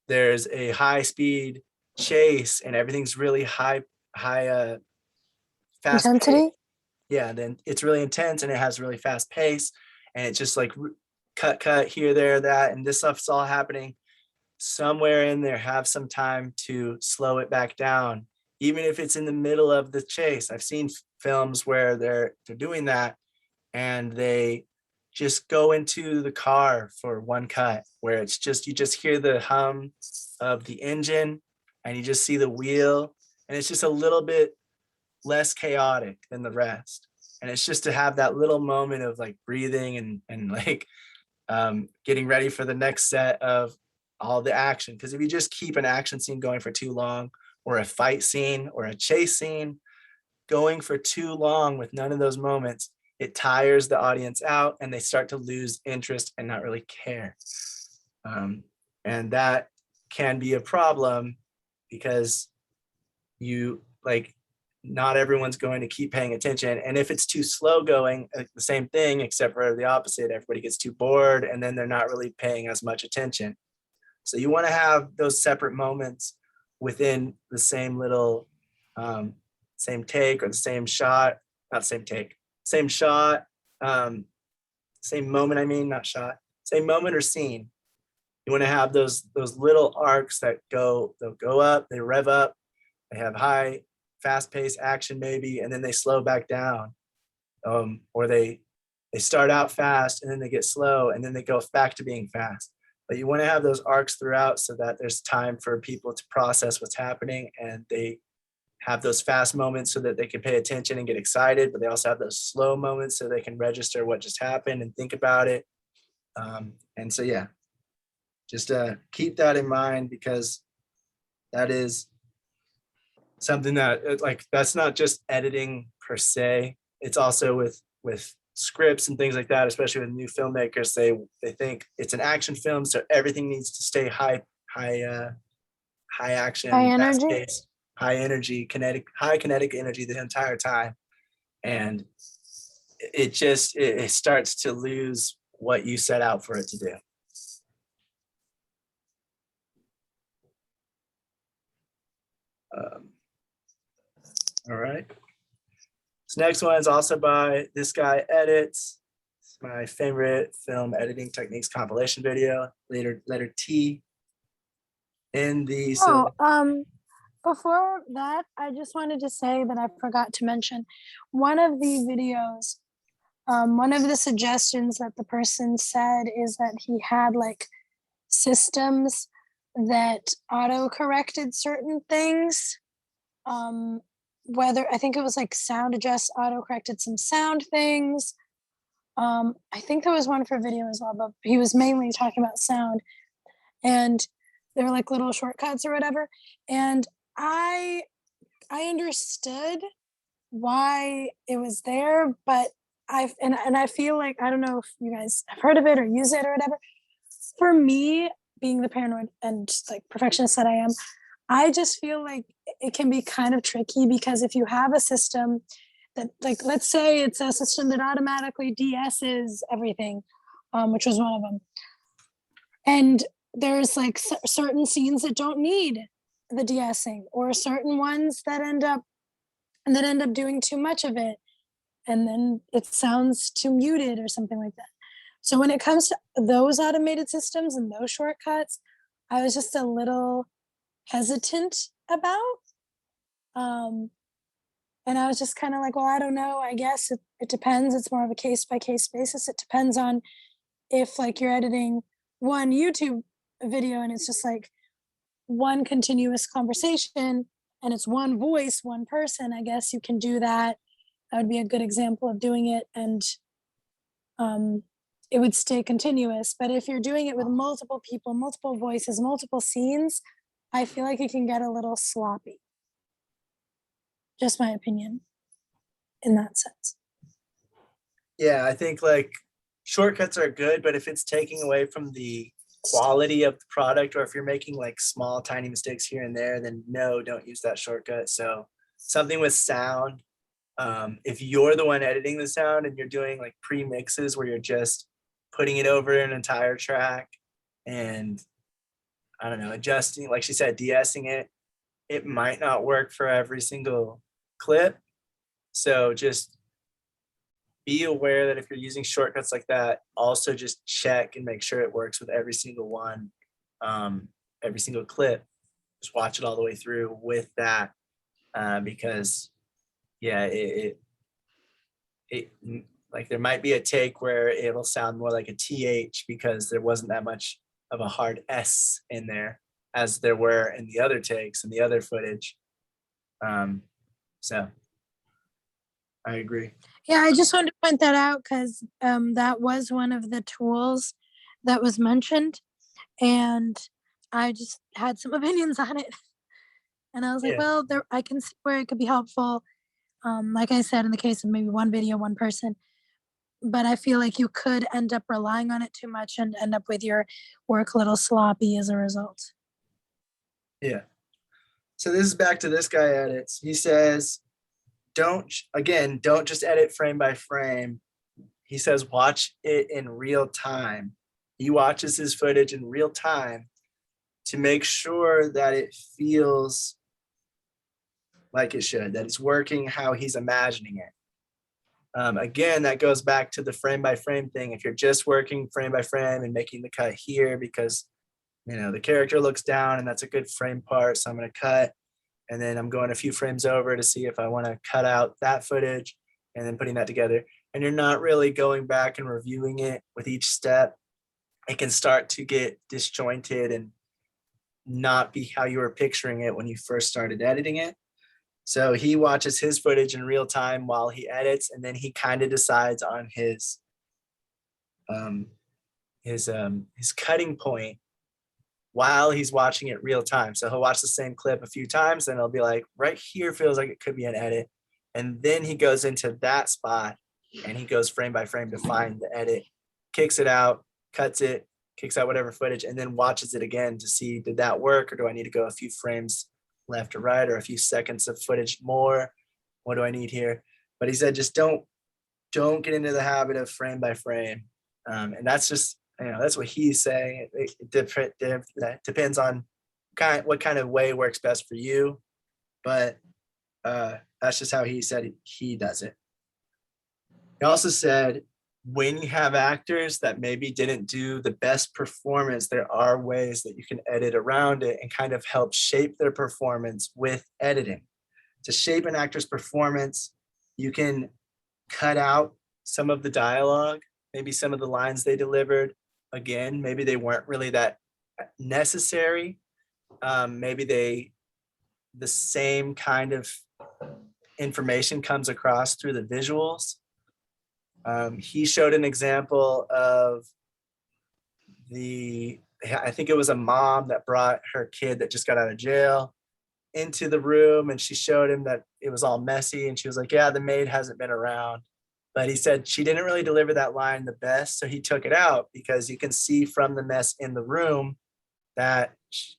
there's a high speed chase and everything's really high fast Intensity. Yeah, then it's really intense and it has really fast pace, and it's just like cut here, there, that, and this stuff's all happening. Somewhere in there, have some time to slow it back down, even if it's in the middle of the chase. I've seen films where they're doing that and they just go into the car for one cut, where it's just, you just hear the hum of the engine and you just see the wheel, and it's just a little bit less chaotic than the rest. And it's just to have that little moment of like breathing and like getting ready for the next set of all the action. Because if you just keep an action scene going for too long, or a fight scene or a chase scene, going for too long with none of those moments, it tires the audience out and they start to lose interest and not really care. And that can be a problem because not everyone's going to keep paying attention. And if it's too slow going, the same thing, except for the opposite, everybody gets too bored and then they're not really paying as much attention. So you want to have those separate moments within the same little, same take or the same shot, not same take, same shot, same moment, I mean, not shot, same moment or scene. You want to have those little arcs that they'll go up, they rev up, they have high, fast-paced action maybe, and then they slow back down. Or they start out fast and then they get slow and then they go back to being fast. But you want to have those arcs throughout so that there's time for people to process what's happening, and they have those fast moments so that they can pay attention and get excited, but they also have those slow moments so they can register what just happened and think about it. And so, yeah, just keep that in mind, because that is something that that's not just editing per se. It's also with scripts and things like that, especially with new filmmakers. They think it's an action film, so everything needs to stay high action, High energy, fast-paced, high energy, high kinetic energy the entire time. And it starts to lose what you set out for it to do. All right. This next one is also by this guy Edits. It's my favorite film editing techniques compilation video. Letter T in the. Before that, I just wanted to say that I forgot to mention one of the videos. One of the suggestions that the person said is that he had like systems that auto corrected certain things. Whether I think it was like Sound Adjust auto corrected some sound things. I think there was one for video as well, but he was mainly talking about sound, and they were like little shortcuts or whatever. And I understood why it was there, but I feel like, I don't know if you guys have heard of it or use it or whatever. For me, being the paranoid and like perfectionist that I am, I just feel like it can be kind of tricky, because if you have a system that, like, let's say it's a system that automatically de-esses everything, which was one of them, and there's like certain scenes that don't need the de-essing, or certain ones that end up doing too much of it, and then it sounds too muted or something like that. So when it comes to those automated systems and those shortcuts, I was just a little hesitant about. And I was just kind of like, well, I don't know. I guess it depends. It's more of a case-by-case basis. It depends on if like you're editing one YouTube video and it's just like one continuous conversation and it's one voice, one person, I guess you can do that. That would be a good example of doing it, and it would stay continuous. But if you're doing it with multiple people, multiple voices, multiple scenes, I feel like it can get a little sloppy. Just my opinion in that sense. Yeah, I think like shortcuts are good, but if it's taking away from the quality of the product, or if you're making like small, tiny mistakes here and there, then no, don't use that shortcut. So something with sound, if you're the one editing the sound and you're doing like pre-mixes where you're just putting it over an entire track and, I don't know, adjusting, like she said, de-essing it, it might not work for every single clip. So just be aware that if you're using shortcuts like that, also just check and make sure it works with every single one, every single clip. Just watch it all the way through with that, because yeah, it like there might be a take where it'll sound more like a TH because there wasn't that much of a hard S in there as there were in the other takes and the other footage. So I agree. Yeah, I just wanted to point that out because that was one of the tools that was mentioned, and I just had some opinions on it. And I was like, Yeah. well, there I can see where it could be helpful. Like I said, in the case of maybe one video, one person, but I feel like you could end up relying on it too much and end up with your work a little sloppy as a result. Yeah. So this is back to this guy edits. He says, don't just edit frame by frame. He says, watch it in real time. He watches his footage in real time to make sure that it feels like it should, that it's working how he's imagining it. Again, that goes back to the frame by frame thing. If you're just working frame by frame and making the cut here because, the character looks down and that's a good frame part, so I'm going to cut. And then I'm going a few frames over to see if I want to cut out that footage and then putting that together. And you're not really going back and reviewing it with each step. It can start to get disjointed and not be how you were picturing it when you first started editing it. So he watches his footage in real time while he edits, and then he kind of decides on his cutting point while he's watching it real time. So he'll watch the same clip a few times and he'll be like, right here feels like it could be an edit. And then he goes into that spot and he goes frame by frame to find the edit, kicks it out, cuts it, kicks out whatever footage, and then watches it again to see, did that work? Or do I need to go a few frames left or right, or a few seconds of footage more? What do I need here? But he said, just don't get into the habit of frame by frame. And that's just, that's what he's saying. It depends on what kind of way works best for you. But that's just how he said he does it. He also said, when you have actors that maybe didn't do the best performance, there are ways that you can edit around it and kind of help shape their performance with editing. To shape an actor's performance, you can cut out some of the dialogue, maybe some of the lines they delivered. Again, maybe they weren't really that necessary. Maybe the same kind of information comes across through the visuals. He showed an example of I think it was a mom that brought her kid that just got out of jail into the room, and she showed him that it was all messy, and she was like, yeah, the maid hasn't been around. But he said she didn't really deliver that line the best, so he took it out because you can see from the mess in the room that,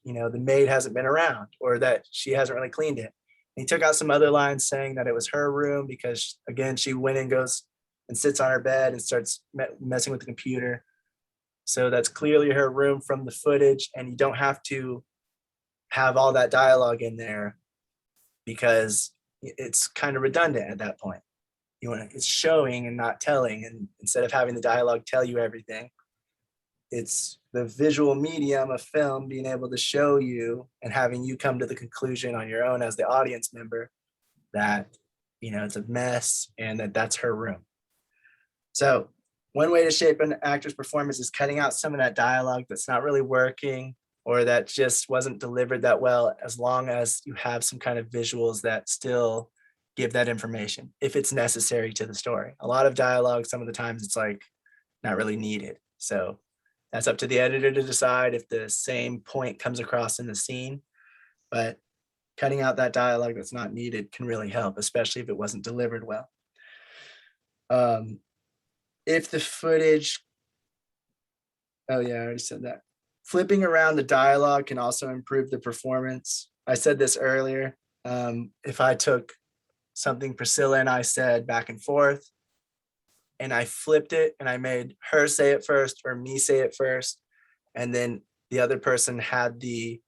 the maid hasn't been around or that she hasn't really cleaned it. And he took out some other lines saying that it was her room because, again, she went and goes and sits on her bed and starts messing with the computer. So that's clearly her room from the footage, and you don't have to have all that dialogue in there because it's kind of redundant at that point. It's showing and not telling, and instead of having the dialogue tell you everything, it's the visual medium of film being able to show you and having you come to the conclusion on your own as the audience member that, it's a mess and that's her room. So one way to shape an actor's performance is cutting out some of that dialogue that's not really working or that just wasn't delivered that well, as long as you have some kind of visuals that still give that information if it's necessary to the story. A lot of dialogue, some of the times it's like not really needed. So that's up to the editor to decide if the same point comes across in the scene, but cutting out that dialogue that's not needed can really help, especially if it wasn't delivered well. If the footage, oh yeah, I already said that. Flipping around the dialogue can also improve the performance. I said this earlier. If I took something Priscilla and I said back and forth, and I flipped it and I made her say it first or me say it first, and then the other person had the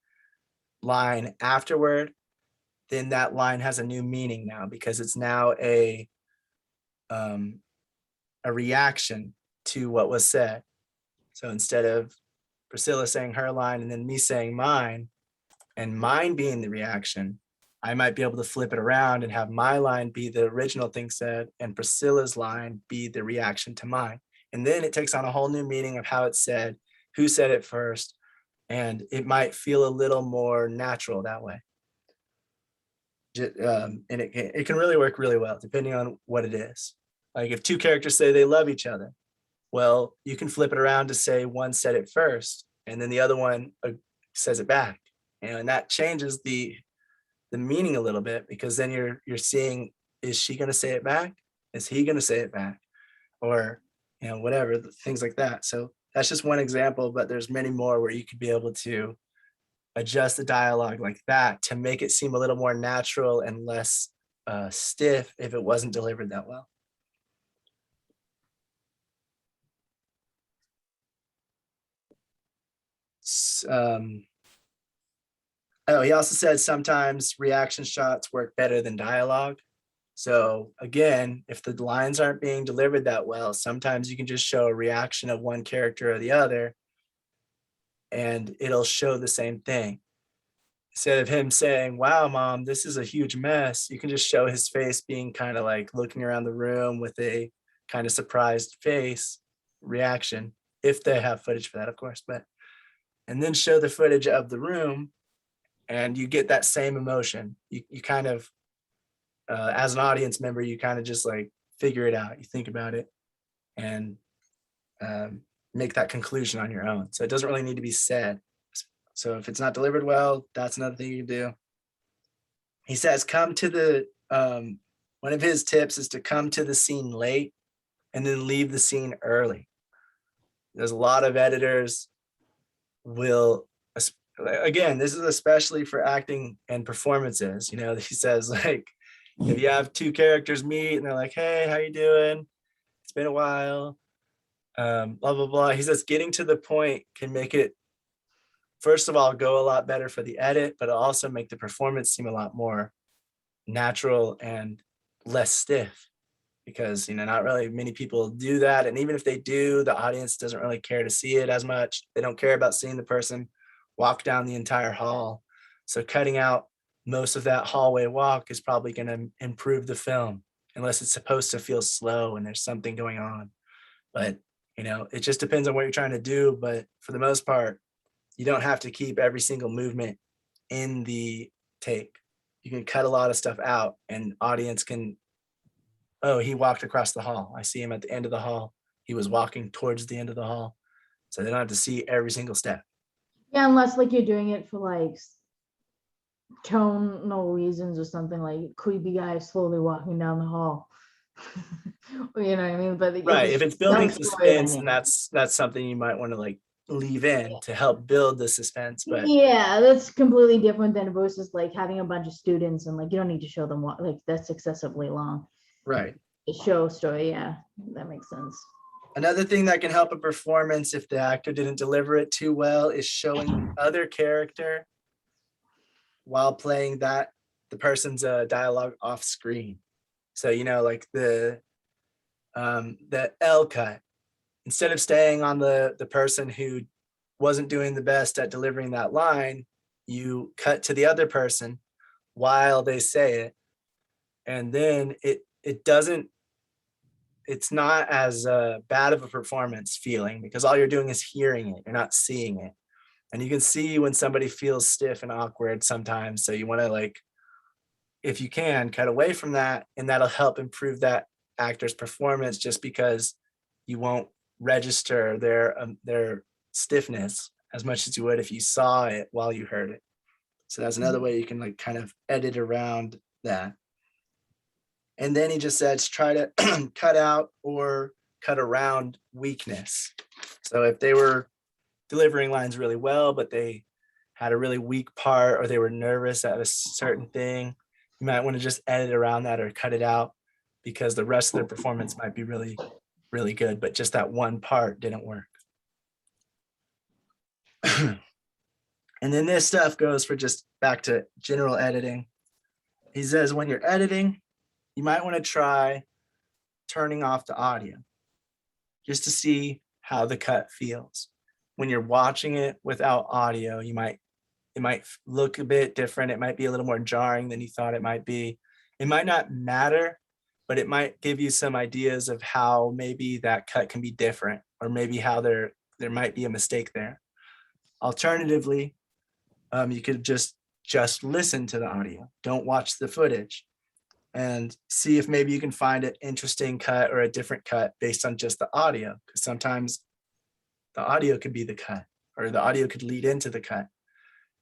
line afterward, then that line has a new meaning now because it's now a reaction to what was said. So instead of Priscilla saying her line and then me saying mine, and mine being the reaction, I might be able to flip it around and have my line be the original thing said and Priscilla's line be the reaction to mine. And then it takes on a whole new meaning of how it's said, who said it first, and it might feel a little more natural that way. And it can really work really well depending on what it is. Like if two characters say they love each other, well, you can flip it around to say one said it first and then the other one says it back. And that changes the the meaning a little bit, because then you're seeing, is she going to say it back? Is he going to say it back? Or, you know, whatever, things like that. So that's just one example, but there's many more where you could be able to adjust the dialogue like that to make it seem a little more natural and less stiff if it wasn't delivered that well. Oh, he also said sometimes reaction shots work better than dialogue. So again, if the lines aren't being delivered that well, sometimes you can just show a reaction of one character or the other, and it'll show the same thing. Instead of him saying, "Wow, mom, this is a huge mess," you can just show his face being kind of like looking around the room with a kind of surprised face reaction, if they have footage for that, of course. But and then show the footage of the room, and you get that same emotion. You kind of, as an audience member, you kind of just like figure it out. You think about it and make that conclusion on your own. So it doesn't really need to be said. So if it's not delivered well, that's another thing you can do. He says, come to the, one of his tips is to come to the scene late and then leave the scene early. There's a lot of editors will, again, this is especially for acting and performances. You know, he says, like, if you have two characters meet and they're like, "Hey, how you doing? It's been a while." Blah, blah, blah. He says getting to the point can make it, first of all, go a lot better for the edit, but it'll also make the performance seem a lot more natural and less stiff, because, you know, not really many people do that. And even if they do, the audience doesn't really care to see it as much. They don't care about seeing the person walk down the entire hall. So cutting out most of that hallway walk is probably going to improve the film, unless it's supposed to feel slow and there's something going on. But, you know, it just depends on what you're trying to do. But for the most part, you don't have to keep every single movement in the take. You can cut a lot of stuff out, and audience can, oh, he walked across the hall. I see him at the end of the hall. He was walking towards the end of the hall. So they don't have to see every single step. Yeah, unless like you're doing it for like tonal reasons or something, like creepy guy slowly walking down the hall. You know what I mean? But Right. If it's building suspense, then that's something you might want to like leave in to help build the suspense. But yeah, that's completely different than versus like having a bunch of students and like you don't need to show them what, like that's excessively long. right. The show story, yeah, that makes sense. Another thing that can help a performance if the actor didn't deliver it too well is showing the other character while playing the person's dialogue off screen. So, you know, like the L cut, instead of staying on the person who wasn't doing the best at delivering that line, you cut to the other person while they say it. And then it's not as bad of a performance feeling, because all you're doing is hearing it, you're not seeing it. And you can see when somebody feels stiff and awkward sometimes. So you want to, like, if you can, cut away from that, and that'll help improve that actor's performance, just because you won't register their stiffness as much as you would if you saw it while you heard it. So that's another way you can like kind of edit around that. And then he just says, try to cut out or cut around weakness. So if they were delivering lines really well, but they had a really weak part, or they were nervous at a certain thing, you might want to just edit around that or cut it out, because the rest of their performance might be really, really good, but just that one part didn't work. And then this stuff goes for just back to general editing. He says, when you're editing, you might want to try turning off the audio just to see how the cut feels. When you're watching it without audio, it might look a bit different. It might be a little more jarring than you thought it might be. It might not matter, but it might give you some ideas of how maybe that cut can be different, or maybe how there might be a mistake there. Alternatively, you could just listen to the audio. Don't watch the footage, and see if maybe you can find an interesting cut or a different cut based on just the audio. Because sometimes the audio could be the cut, or the audio could lead into the cut.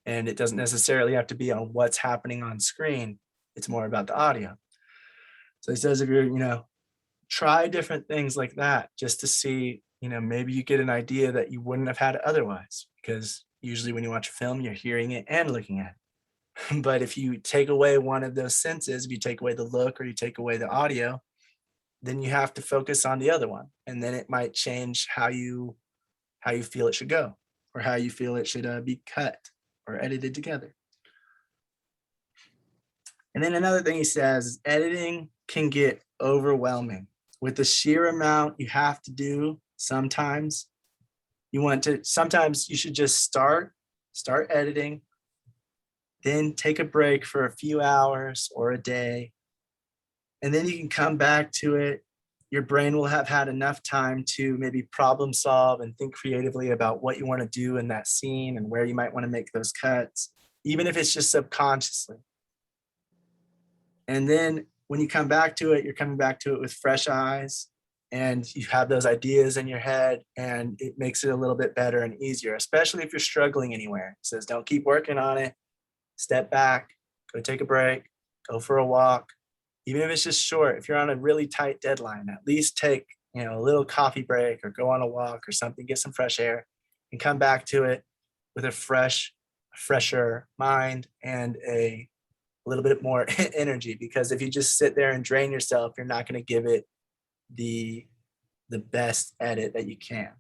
And it doesn't necessarily have to be on what's happening on screen. It's more about the audio. So he says, if you're, try different things like that just to see, maybe you get an idea that you wouldn't have had otherwise, because usually when you watch a film, you're hearing it and looking at it. But if you take away one of those senses, if you take away the look or you take away the audio, then you have to focus on the other one. And then it might change how you feel it should go, or how you feel it should be cut or edited together. And then another thing he says is editing can get overwhelming. With the sheer amount you have to do, sometimes you should just start editing, then take a break for a few hours or a day, and then you can come back to it. Your brain will have had enough time to maybe problem solve and think creatively about what you want to do in that scene and where you might want to make those cuts, even if it's just subconsciously. And then when you come back to it, you're coming back to it with fresh eyes, and you have those ideas in your head, and it makes it a little bit better and easier, especially if you're struggling anywhere. It says, don't keep working on it. Step back, go take a break, go for a walk. Even if it's just short, if you're on a really tight deadline, at least take, a little coffee break or go on a walk or something, get some fresh air, and come back to it with a fresher mind and a little bit more energy. Because if you just sit there and drain yourself, you're not going to give it the best edit that you can.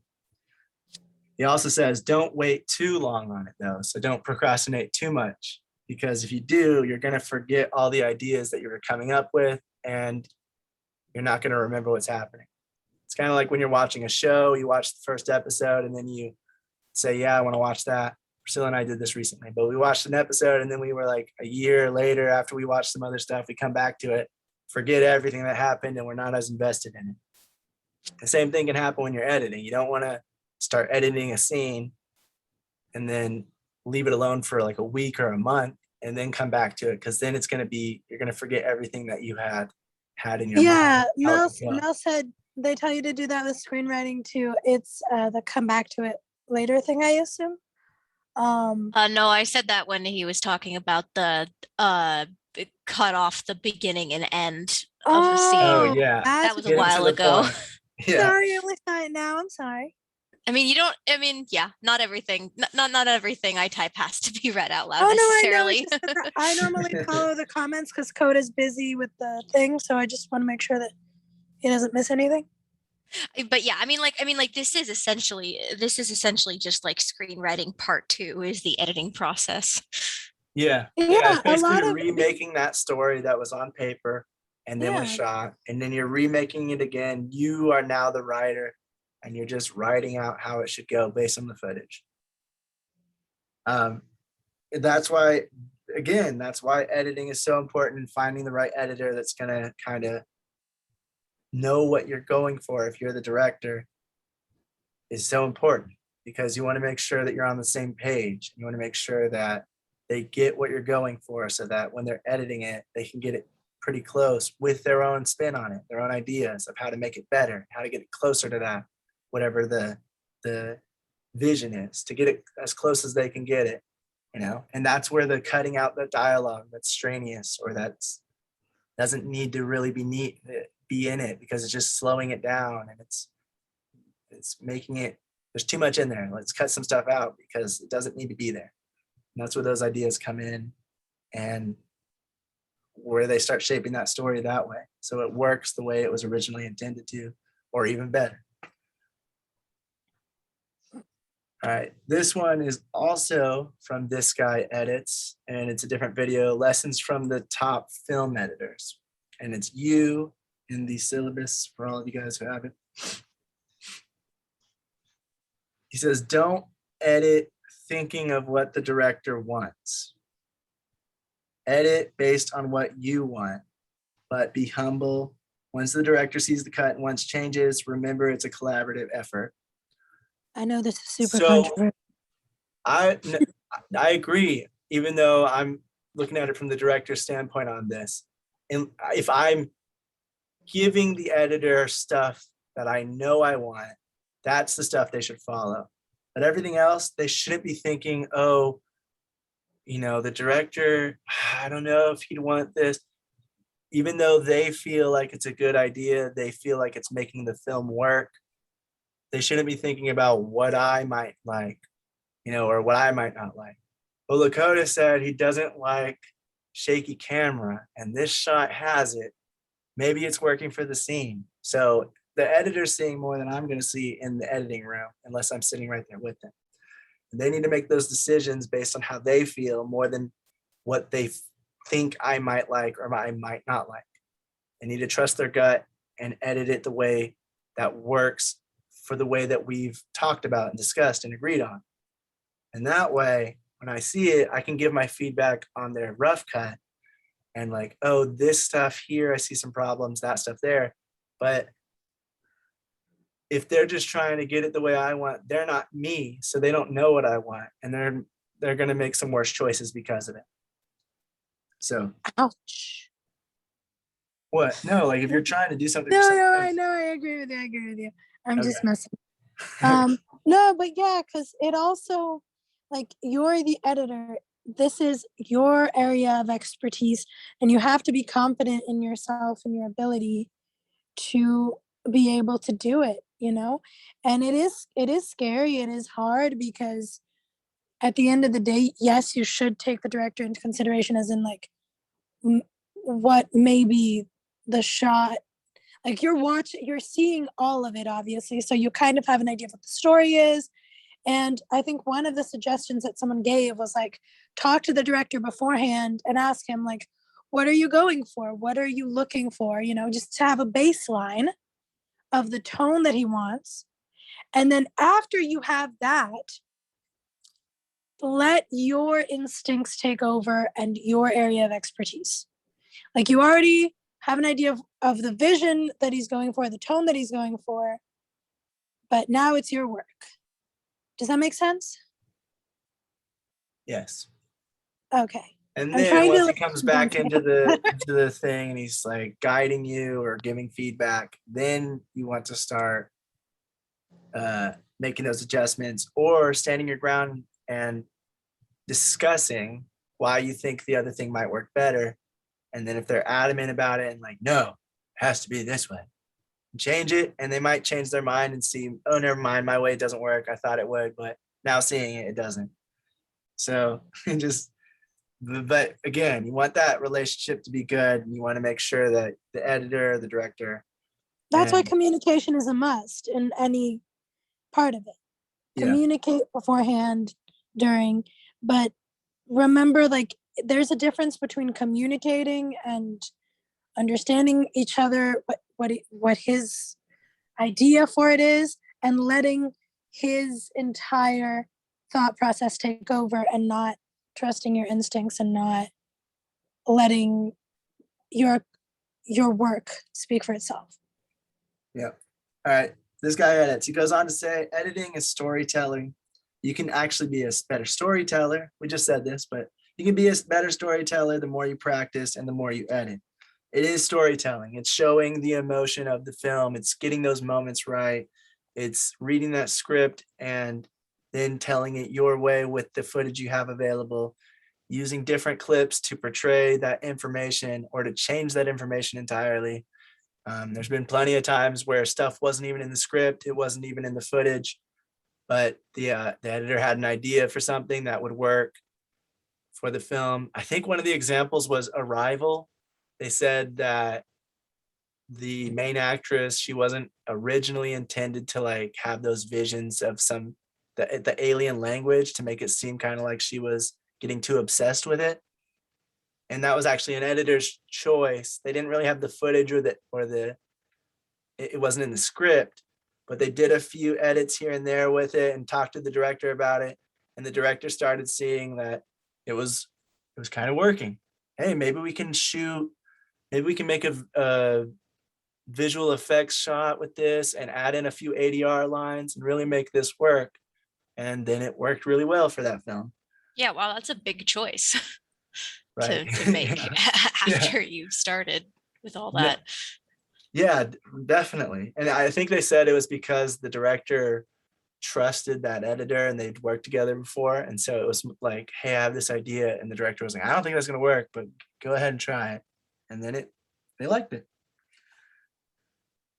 He also says, don't wait too long on it though. So don't procrastinate too much, because if you do, you're going to forget all the ideas that you were coming up with, and you're not going to remember what's happening. It's kind of like when you're watching a show, you watch the first episode and then you say, yeah, I want to watch that. Priscilla and I did this recently, but we watched an episode and then we were like a year later, after we watched some other stuff, we come back to it, forget everything that happened, and we're not as invested in it. The same thing can happen when you're editing. You don't want to start editing a scene and then leave it alone for like a week or a month and then come back to it, because then you're going to forget everything that you had in your mind. Yeah, Mel said they tell you to do that with screenwriting too. It's the come back to it later thing, I assume. No, I said that when he was talking about the cut off the beginning and end of the scene. Oh yeah, that was a while ago. Yeah. Sorry, I only saw it now. I'm sorry. Yeah, not everything I type has to be read out loud Oh no, necessarily. I know. I normally follow the comments because Code is busy with the thing, so I just want to make sure that he doesn't miss anything. But yeah, this is essentially just like screenwriting part 2 is the editing process. Yeah. Yeah, Basically a lot you're of remaking that story that was on paper and then was shot, and then you're remaking it again. You are now the writer, and you're just writing out how it should go based on the footage. That's why editing is so important, and finding the right editor that's going to kind of know what you're going for if you're the director is so important, because you want to make sure that you're on the same page. You want to make sure that they get what you're going for, so that when they're editing it, they can get it pretty close with their own spin on it, their own ideas of how to make it better, how to get it closer to that, whatever the vision is, to get it as close as they can get it, and that's where the cutting out the dialogue that's strenuous or that's doesn't need to really be in it, because it's just slowing it down, and it's making it, there's too much in there. Let's cut some stuff out because it doesn't need to be there. And that's where those ideas come in, and where they start shaping that story that way, so it works the way it was originally intended to, or even better. All right, this one is also from This Guy Edits, and it's a different video, Lessons from the Top Film Editors. And it's you in the syllabus for all of you guys who have it. He says, don't edit thinking of what the director wants. Edit based on what you want, but be humble. Once the director sees the cut and wants changes, remember it's a collaborative effort. I know this is super controversial. I agree, even though I'm looking at it from the director's standpoint on this. And if I'm giving the editor stuff that I know I want, that's the stuff they should follow. But everything else, they shouldn't be thinking, oh, the director, I don't know if he'd want this. Even though they feel like it's a good idea, they feel like it's making the film work. They shouldn't be thinking about what I might like, or what I might not like. But Lakota said he doesn't like shaky camera, and this shot has it. Maybe it's working for the scene. So the editor's seeing more than I'm going to see in the editing room, unless I'm sitting right there with them. And they need to make those decisions based on how they feel more than what they think I might like or I might not like. They need to trust their gut and edit it the way that works for the way that we've talked about and discussed and agreed on. And that way, when I see it, I can give my feedback on their rough cut and like, oh, this stuff here, I see some problems, that stuff there. But if they're just trying to get it the way I want, they're not me, so they don't know what I want, and they're going to make some worse choices because of it. So, Ouch. what? No, like if you're trying to do something. No, for I know, I agree with you. I'm just Okay. messing. No, but yeah, because it also, like, you're the editor. This is your area of expertise, and you have to be confident in yourself and your ability to be able to do it, and it is scary. It is hard because at the end of the day, yes, you should take the director into consideration, as in like what maybe the shot, like you're seeing all of it, obviously, so you kind of have an idea of what the story is. And I think one of the suggestions that someone gave was like, talk to the director beforehand and ask him like, what are you going for? What are you looking for? Just to have a baseline of the tone that he wants. And then after you have that, let your instincts take over and your area of expertise. Like, you already have an idea of the vision that he's going for, the tone that he's going for, but now it's your work. Does that make sense? Yes. Okay. And I'm then trying once to, he comes back into the thing and he's like guiding you or giving feedback, then you want to start making those adjustments or standing your ground and discussing why you think the other thing might work better. And then if they're adamant about it and like, no, it has to be this way, change it. And they might change their mind and see, oh, never mind, my way doesn't work. I thought it would, but now seeing it, it doesn't. So but again, you want that relationship to be good, and you want to make sure that the editor, the director. That's why communication is a must in any part of it. Yeah. Communicate beforehand, during, but remember, like, there's a difference between communicating and understanding each other, what his idea for it is, and letting his entire thought process take over and not trusting your instincts and not letting your work speak for itself. Yeah. All right. This guy edits. He goes on to say, editing is storytelling. You can actually be a better storyteller. We just said this, but you can be a better storyteller the more you practice and the more you edit. It is storytelling. It's showing the emotion of the film. It's getting those moments right. It's reading that script and then telling it your way with the footage you have available, using different clips to portray that information or to change that information entirely. There's been plenty of times where stuff wasn't even in the script. It wasn't even in the footage, but the editor had an idea for something that would work for the film. I think one of the examples was Arrival. They said that the main actress, she wasn't originally intended to like have those visions of the alien language to make it seem kind of like she was getting too obsessed with it. And that was actually an editor's choice. They didn't really have the footage it wasn't in the script, but they did a few edits here and there with it and talked to the director about it. And the director started seeing that it was kind of working. Hey, maybe we can make a visual effects shot with this and add in a few ADR lines and really make this work. And then it worked really well for that film. Yeah, wow, that's a big choice Right. to make Yeah. after you started with all that. Yeah, definitely. And I think they said it was because the director trusted that editor and they'd worked together before. And so it was like, hey, I have this idea. And the director was like, I don't think that's going to work, but go ahead and try it. And then they liked it.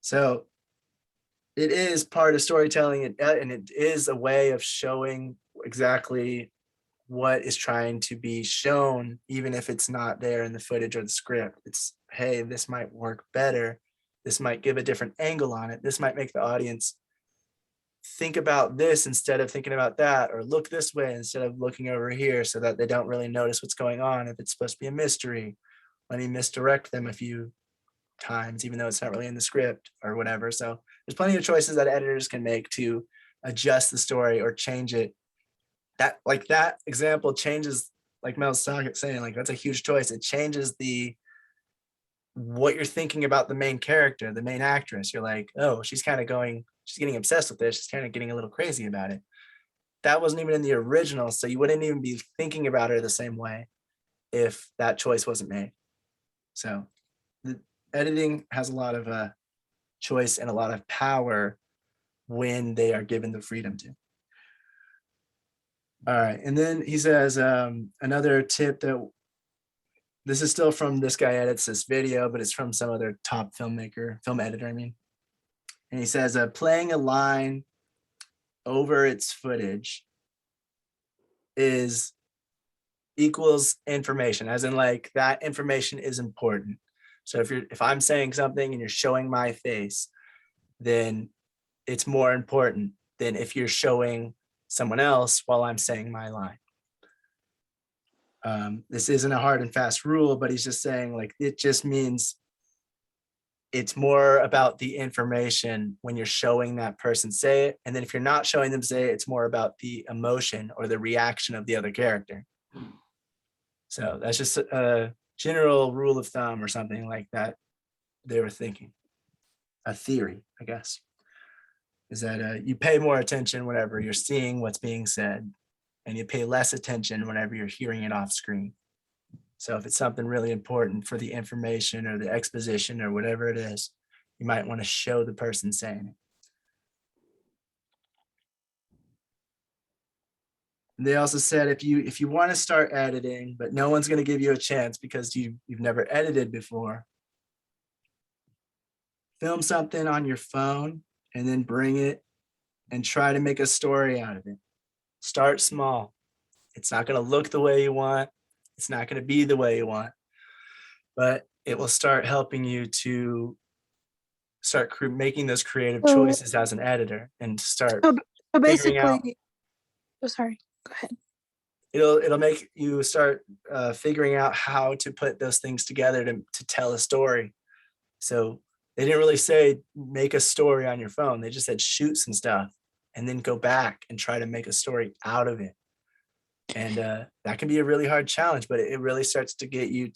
So it is part of storytelling, and it is a way of showing exactly what is trying to be shown, even if it's not there in the footage or the script. It's, hey, this might work better. This might give a different angle on it. This might make the audience think about this instead of thinking about that, or look this way instead of looking over here, so that they don't really notice what's going on. If it's supposed to be a mystery, let me misdirect them a few times, even though it's not really in the script or whatever. So there's plenty of choices that editors can make to adjust the story or change it. That, like, that example changes, like Mel's saying, like, that's a huge choice. It changes what you're thinking about the main character, the main actress. You're like, oh, she's getting obsessed with this. She's kind of getting a little crazy about it. That wasn't even in the original, so you wouldn't even be thinking about her the same way if that choice wasn't made. So the editing has a lot of choice and a lot of power when they are given the freedom to. All right, and then he says another tip that, this is still from this guy edits this video, but it's from some other top film editor, I mean. And he says, playing a line over its footage equals information, as in, like, that information is important. So if I'm saying something and you're showing my face, then it's more important than if you're showing someone else while I'm saying my line. This isn't a hard and fast rule, but he's just saying, like, it just means it's more about the information when you're showing that person say it. And then if you're not showing them say it, it's more about the emotion or the reaction of the other character. So that's just a general rule of thumb or something like that they were thinking. A theory, I guess, is that you pay more attention whenever you're seeing what's being said, and you pay less attention whenever you're hearing it off screen. So if it's something really important for the information or the exposition or whatever it is, you might want to show the person saying it. And they also said, if you want to start editing, but no one's going to give you a chance because you've never edited before, film something on your phone and then bring it and try to make a story out of it. Start small. It's not going to look the way you want. It's not going to be the way you want, but it will start helping you to start making those creative choices as an editor, and start So figuring out. basically, oh, sorry, go ahead. It'll make you start figuring out how to put those things together to tell a story. So they didn't really say make a story on your phone. They just said shoot some stuff and then go back and try to make a story out of it. And that can be a really hard challenge, but it really starts to get you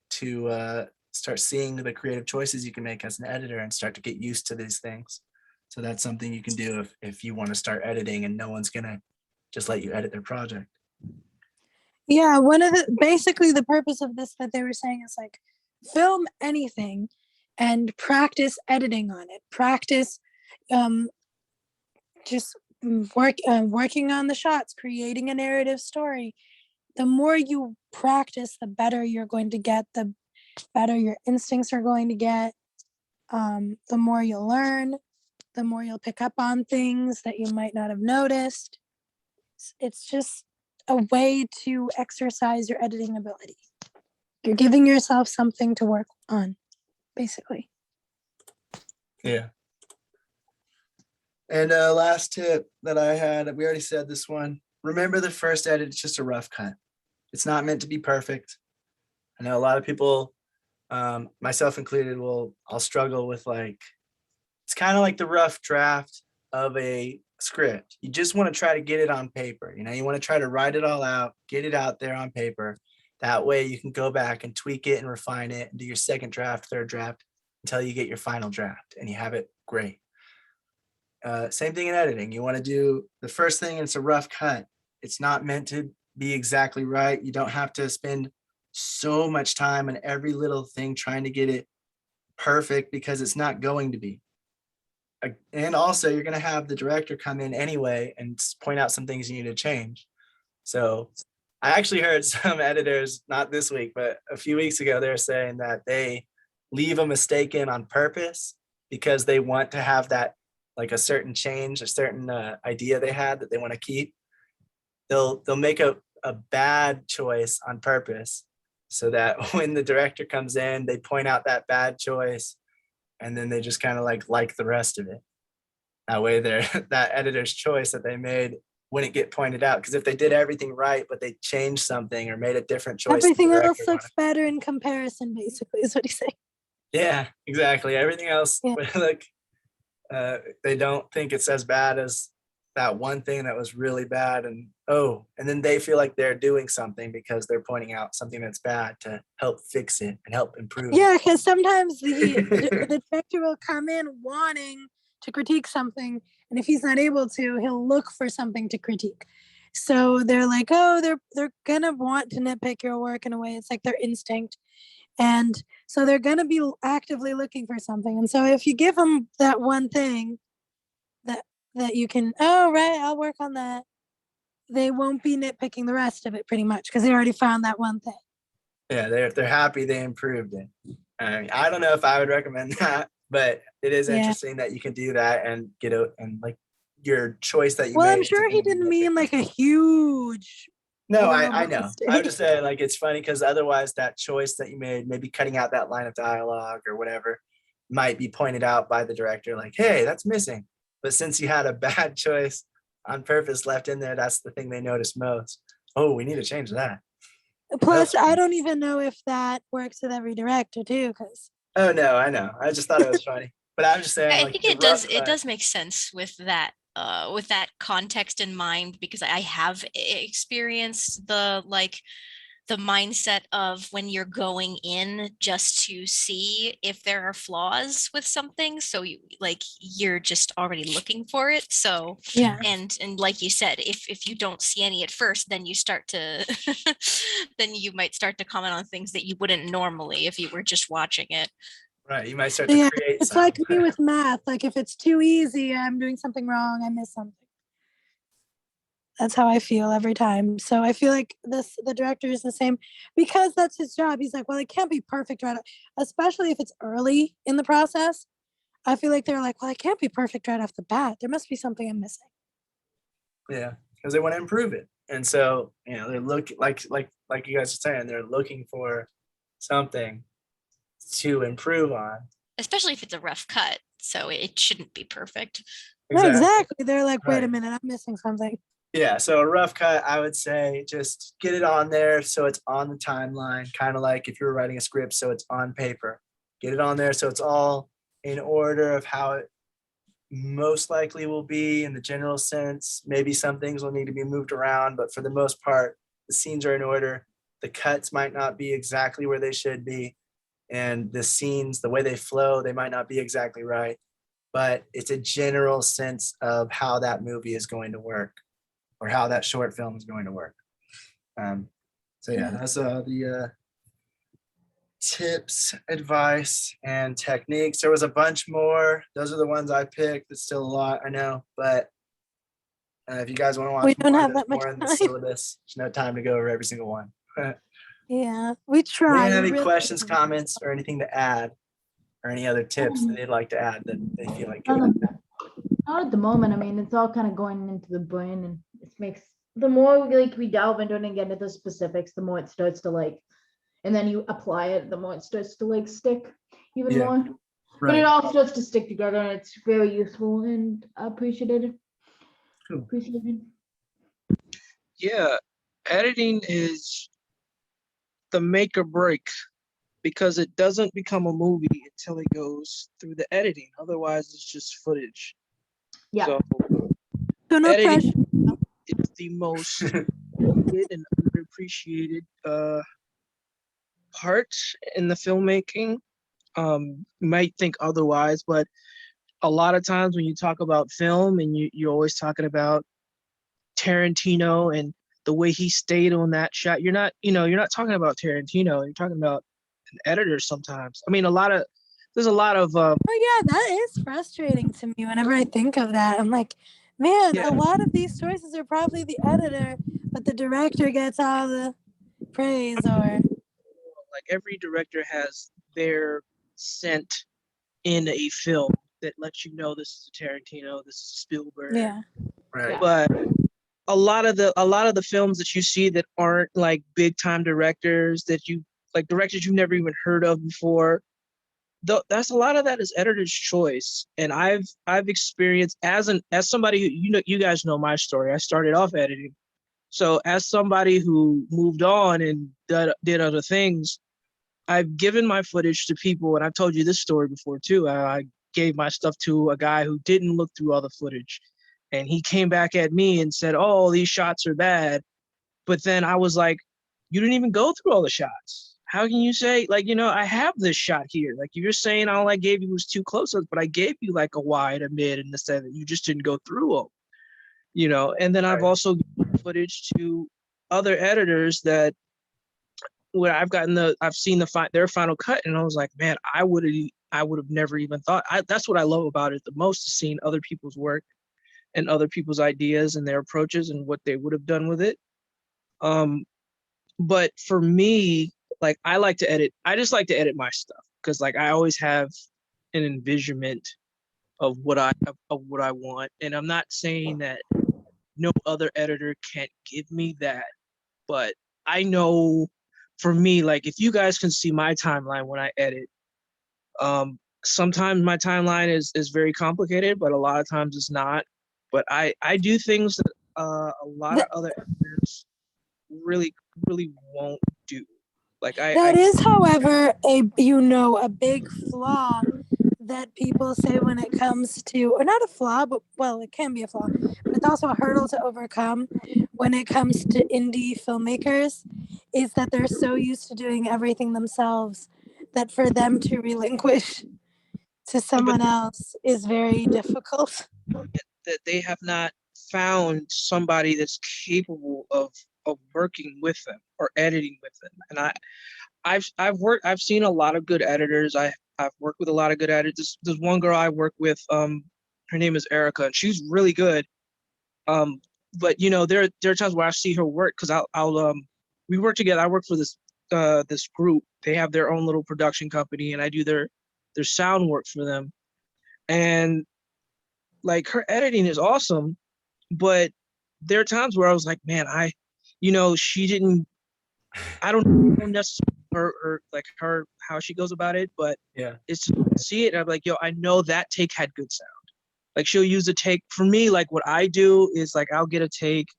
to start seeing the creative choices you can make as an editor and start to get used to these things. So that's something you can do if you want to start editing and no one's going to just let you edit their project. Yeah, basically the purpose of this that they were saying is, like, film anything and practice editing on it. Practice just working on the shots, creating a narrative story. The more you practice, the better you're going to get, the better your instincts are going to get. The more you'll learn, the more you'll pick up on things that you might not have noticed. It's just a way to exercise your editing ability. You're giving yourself something to work on, basically. Yeah. And last tip that I had, we already said this one. Remember, the first edit is just a rough cut. It's not meant to be perfect. I know a lot of people, myself included, I'll struggle with, like, it's kind of like the rough draft of a script. You just want to try to get it on paper. You want to try to write it all out, get it out there on paper. That way you can go back and tweak it and refine it and do your second draft, third draft until you get your final draft and you have it great. Same thing in editing. You want to do the first thing, it's a rough cut. It's not meant to be exactly right. You don't have to spend so much time on every little thing trying to get it perfect, because it's not going to be. and also you're going to have the director come in anyway and point out some things you need to change. So I actually heard some editors, not this week, but a few weeks ago, they're saying that they leave a mistake in on purpose because they want to have that, like a certain change, a certain idea they had that they want to keep. They'll make a bad choice on purpose so that when the director comes in, they point out that bad choice and then they just kind of like the rest of it. That way that editor's choice that they made wouldn't get pointed out. Because if they did everything right, but they changed something or made a different choice. Everything else looks better in comparison, basically, is what he's saying. Yeah, exactly. Everything else, Yeah. like they don't think it's as bad as that one thing that was really bad. And then they feel like they're doing something because they're pointing out something that's bad to help fix it and help improve. Yeah, because sometimes the director will come in wanting to critique something, and if he's not able to, he'll look for something to critique. So they're like, they're gonna want to nitpick your work in a way. It's like their instinct, and so they're gonna be actively looking for something. And so if you give them that one thing that you can, right, I'll work on that, they won't be nitpicking the rest of it pretty much because they already found that one thing. Yeah, they're happy they improved it. I mean, I don't know if I would recommend that, but it is interesting that you can do that and get out and like your choice that you made. Well, I'm sure he didn't mean like a huge. No, I know. I'm just saying, like, it's funny because otherwise that choice that you made, maybe cutting out that line of dialogue or whatever, might be pointed out by the director like, hey, that's missing. But since you had a bad choice on purpose left in there, that's the thing they notice most. Oh, we need to change that. Plus, I don't even know if that works with every director too, because. Oh no, I know. I just thought it was funny, but I'm just saying. I like, think it does. It does make sense with that context in mind, because I have experienced the mindset of when you're going in just to see if there are flaws with something, so you're just already looking for it. So yeah, and like you said, if you don't see any at first, then you start to then you might start to comment on things that you wouldn't normally if you were just watching it. Right, you might start to create. It's like me with math. Like if it's too easy, I'm doing something wrong, I miss something. That's how I feel every time. So I feel like the director is the same because that's his job. He's like, well, it can't be perfect right off, especially if it's early in the process. I feel like they're like, well, it can't be perfect right off the bat. There must be something I'm missing. Yeah, because they want to improve it. And so, they're looking like you guys are saying, they're looking for something to improve on. Especially if it's a rough cut. So it shouldn't be perfect. Exactly. They're like, wait a minute, I'm missing something. Yeah, so a rough cut, I would say just get it on there so it's on the timeline, kind of like if you were writing a script, so it's on paper. Get it on there so it's all in order of how it most likely will be in the general sense. Maybe some things will need to be moved around, but for the most part, the scenes are in order. The cuts might not be exactly where they should be, and the scenes, the way they flow, they might not be exactly right, but it's a general sense of how that movie is going to work, or how that short film is going to work. So yeah, that's the tips, advice, and techniques. There was a bunch more. Those are the ones I picked. It's still a lot, I know, but if you guys want to watch we don't more, have that much more in the time. syllabus, there's no time to go over every single one. Yeah, we try. Do you have any questions, comments, or anything to add, or any other tips that they'd like to add that they feel like? Not at the moment. I mean, it's all kind of going into the brain, and it makes the more we delve into it and get into the specifics, the more it starts to and then you apply it, the more it starts to stick even more. Right. But it all starts to stick together, and it's very useful and appreciated. Cool. Appreciated. Yeah, editing is the make or break, because it doesn't become a movie until it goes through the editing. Otherwise, it's just footage. Yeah. So no editing is the most needed and underappreciated part in the filmmaking. You might think otherwise, but a lot of times when you talk about film and you're always talking about Tarantino and the way he stayed on that shot, you're not talking about Tarantino. You're talking about an editor sometimes. I mean, a lot of there's a lot of Oh yeah, that is frustrating to me whenever I think of that. I'm like, man, Yeah. a lot of these choices are probably the editor, but the director gets all the praise or like every director has their scent in a film that lets you know this is a Tarantino, this is a Spielberg. yeah. Right. But a lot of the films that you see that aren't like big time directors that you like directors you've never even heard of before, that's a lot of that is editor's choice. And I've experienced as somebody who, you guys know my story. I started off editing. So as somebody who moved on and did other things, I've given my footage to people, and I've told you this story before too. I gave my stuff to a guy who didn't look through all the footage, and he came back at me and said, "Oh, these shots are bad." But then I was like, "You didn't even go through all the shots. How can you say, like, I have this shot here? Like, you're saying all I gave you was 2 close-ups, but I gave you like a wide, a mid, and the 7. You just didn't go through them, And then I've also given footage to other editors that where I've seen their final cut, and I was like, man, I would have never even thought. That's what I love about it the most, is seeing other people's work and other people's ideas and their approaches and what they would have done with it. But for me, like, I just like to edit my stuff because like I always have an envisionment of what I want, and I'm not saying that no other editor can't give me that, but I know for me, like, if you guys can see my timeline when I edit, sometimes my timeline is very complicated, but a lot of times it's not. But I do things that a lot of other editors really won't do. Like That is, however, a big flaw that people say when it comes to, or not a flaw, but well, it can be a flaw, but it's also a hurdle to overcome when it comes to indie filmmakers, is that they're so used to doing everything themselves that for them to relinquish to someone else is very difficult. That they have not found somebody that's capable of working with them or editing with them. And I've seen a lot of good editors. I've worked with a lot of good editors. There's one girl I work with, her name is Erica, and she's really good. But there are times where I see her work because we work together. I work for this group. They have their own little production company, and I do their sound work for them. And like, her editing is awesome, but there are times where I was like, man, she didn't. I don't know necessarily her how she goes about it, but yeah, it's see it. And I'm like, yo, I know that take had good sound. Like, she'll use a take for me. Like, what I do is like, I'll get a take,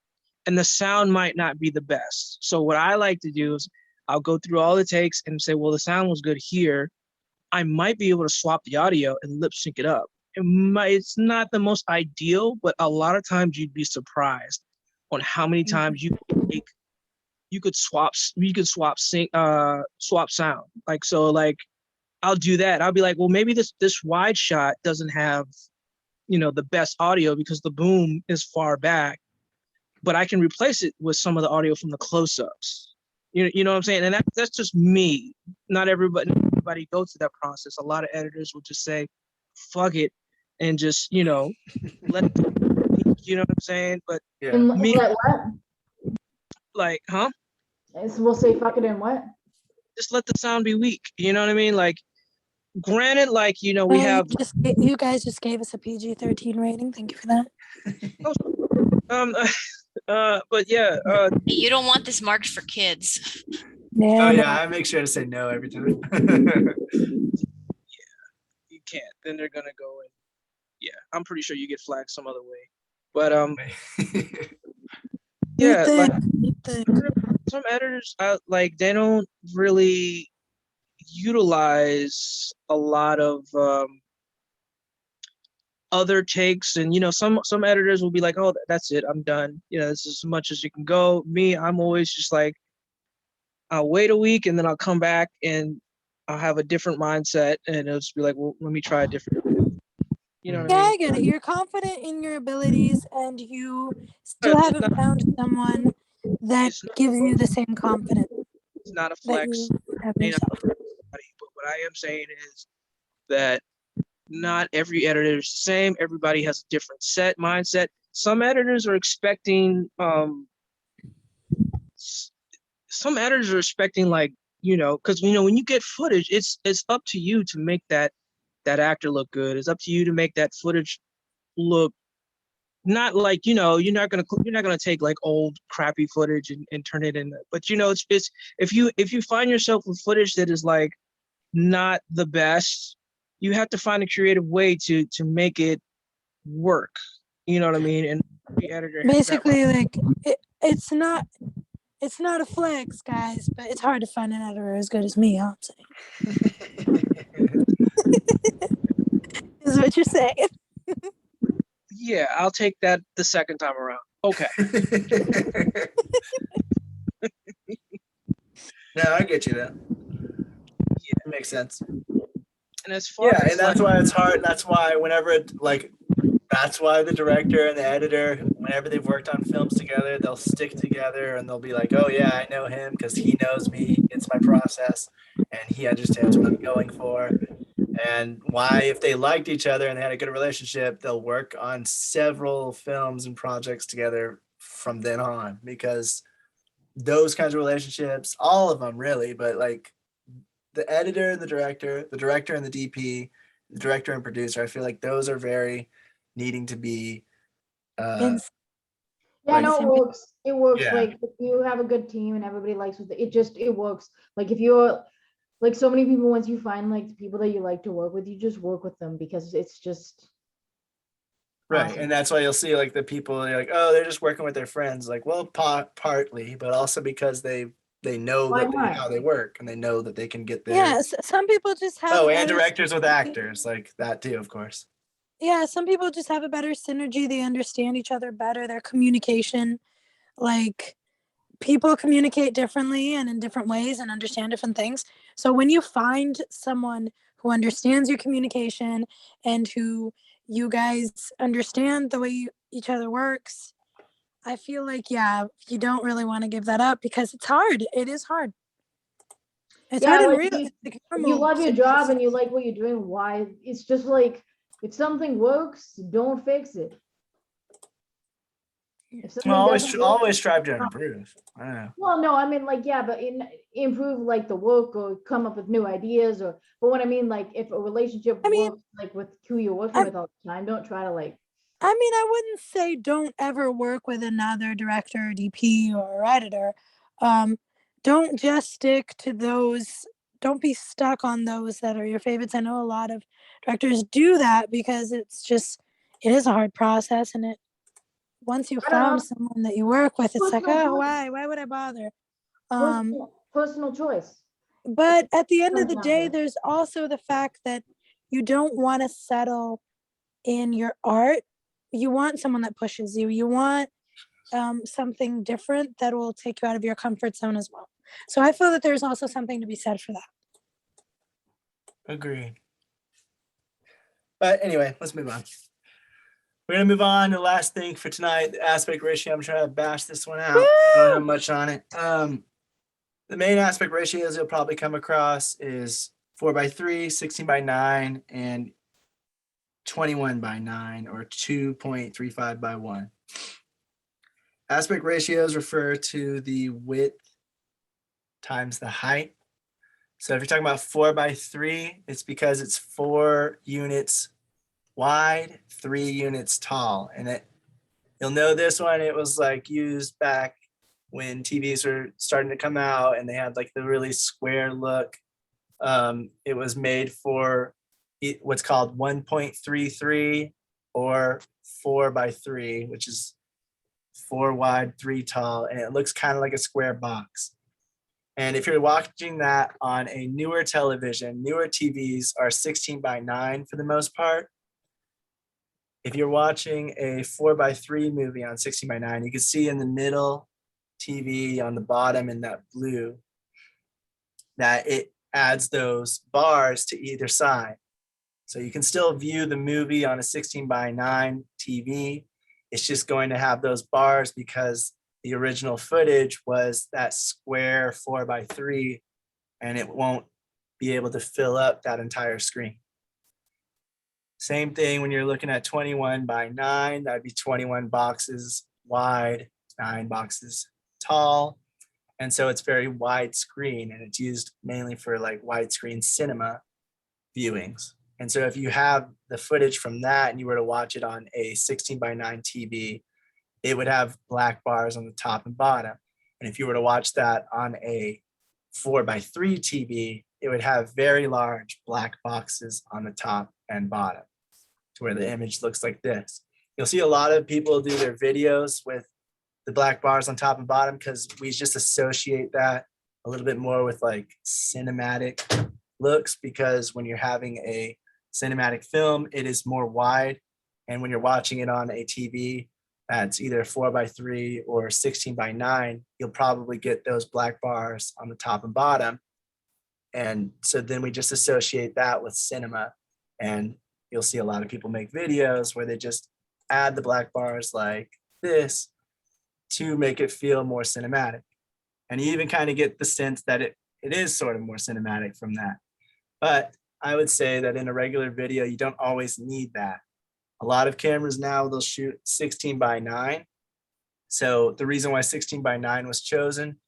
and the sound might not be the best. So what I like to do is I'll go through all the takes and say, well, the sound was good here. I might be able to swap the audio and lip sync it up. It's not the most ideal, but a lot of times you'd be surprised on how many times you could swap sound. Like, so like, I'll do that. I'll be like, well, maybe this wide shot doesn't have, the best audio because the boom is far back, but I can replace it with some of the audio from the close-ups. You know what I'm saying? And that's just me. Not everybody goes through that process. A lot of editors will just say, fuck it, and just, let you know what I'm saying? But yeah. me, What? like, huh? We'll say fuck it and what? Just let the sound be weak. You know what I mean? Like, granted, like, we have you guys just gave us a PG-13 rating. Thank you for that. But yeah, You don't want this marked for kids. Yeah, Oh yeah, I make sure to say no every time. you can't. Then they're gonna go and I'm pretty sure you get flagged some other way. But yeah, like, some editors, like, they don't really utilize a lot of other takes, and some editors will be like, oh, that's it, I'm done, this is as much as you can go. Me, I'm always just like, I'll wait a week and then I'll come back and I'll have a different mindset, and it'll just be like, well, let me try a different Yeah, I get it. You're confident in your abilities, and you still haven't found someone that gives you the same confidence It's not a that flex. you have yourself. But what I am saying is that not every editor is the same. Everybody has a different mindset. Some editors are expecting like, because when you get footage, it's up to you to make that actor look good. It's up to you to make that footage look not like, you're not gonna take like old crappy footage and turn it in. But it's if you find yourself with footage that is like not the best, you have to find a creative way to make it work. You know what I mean? And the editor has that Basically, like it's not a flex, guys, but it's hard to find an editor as good as me. I'm saying is what you're saying. Yeah, I'll take that the second time around. Okay. No, I get you though. Yeah, it makes sense. And as far Yeah, as and that's why it's hard. That's why that's why the director and the editor, whenever they've worked on films together, they'll stick together and they'll be like, oh yeah, I know him because he knows me. It's my process and he understands what I'm going for. And why, if they liked each other and they had a good relationship, they'll work on several films and projects together from then on, because those kinds of relationships, all of them really, but like the editor and the director and the DP, the director and producer, I feel like those are very needing to be And Yeah, like, no, it works. It works. Yeah. Like if you have a good team and everybody likes it works. Like if you're like so many people, once you find like the people that you like to work with, you just work with them because it's just right. awesome. And that's why you'll see like the people, they're like, oh, they're just working with their friends. Like, well, partly, but also because they know Why that not? how they work and they know that they can get there. yeah, some people just have Oh, and better directors with synergy. actors, like that too, of course. Yeah, some people just have a better synergy. They understand each other better. Their communication, like people communicate differently and in different ways and understand different things. So when you find someone who understands your communication and who you guys understand the way each other works, I feel like, yeah, you don't really want to give that up because it's hard. It is hard. It's Yeah, hard in like real. if you love your job and you like what you're doing, why? It's just like if something works, don't fix it. If something doesn't work, Always strive to improve. I don't know. well, no, I mean like yeah, but improve like the work or come up with new ideas but what I mean like if a relationship I mean, works like with who you're working with all the time, don't try to like. I mean, I wouldn't say don't ever work with another director, DP, or editor. Don't just stick to those. Don't be stuck on those that are your favorites. I know a lot of directors do that because it is a hard process, and once you I don't found know. someone that you work with, it's like, Personal oh, choice. why would I bother? Personal choice. But at the end of the Comes down day, to. there's also the fact that you don't want to settle in your art. You want someone that pushes you. You want something different that will take you out of your comfort zone as well. So I feel that there's also something to be said for that. Agreed. But anyway, let's move on. We're gonna move on to the last thing for tonight, the aspect ratio. I'm trying to bash this one out. I don't have much on it. The main aspect ratios you'll probably come across is 4:3, 16:9, and 21:9, or 2.35:1. Aspect ratios refer to the width times the height. So if you're talking about 4:3, it's because it's 4 units wide, 3 units tall. And you'll know this one, it was like used back when TVs were starting to come out and they had like the really square look. It was made for what's called 1.33 or 4:3, which is 4 wide, 3 tall, and it looks kind of like a square box. And if you're watching that on a newer television, newer TVs are 16:9 for the most part. If you're watching a 4:3 movie on 16:9, you can see in the middle TV on the bottom in that blue that it adds those bars to either side. So you can still view the movie on a 16:9 TV. It's just going to have those bars because the original footage was that square 4:3, and it won't be able to fill up that entire screen. Same thing when you're looking at 21 by 9, that'd be 21 boxes wide, 9 boxes tall. And so it's very widescreen, and it's used mainly for like widescreen cinema viewings. And so if you have the footage from that and you were to watch it on a 16 by 9 TV, it would have black bars on the top and bottom. And if you were to watch that on a 4 by 3 TV, it would have very large black boxes on the top and bottom to where the image looks like this. You'll see a lot of people do their videos with the black bars on top and bottom because we just associate that a little bit more with like cinematic looks, because when you're having a cinematic film, it is more wide. And when you're watching it on a TV that's either 4 by 3 or 16 by 9, you'll probably get those black bars on the top and bottom. And so then we just associate that with cinema. And you'll see a lot of people make videos where they just add the black bars like this to make it feel more cinematic. And you even kind of get the sense that it is sort of more cinematic from that. But I would say that in a regular video, you don't always need that. A lot of cameras now, they'll shoot 16 by 9. So the reason why 16 by 9 was chosen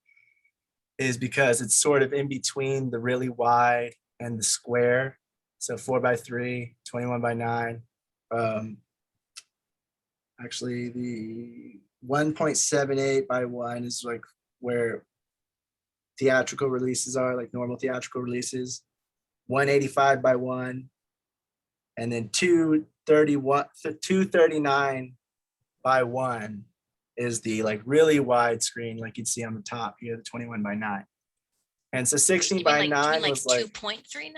is because it's sort of in between the really wide and the square. So 4 by 3, 21 by 9. Actually, the 1.78 by 1 is like where theatrical releases are, like normal theatrical releases. 185 by 1, and then 239 by 1 is the like really wide screen, like you'd see on the top here, the 21 by 9. And so 16 by 9 was like 2.39.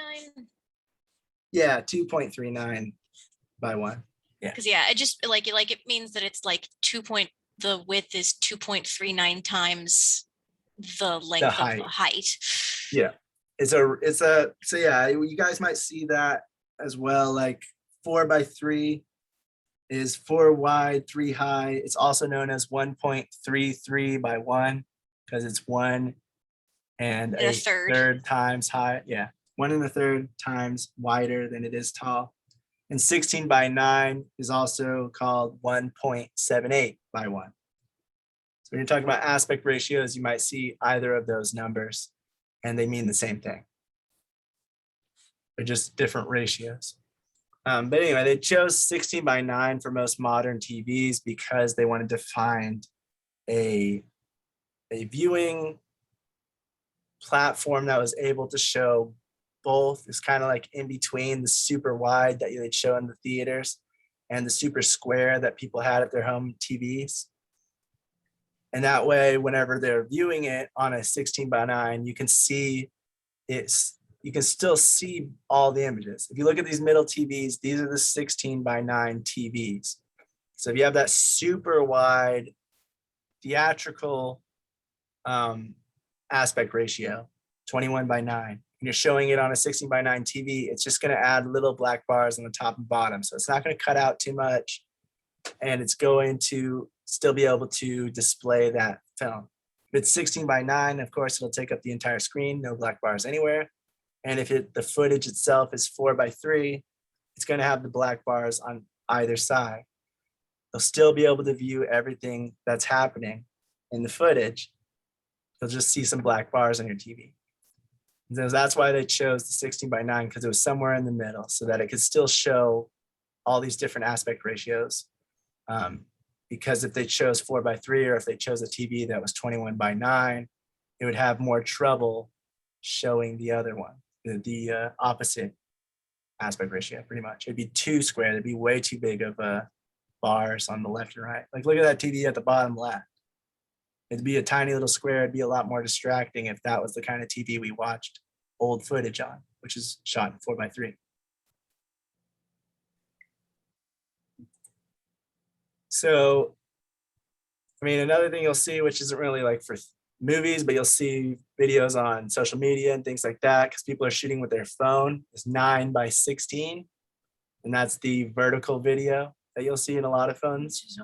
Yeah, 2.39 by 1. Yeah. Because yeah, it just like it means that it's like the width is 2.39 times the length of the height. Yeah. So yeah, you guys might see that as well. Like 4 by 3 is 4 wide, 3 high. It's also known as 1.33 by 1 because it's 1 and a third times high. Yeah, 1 1/3 times wider than it is tall. And 16 by 9 is also called 1.78 by 1. So when you're talking about aspect ratios, you might see either of those numbers, and they mean the same thing. They're just different ratios. But anyway, they chose 16 by 9 for most modern TVs because they wanted to find a viewing platform that was able to show both. It's kind of like in between the super wide that they'd show in the theaters and the super square that people had at their home TVs. And that way, whenever they're viewing it on a 16 by 9, you can see you can still see all the images. If you look at these middle TVs, these are the 16 by 9 TVs. So if you have that super wide theatrical aspect ratio, 21 by 9, and you're showing it on a 16 by 9 TV, it's just going to add little black bars on the top and bottom. So it's not going to cut out too much, and it's going to still be able to display that film. If it's 16 by 9, of course, it'll take up the entire screen, no black bars anywhere. And if the footage itself is 4 by 3, it's going to have the black bars on either side. They'll still be able to view everything that's happening in the footage. They'll just see some black bars on your TV. And so that's why they chose the 16 by 9, because it was somewhere in the middle so that it could still show all these different aspect ratios. Because if they chose 4 by 3, or if they chose a TV that was 21 by 9, it would have more trouble showing the other one, the opposite aspect ratio, pretty much. It'd be too square. It'd be way too big of bars on the left and right. Like, look at that TV at the bottom left. It'd be a tiny little square. It'd be a lot more distracting if that was the kind of TV we watched old footage on, which is shot in 4 by 3. So, I mean, another thing you'll see, which isn't really like for movies, but you'll see videos on social media and things like that, because people are shooting with their phone, is 9 by 16. And that's the vertical video that you'll see in a lot of phones.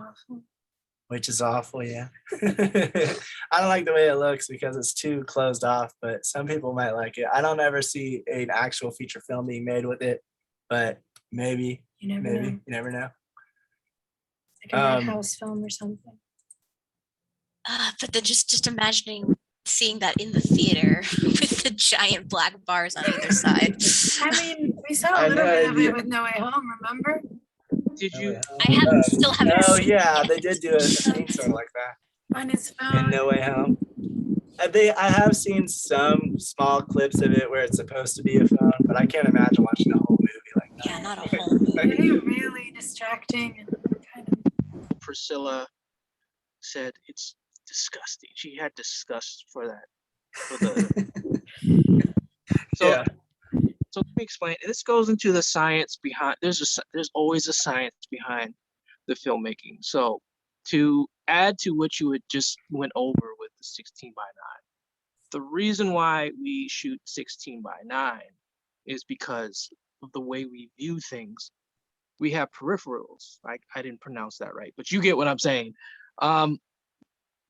Which is awful, yeah. I don't like the way it looks because it's too closed off, but some people might like it. I don't ever see an actual feature film being made with it, but maybe You never Maybe. know. You never know. Like an art house film or something. But then just imagining seeing that in the theater with the giant black bars on either side. I mean, we saw I a little know, bit of yeah. it with No Way Home, remember? Did you? Still haven't Oh seen yeah, it they yet. did do a scene sort of like that On his in phone. No Way Home. I have seen some small clips of it where it's supposed to be a phone, but I can't imagine watching a whole movie like that. Yeah, not a whole movie. Really, really distracting and kind of. Priscilla said it's disgusting. She had disgust for that. For the so Yeah. so let me explain. This goes into the science behind. There's always a science behind the filmmaking. So to add to what you had just went over with the 16:9, the reason why we shoot 16:9 is because of the way we view things. We have peripherals. I didn't pronounce that right, but you get what I'm saying.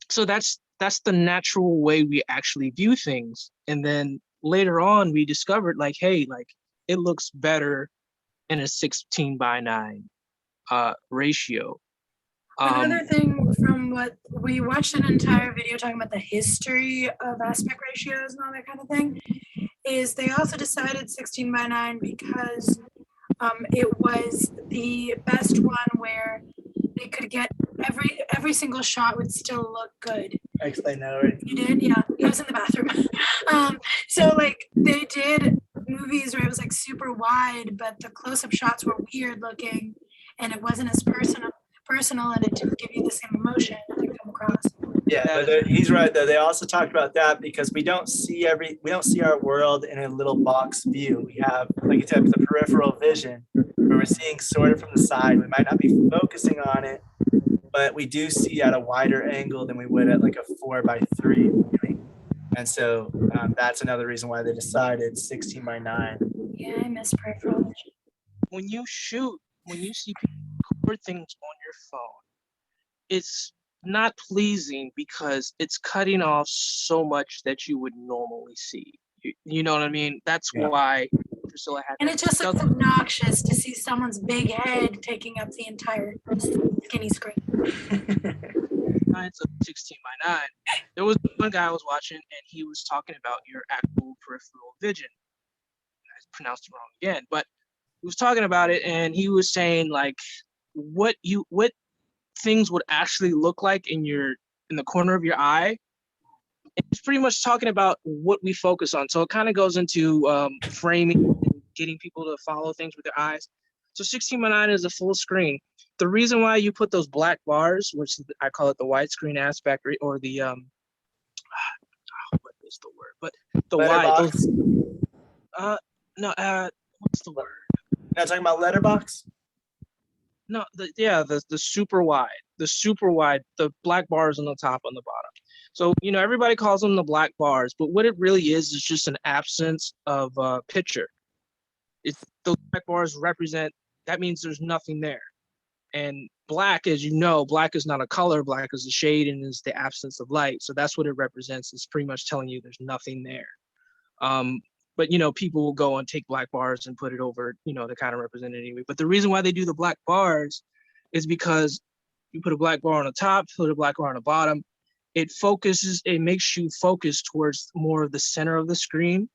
So that's the natural way we actually view things. And then later on, we discovered like, hey, like it looks better in a 16:9 ratio. Another thing from what we watched an entire video talking about the history of aspect ratios and all that kind of thing, is they also decided 16:9 because it was the best one where they could get every single shot would still look good. I explained that already. You did? Yeah. I was in the bathroom. So like they did movies where it was like super wide, but the close-up shots were weird looking and it wasn't as personal and it didn't give you the same emotion that it come across. Yeah, but he's right though. They also talked about that because we don't see our world in a little box view. We have, like you said, the peripheral vision where we're seeing sort of from the side. We might not be focusing on it, but we do see at a wider angle than we would at like a 4:3 movie. And so that's another reason why they decided 16:9. Yeah, I miss peripheral vision. When you see people record things on your phone, it's not pleasing because it's cutting off so much that you would normally see. You know what I mean? That's why Priscilla had. And it just looks obnoxious to see someone's big head taking up the entire skinny screen. It's a 16:9. There was one guy I was watching, and he was talking about your actual peripheral vision. I pronounced it wrong again, but he was talking about it, and he was saying like what things would actually look like in the corner of your eye. And it's pretty much talking about what we focus on. So it kind of goes into framing and getting people to follow things with their eyes. So 16:9 is a full screen. The reason why you put those black bars, which I call it the widescreen aspect, or the what is the word? But the Letterbox. what's the word? Not talking about letterbox. No, the super wide, the black bars on the top, on the bottom. So, everybody calls them the black bars, but what it really is just an absence of picture. Those black bars represent, that means there's nothing there. And black, as you know, black is not a color, black is a shade and is the absence of light. So that's what it represents. It's pretty much telling you there's nothing there. But people will go and take black bars and put it over, to kind of represent it anyway. But the reason why they do the black bars is because you put a black bar on the top, put a black bar on the bottom, it makes you focus towards more of the center of the screen.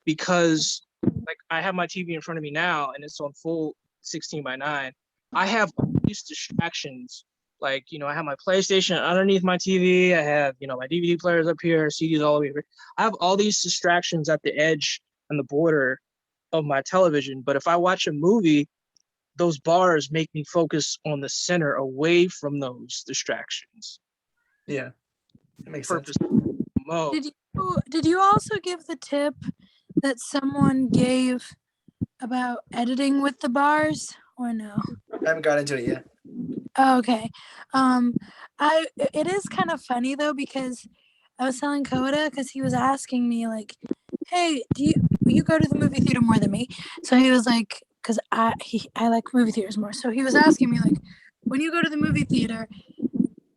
Because like I have my TV in front of me now and it's on full 16:9. I have all these distractions. Like, I have my PlayStation underneath my TV. I have, my DVD players up here, CDs all over here. I have all these distractions at the edge and the border of my television. But if I watch a movie, those bars make me focus on the center, away from those distractions. Yeah, that makes sense. Mode. Did you also give the tip that someone gave about editing with the bars, or no? I haven't got into it yet. Oh, okay. It is kind of funny though, because I was telling Coda, because he was asking me like, hey, you go to the movie theater more than me? So he was like, because I like movie theaters more. So he was asking me like, when you go to the movie theater,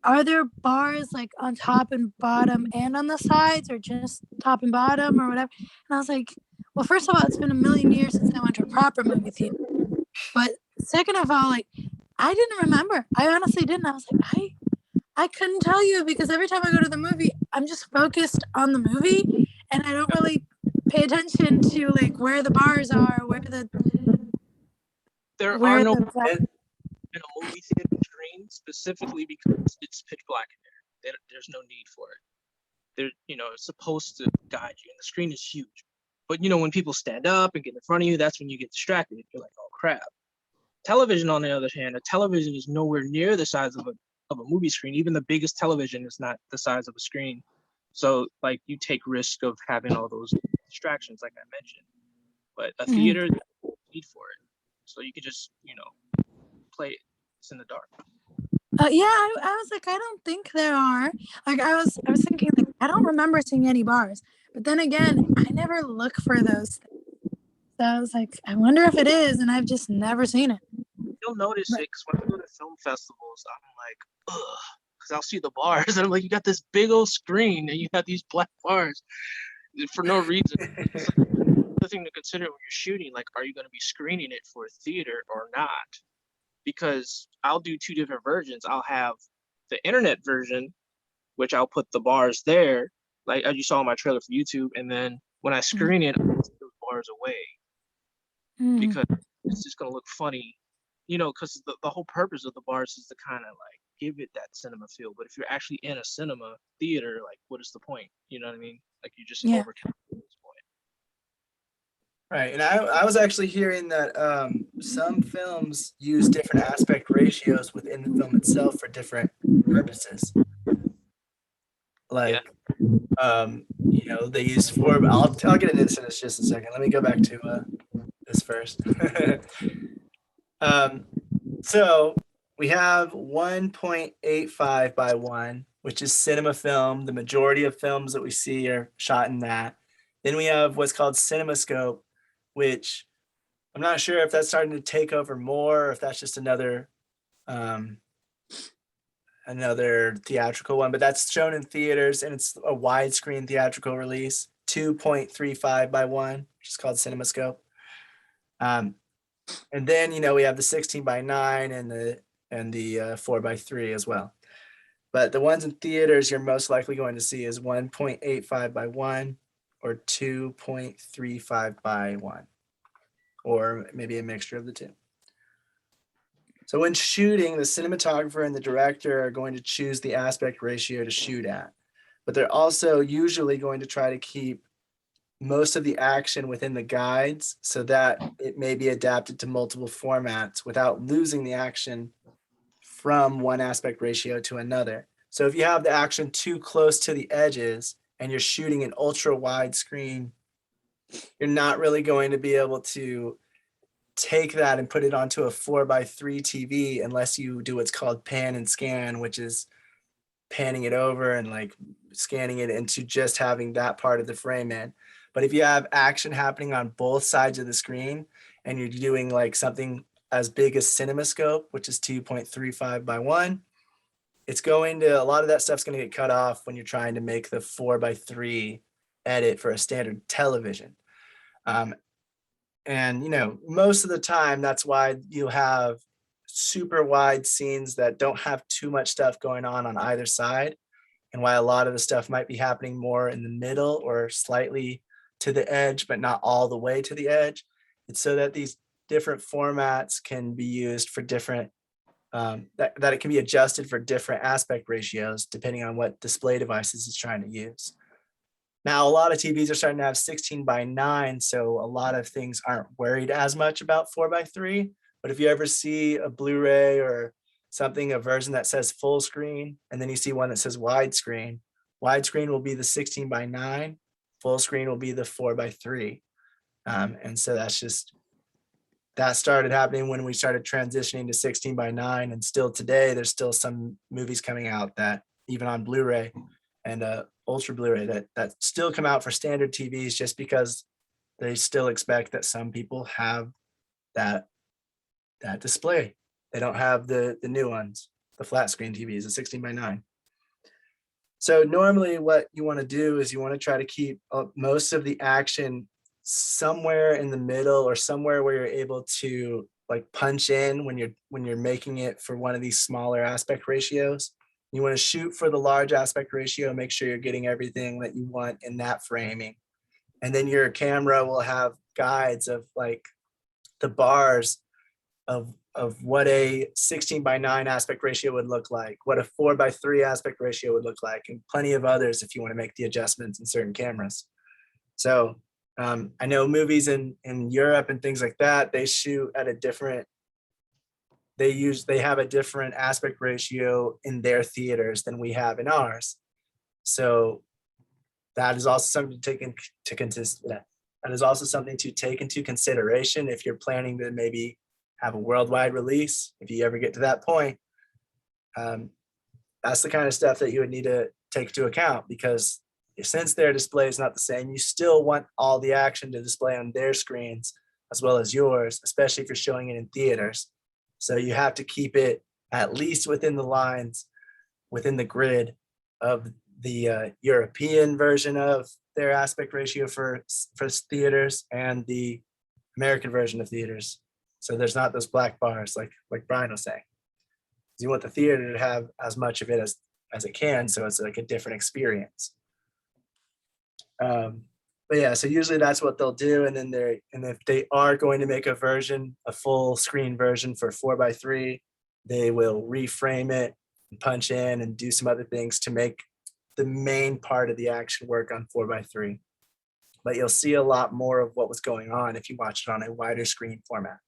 are there bars like on top and bottom and on the sides, or just top and bottom or whatever? And I was like, well, first of all, it's been a million years since I went to a proper movie theater. But second of all, like I didn't remember. I honestly didn't. I was like, I couldn't tell you because every time I go to the movie, I'm just focused on the movie and I don't really pay attention to like where the bars are, There are where no the in a movie theater screen specifically because it's pitch black in there. There's no need for it. It's supposed to guide you, and the screen is huge. But when people stand up and get in front of you, that's when you get distracted. You're like, oh crap. Television, on the other hand, a television is nowhere near the size of a movie screen. Even the biggest television is not the size of a screen. So like you take risk of having all those distractions, like I mentioned. But a theater, there's no need for it. So you can just, play it. It's in the dark. yeah, I was like, I don't think there are. Like I was thinking like I don't remember seeing any bars. But then again, I never look for those things. So I was like, I wonder if it is, and I've just never seen it. You'll notice it because when I go to film festivals, I'm like, ugh, because I'll see the bars and I'm like, you got this big old screen and you have these black bars for no reason. It's like the thing to consider when you're shooting, like, are you going to be screening it for a theater or not? Because I'll do two different versions. I'll have the internet version, which I'll put the bars there, like as you saw in my trailer for YouTube, and then when I screen it, I'll take those bars away because it's just gonna look funny, because the whole purpose of the bars is to kind of like give it that cinema feel. But if you're actually in a cinema theater, like what is the point? You know what I mean? Like you just overkill at this point. Right, and I was actually hearing that some films use different aspect ratios within the film itself for different purposes. Like, they use four. I'll get into this in just a second. Let me go back to this first. So we have 1.85 by 1, which is cinema film. The majority of films that we see are shot in that. Then we have what's called CinemaScope, which I'm not sure if that's starting to take over more, or if that's just another theatrical one, but that's shown in theaters and it's a widescreen theatrical release, 2.35 by 1, which is called CinemaScope. And then we have the 16 by 9 and the 4 by 3 as well. But the ones in theaters you're most likely going to see is 1.85 by 1 or 2.35 by 1, or maybe a mixture of the two. So when shooting, the cinematographer and the director are going to choose the aspect ratio to shoot at, but they're also usually going to try to keep most of the action within the guides so that it may be adapted to multiple formats without losing the action from one aspect ratio to another. So if you have the action too close to the edges and you're shooting an ultra wide screen, you're not really going to be able to take that and put it onto a 4:3 TV unless you do what's called pan and scan, which is panning it over and like scanning it into just having that part of the frame in. But if you have action happening on both sides of the screen and you're doing like something as big as CinemaScope, which is 2.35 by 1, a lot of that stuff's going to get cut off when you're trying to make the 4:3 edit for a standard television. And most of the time, that's why you have super wide scenes that don't have too much stuff going on either side, and why a lot of the stuff might be happening more in the middle or slightly to the edge, but not all the way to the edge. It's so that these different formats can be used for different, that it can be adjusted for different aspect ratios depending on what display devices it's trying to use. Now, a lot of TVs are starting to have 16 by 9, so a lot of things aren't worried as much about 4:3. But if you ever see a Blu-ray or something, a version that says full screen, and then you see one that says widescreen will be the 16 by 9, full screen will be the 4:3. And so that started happening when we started transitioning to 16 by 9, and still today, there's still some movies coming out that even on Blu-ray and ultra Blu-ray that still come out for standard TVs just because they still expect that some people have that display. They don't have the new ones, the flat screen TVs, the 16 by 9. So normally what you want to do is you want to try to keep most of the action somewhere in the middle or somewhere where you're able to like punch in when you're making it for one of these smaller aspect ratios. You want to shoot for the large aspect ratio, make sure you're getting everything that you want in that framing. And then your camera will have guides of like the bars of what a 16:9 aspect ratio would look like, what a 4:3 aspect ratio would look like, and plenty of others if you want to make the adjustments in certain cameras. So I know movies in Europe and things like that, they shoot at a different, they have a different aspect ratio in their theaters than we have in ours. So that is also something to take that is also something to take into consideration if you're planning to maybe have a worldwide release. If you ever get to that point, that's the kind of stuff that you would need to take into account, because since their display is not the same, you still want all the action to display on their screens as well as yours, especially if you're showing it in theaters. So you have to keep it at least within the lines, within the grid of the European version of their aspect ratio for theaters and the American version of theaters. So there's not those black bars like Brian was saying. You want the theater to have as much of it as it can, so it's like a different experience. But yeah, so usually that's what they'll do, and then if they are going to make a full screen version for 4:3, they will reframe it and punch in and do some other things to make the main part of the action work on 4:3. But you'll see a lot more of what was going on if you watch it on a wider screen format.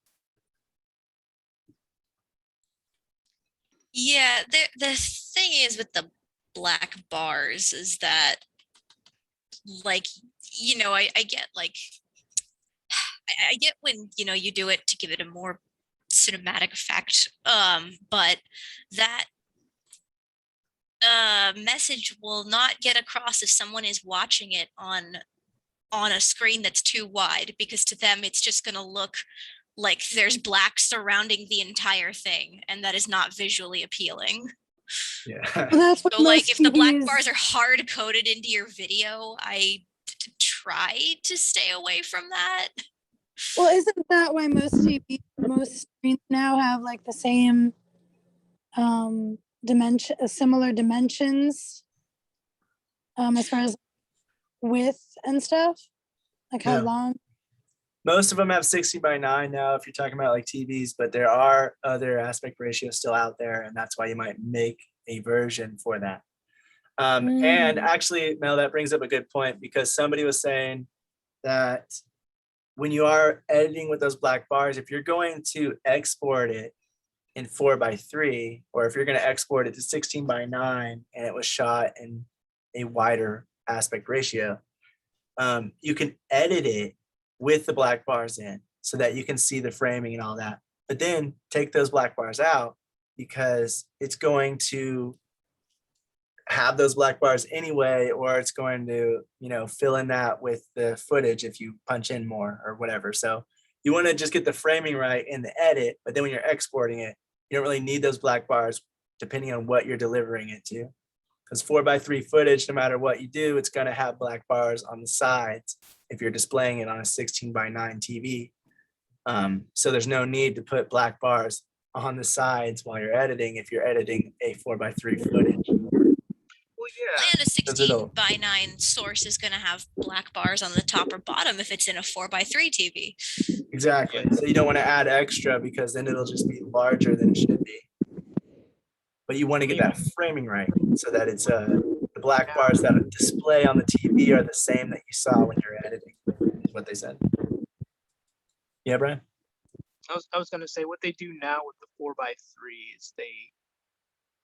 Yeah, the thing is with the black bars is that, like, you know, I get like, I get when, you know, you do it to give it a more cinematic effect, but that message will not get across if someone is watching it on a screen that's too wide, because to them it's just going to look like there's black surrounding the entire thing, and that is not visually appealing. Yeah. Well, that's what So like most if the black TVs bars are hard coded into your video, I try to stay away from that. Well, isn't that why most screens now have like the same similar dimensions as far as width and stuff? Like how Yeah. long? Most of them have 16:9 now, if you're talking about like TVs, but there are other aspect ratios still out there, and that's why you might make a version for that. And actually, Mel, that brings up a good point, because somebody was saying that when you are editing with those black bars, if you're going to export it in 4:3, or if you're going to export it to 16:9 and it was shot in a wider aspect ratio, you can edit it with the black bars in so that you can see the framing and all that. But then take those black bars out, because it's going to have those black bars anyway, or it's going to, you know, fill in that with the footage if you punch in more or whatever. So you want to just get the framing right in the edit, but then when you're exporting it, you don't really need those black bars depending on what you're delivering it to. Because 4:3 footage, no matter what you do, it's going to have black bars on the sides if you're displaying it on a 16:9 TV. So there's no need to put black bars on the sides while you're editing if you're editing a 4:3 footage. Well, yeah. And a 16:9 source is going to have black bars on the top or bottom if it's in a 4:3 TV. Exactly. So you don't want to add extra, because then it'll just be larger than it should be. But you want to get that framing right so that it's the black bars that display on the TV are the same that you saw when you're editing, is what they said. Yeah, Brian? I was gonna say what they do now with the 4:3 is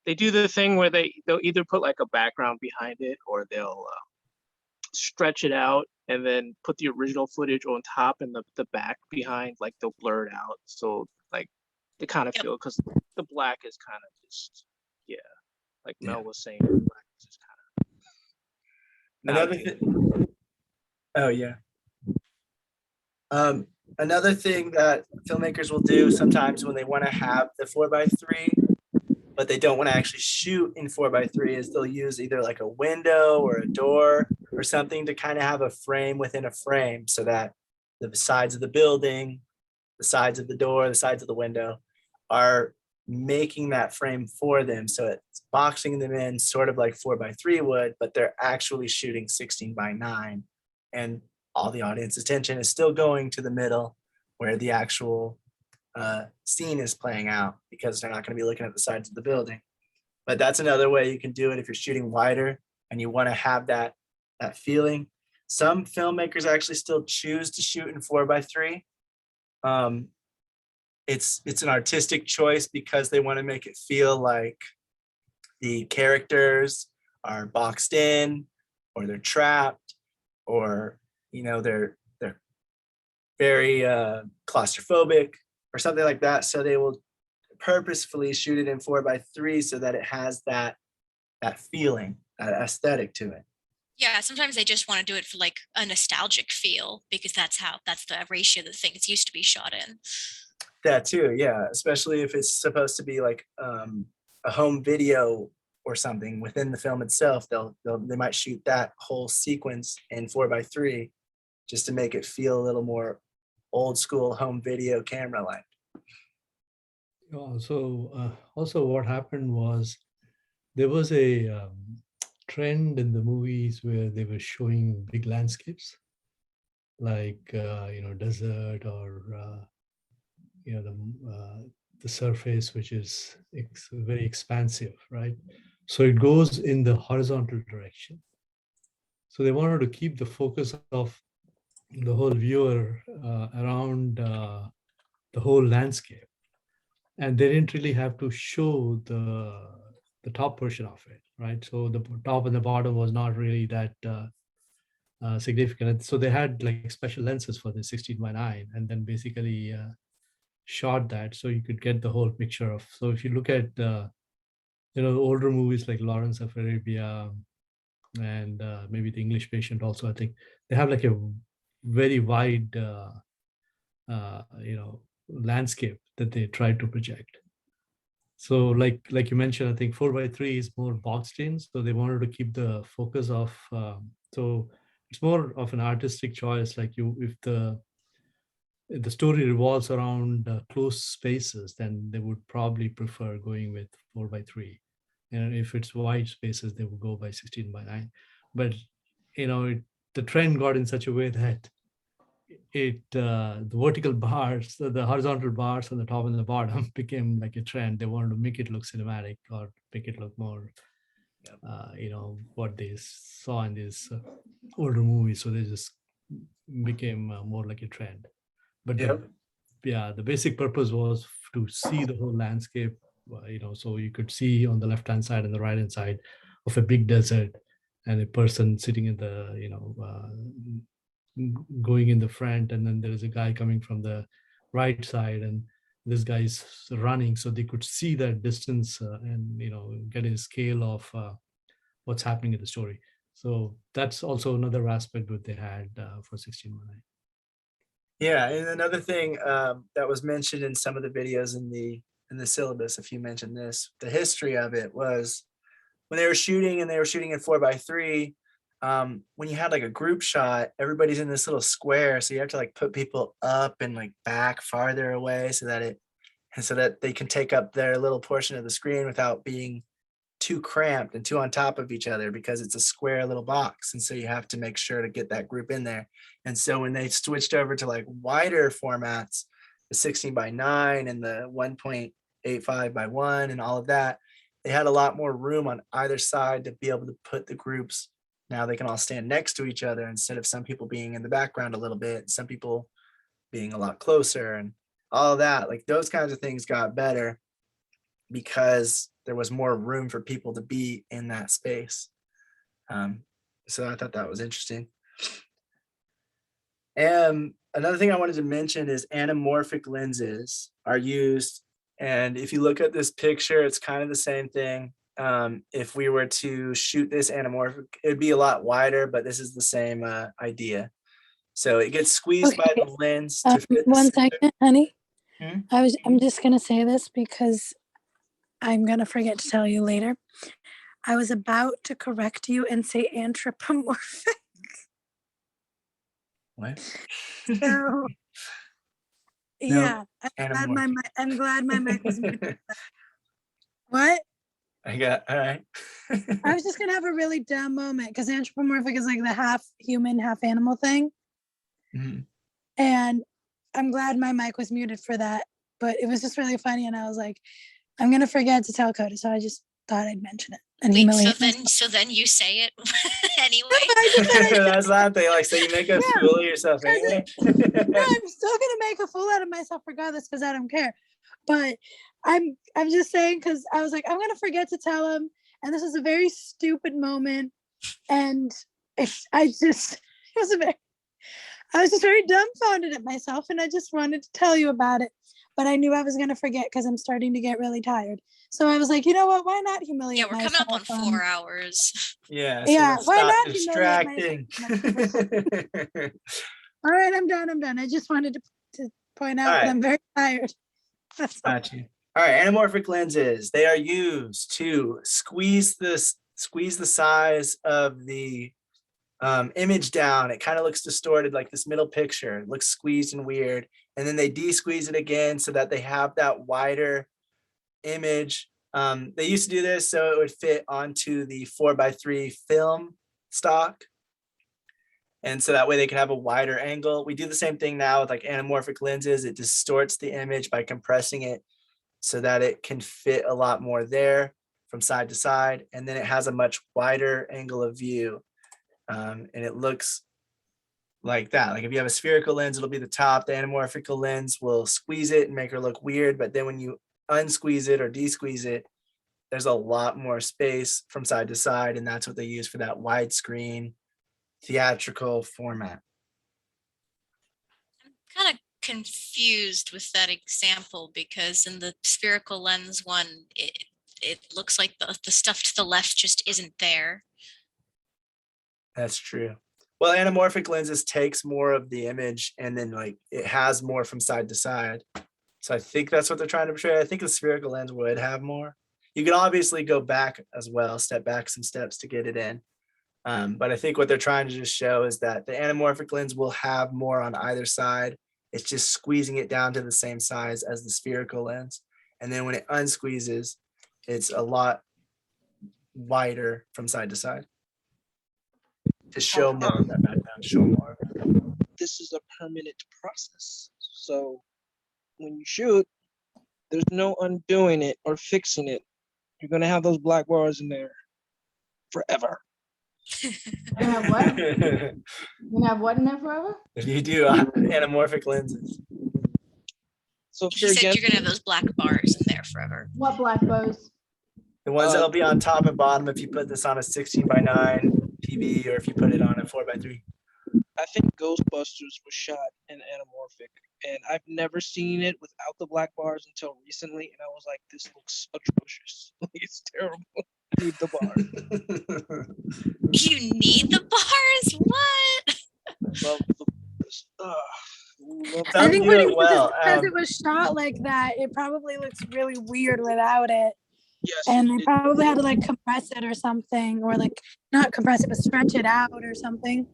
they do the thing where they'll either put like a background behind it, or they'll stretch it out and then put the original footage on top and the back behind, like they'll blur it out. So like they kind of feel, because the black is kind of just, like Mel was saying, the black is just kind of Another thing. Oh yeah. Another thing that filmmakers will do sometimes when they want to have the 4:3, but they don't want to actually shoot in 4:3, is they'll use either like a window or a door or something to kind of have a frame within a frame, so that the sides of the building the sides of the door, the sides of the window, are making that frame for them. So it's boxing them in sort of like 4x3 would, but they're actually shooting 16:9. And all the audience attention is still going to the middle where the actual scene is playing out, because they're not going to be looking at the sides of the building. But that's another way you can do it if you're shooting wider and you want to have that feeling. Some filmmakers actually still choose to shoot in 4x3. It's an artistic choice because they want to make it feel like the characters are boxed in, or they're trapped, or they're very claustrophobic or something like that. So they will purposefully shoot it in 4x3 so that it has that feeling, that aesthetic to it. Yeah, sometimes they just want to do it for like a nostalgic feel, because that's the ratio the things used to be shot in. That too, yeah, especially if it's supposed to be like a home video or something within the film itself. They might shoot that whole sequence in 4x3 just to make it feel a little more old school home video camera like. Also what happened was there was a trend in the movies where they were showing big landscapes, like desert, or the surface, which is very expansive, right? So it goes in the horizontal direction. So they wanted to keep the focus of the whole viewer around the whole landscape, and they didn't really have to show the top portion of it, right? So the top and the bottom was not really that significant. So they had like special lenses for the 16:9, and then basically shot that so you could get the whole picture of. So if you look at older movies like Lawrence of Arabia, and maybe The English Patient also, I think they have like a very wide landscape that they try to project. So like you mentioned, I think 4x3 is more boxed in, so they wanted to keep the focus of so it's more of an artistic choice. Like if the story revolves around close spaces, then they would probably prefer going with 4x3. And if it's wide spaces, they would go by 16:9. But the trend got in such a way that the vertical bars, the horizontal bars on the top and the bottom became like a trend. They wanted to make it look cinematic, or make it look more what they saw in these older movies. So they just became more like a trend. But the basic purpose was to see the whole landscape, so you could see on the left hand side and the right hand side of a big desert, and a person sitting in the going in the front, and then there is a guy coming from the right side, and this guy's running, so they could see that distance and get a scale of what's happening in the story. So that's also another aspect that they had for 16:9. Yeah, and another thing that was mentioned in some of the videos in the syllabus, if you mentioned this, the history of it was when they were shooting in 4x3. When you had like a group shot, everybody's in this little square, so you have to like put people up and like back farther away so that they can take up their little portion of the screen without being too cramped and too on top of each other, because it's a square little box. And so you have to make sure to get that group in there. And so when they switched over to like wider formats, the 16:9 and the 1.85:1 and all of that, they had a lot more room on either side to be able to put the groups. Now they can all stand next to each other, instead of some people being in the background a little bit, some people being a lot closer, and all of that. Like those kinds of things got better because there was more room for people to be in that space. So I thought that was interesting. And another thing I wanted to mention is anamorphic lenses are used. And if you look at this picture, it's kind of the same thing. If we were to shoot this anamorphic, it'd be a lot wider, but this is the same idea. So it gets squeezed by the lens to fit. One second, honey. Hmm? I'm just gonna say this because I'm gonna forget to tell you later. I was about to correct you and say anthropomorphic. What? So Yeah, anamorphic. I'm glad my mic was muted. What? I got all right. I was just gonna have a really dumb moment because anthropomorphic is like the half human, half animal thing. Mhm. And I'm glad my mic was muted for that. But it was just really funny. And I was like, I'm gonna forget to tell Coda. So I just thought I'd mention it and Wait, humiliate myself. so then you say it anyway. I just said I should. That's not they like so you make a Yeah, fool of yourself because anyway. No, I'm still gonna make a fool out of myself regardless because I don't care. But I'm just saying because I was like, I'm gonna forget to tell him. And this is a very stupid moment. And I just I was just very dumbfounded at myself and I just wanted to tell you about it. But I knew I was gonna forget because I'm starting to get really tired. So I was like, you know what? Why not humiliate Yeah, we're coming up on myself? 4 hours. Yeah, so Yeah, let's why stop not humiliate distracting. All right, I'm done. I just wanted to point out All that right. I'm very tired. That's all. Got you. All right, anamorphic lenses. They are used to squeeze the size of the image down. It kind of looks distorted, like this middle picture. It looks squeezed and weird. And then they de-squeeze it again so that they have that wider image. They used to do this so it would fit onto the 4x3 film stock. And so that way they can have a wider angle. We do the same thing now with like anamorphic lenses. It distorts the image by compressing it so that it can fit a lot more there from side to side. And then it has a much wider angle of view. And it looks like that. Like if you have a spherical lens, it'll be the top. The anamorphic lens will squeeze it and make her look weird. But then when you unsqueeze it or de-squeeze it, there's a lot more space from side to side. And that's what they use for that widescreen theatrical format. I'm kind of confused with that example because in the spherical lens one, it looks like the stuff to the left just isn't there. That's true. Well, anamorphic lenses takes more of the image and then like it has more from side to side. So I think that's what they're trying to portray. I think the spherical lens would have more. You can obviously go back as well, step back some steps to get it in. But I think what they're trying to just show is that the anamorphic lens will have more on either side. It's just squeezing it down to the same size as the spherical lens. And then when it unsqueezes, it's a lot wider from side to side. To show more of that background, show more. This is a permanent process. So when you shoot, there's no undoing it or fixing it. You're gonna have those black bars in there forever. You have what? You have what in there forever? If you do anamorphic lenses. So if He you're said against you're gonna have those black bars in there forever. What black bows? The ones that'll be on top and bottom if you put this on a 16:9 TV or if you put it on a 4x3. I think Ghostbusters was shot in anamorphic, and I've never seen it without the black bars until recently, and I was like, this looks atrocious. It's terrible. I need the bars. You need the bars? What? Love the bars. Love I Some think do what he it means well. is because it was shot like that, it probably looks really weird without it. yes, And they probably had to like compress it or something, or like not compress it, but stretch it out or something.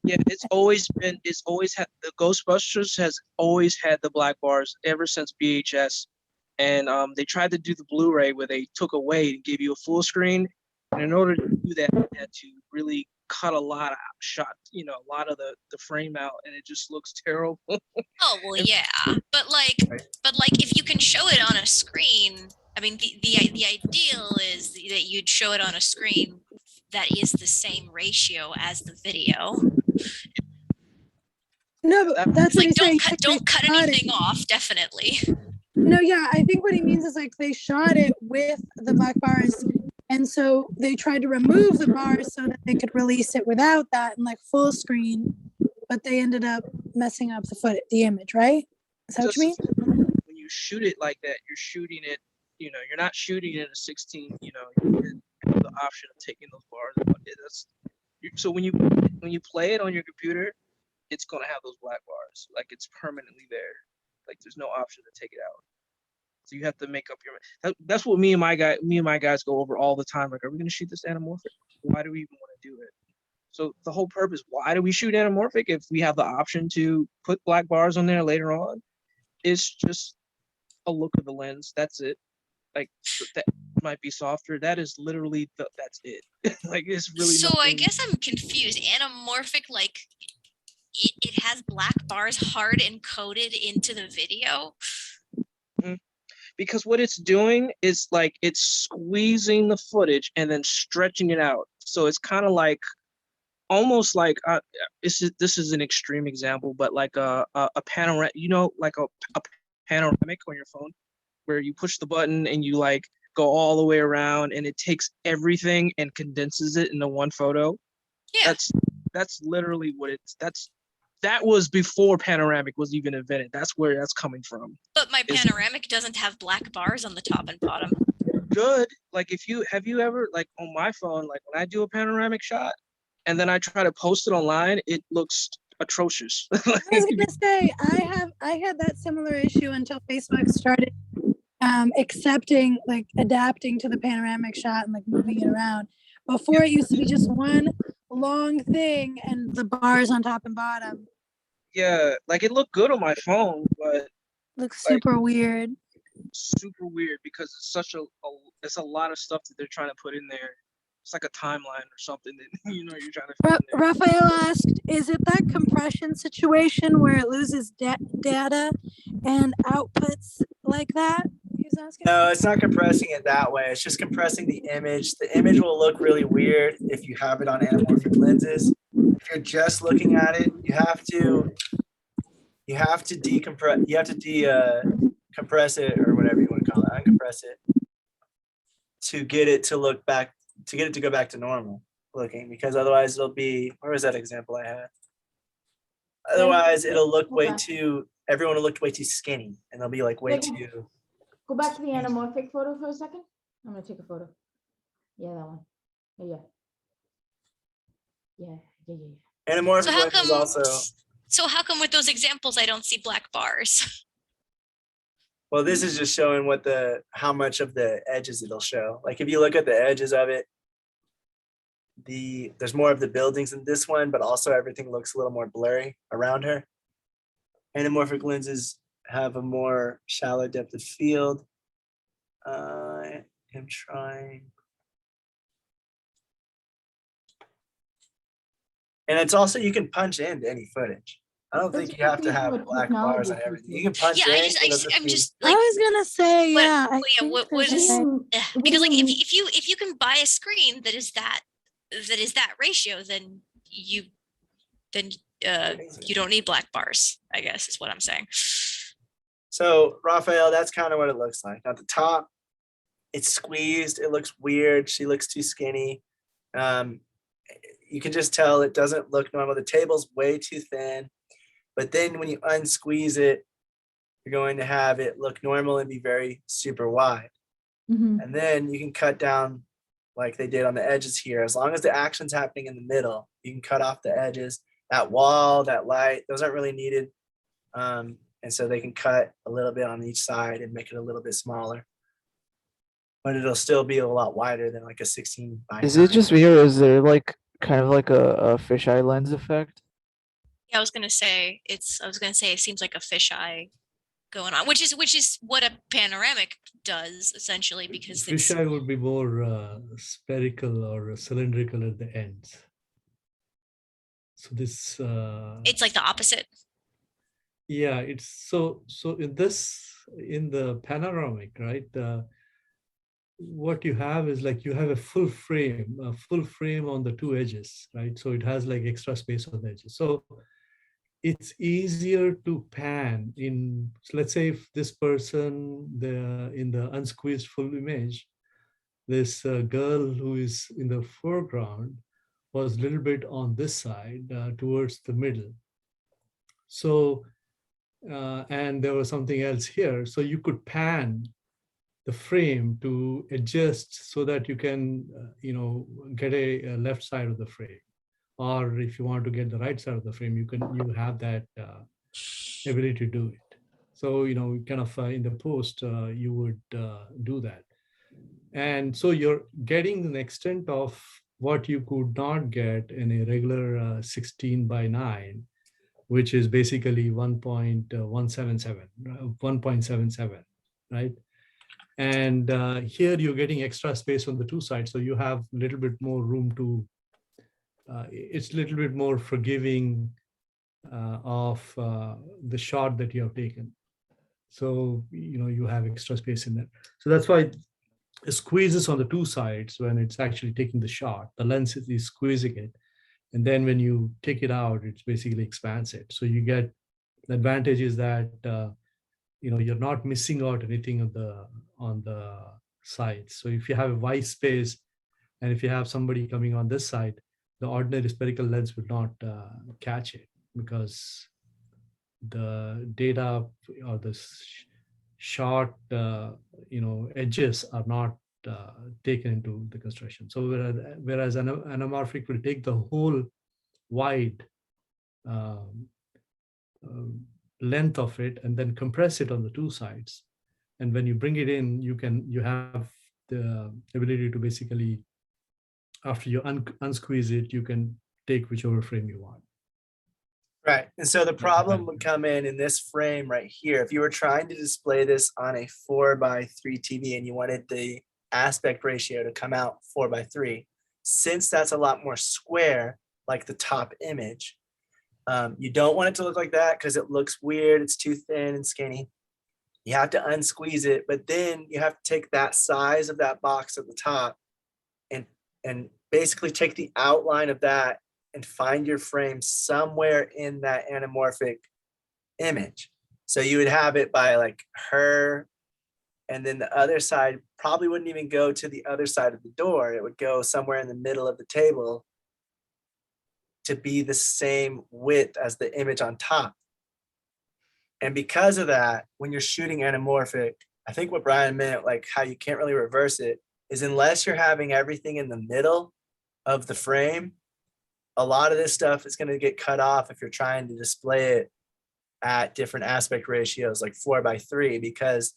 yeah, it's always had, the Ghostbusters has always had the black bars ever since VHS. And they tried to do the Blu-ray where they took away and gave you a full screen. And in order to do that, they had to really cut a lot out, a lot of the frame out, and it just looks terrible. Oh well, yeah, but like if you can show it on a screen, I mean, the ideal is that you'd show it on a screen that is the same ratio as the video. No, but that's what Like, he's saying. don't cut anything off, definitely. No, yeah, I think what he means is like they shot it with the black bars, and so they tried to remove the bars so that they could release it without that and like full screen, but they ended up messing up the image, right? Is that what you mean? When you shoot it like that, you're shooting it, you're not shooting it at a 16, you have the option of taking those bars. So when you play it on your computer, it's gonna have those black bars, like it's permanently there. Like there's no option to take it out. So you have to make up your. That's what me and my guys go over all the time. Like, are we gonna shoot this anamorphic? Why do we even want to do it? So the whole purpose, why do we shoot anamorphic if we have the option to put black bars on there later on? is just a look of the lens. That's it. Like that might be softer. That is literally that's it. Like it's really So nothing. I guess I'm confused. Anamorphic, like it has black bars hard encoded into the video. Because what it's doing is like it's squeezing the footage and then stretching it out. So it's kind of like almost like this is an extreme example, but like a panoramic, like a panoramic on your phone, where you push the button and you like go all the way around and it takes everything and condenses it into one photo. Yeah. That's literally what that was before panoramic was even invented. That's where that's coming from. But my panoramic doesn't have black bars on the top and bottom. Good. Like have you ever, like on my phone, like when I do a panoramic shot and then I try to post it online, it looks atrocious. I was gonna say I had that similar issue until Facebook started accepting, like adapting to the panoramic shot and like moving it around. Before it used to be just one long thing and the bars on top and bottom. Yeah, like it looked good on my phone, but looks super weird. Super weird because it's such it's a lot of stuff that they're trying to put in there. It's like a timeline or something that you're trying to fit in there. Raphael asked, is it that compression situation where it loses data and outputs like that? He's asking. No, it's not compressing it that way. It's just compressing the image. The image will look really weird if you have it on anamorphic lenses. If you're just looking at it, you have to decompress. You have to compress it, or whatever you want to call it, uncompress it, to get it to look back, to get it to go back to normal looking, because otherwise it'll be, where was that example I had? Otherwise it'll look everyone will look way too skinny and they'll be like way too. Go back to the anamorphic photo for a second. I'm gonna take a photo. Yeah, that one. Yeah. Anamorphic So how come with those examples I don't see black bars? Well, this is just showing how much of the edges it'll show. Like if you look at the edges of it, there's more of the buildings in this one, but also everything looks a little more blurry around her. Anamorphic lenses have a more shallow depth of field. I am trying. And it's also, you can punch into any footage. I don't think you have to have black bars on everything. You can punch in. I'm just like, I was gonna say, what is because like if you can buy a screen that is that ratio, then you don't need black bars, I guess is what I'm saying. So Raphael, that's kind of what it looks like. At the top, it's squeezed. It looks weird. She looks too skinny. You can just tell it doesn't look normal. The table's way too thin. But then when you unsqueeze it, you're going to have it look normal and be very super wide. Mm-hmm. And then you can cut down like they did on the edges here. As long as the action's happening in the middle, you can cut off the edges. That wall, that light, those aren't really needed. And so they can cut a little bit on each side and make it a little bit smaller. But it'll still be a lot wider than like a 16 by 9. Is it just me, or is there like kind of like a fisheye lens effect? Yeah, I was gonna say it seems like a fisheye going on, which is what a panoramic does essentially, because fisheye would be more spherical or cylindrical at the ends. So this it's like the opposite. Yeah, it's so in the panoramic, right? What you have is like you have a full frame on the two edges, right? So it has like extra space on the edges. So it's easier to pan in, let's say if this person, in the unsqueezed full image, this girl who is in the foreground was a little bit on this side towards the middle. So, and there was something else here. So you could pan the frame to adjust so that you can, get a left side of the frame. Or if you want to get the right side of the frame, you have that ability to do it. So, kind of in the post, you would do that. And so you're getting an extent of what you could not get in a regular 16 by 9 which is basically 1.177, right? And here you're getting extra space on the two sides. So you have a little bit more room to, it's a little bit more forgiving of the shot that you have taken. So, you have extra space in there. So that's why it squeezes on the two sides when it's actually taking the shot. The lens is squeezing it. And then when you take it out, it's basically expands it. So you get the advantage is that, you're not missing out anything on the sides. So if you have a white space, and if you have somebody coming on this side, the ordinary spherical lens will not catch it, because the data or the short edges are not taken into the construction. So whereas anamorphic will take the whole wide length of it and then compress it on the two sides, and when you bring it in, you have the ability to basically, after you unsqueeze it, you can take whichever frame you want. Right. And so the problem would come in this frame right here. If you were trying to display this on a 4:3 TV and you wanted the aspect ratio to come out 4:3, since that's a lot more square, like the top image, you don't want it to look like that because it looks weird. It's too thin and skinny. You have to unsqueeze it, but then you have to take that size of that box at the top and basically take the outline of that and find your frame somewhere in that anamorphic image. So you would have it by like her, and then the other side probably wouldn't even go to the other side of the door. It would go somewhere in the middle of the table to be the same width as the image on top. And because of that, when you're shooting anamorphic, I think what Brian meant, like how you can't really reverse it, is unless you're having everything in the middle of the frame, a lot of this stuff is going to get cut off if you're trying to display it at different aspect ratios, like 4:3, because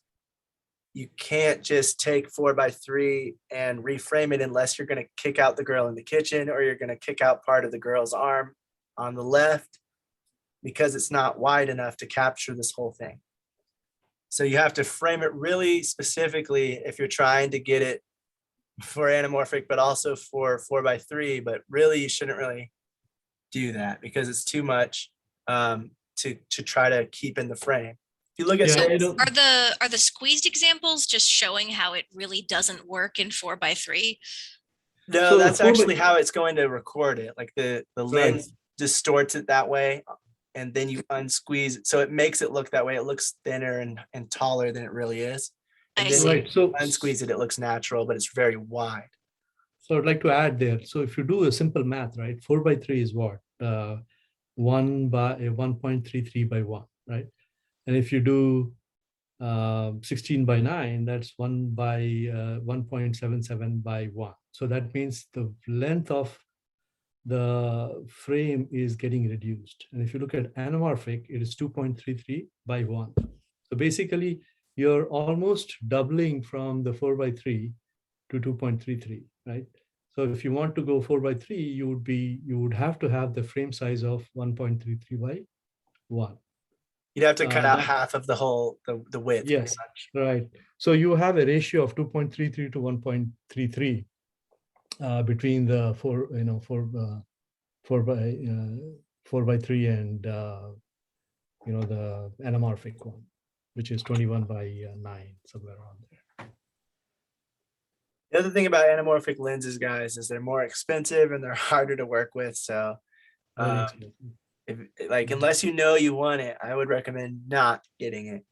you can't just take 4:3 and reframe it unless you're going to kick out the girl in the kitchen, or you're going to kick out part of the girl's arm on the left, because it's not wide enough to capture this whole thing. So you have to frame it really specifically if you're trying to get it for anamorphic, but also for 4:3. But really, you shouldn't really do that because it's too much to try to keep in the frame. If you look at are the squeezed examples just showing how it really doesn't work in 4:3? No, so that's actually how it's going to record it. Like the lens distorts it that way, and then you unsqueeze it. So it makes it look that way. It looks thinner and taller than it really is. And then so unsqueeze it, it looks natural, but it's very wide. So I'd like to add there. So if you do a simple math, right, 4:3 is what? 1.33 by 1, right? And if you do 16:9, that's 1.77 by 1. So that means the length of the frame is getting reduced. And if you look at anamorphic, it is 2.33 by 1. So basically, you're almost doubling from the 4:3 to 2.33, right? So if you want to go 4:3, you would have to have the frame size of 1.33 by 1. You'd have to cut out half of the whole the width. Yes, right. So you have a ratio of 2.33 to 1.33 between the 4:3 and the anamorphic one, which is 21:9, somewhere around there. The other thing about anamorphic lenses, guys, is they're more expensive and they're harder to work with. So unless you know you want it, I would recommend not getting it,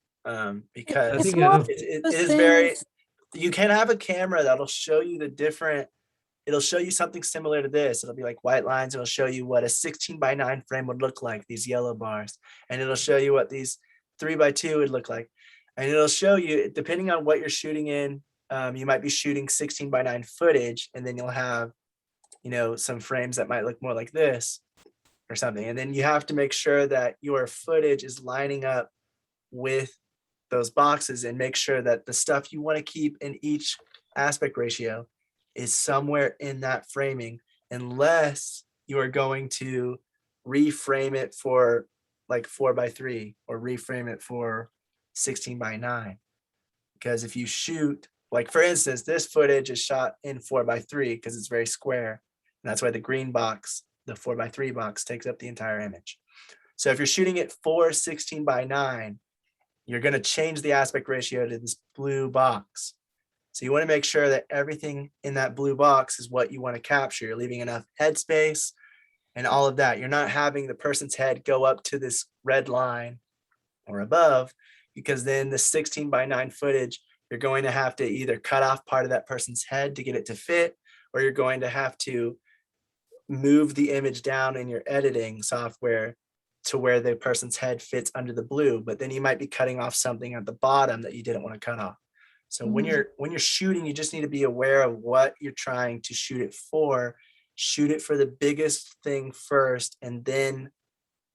because it is very, you can have a camera that'll show you it'll show you something similar to this. It'll be like white lines. It'll show you what a 16:9 frame would look like, these yellow bars. And it'll show you what these 3:2 would look like. And it'll show you, depending on what you're shooting in, you might be shooting 16:9 footage, and then you'll have, some frames that might look more like this or something. And then you have to make sure that your footage is lining up with those boxes, and make sure that the stuff you want to keep in each aspect ratio is somewhere in that framing, unless you are going to reframe it for like 4:3 or reframe it for 16:9. Because if you shoot, like for instance, this footage is shot in 4:3 because it's very square. And that's why the green box, the 4:3 box, takes up the entire image. So if you're shooting it for 16:9, you're going to change the aspect ratio to this blue box. So you want to make sure that everything in that blue box is what you want to capture. You're leaving enough headspace and all of that. You're not having the person's head go up to this red line or above, because then the 16:9 footage, you're going to have to either cut off part of that person's head to get it to fit, or you're going to have to move the image down in your editing software to where the person's head fits under the blue, but then you might be cutting off something at the bottom that you didn't want to cut off. So when you're shooting, you just need to be aware of what you're trying to shoot it for. Shoot it for the biggest thing first, and then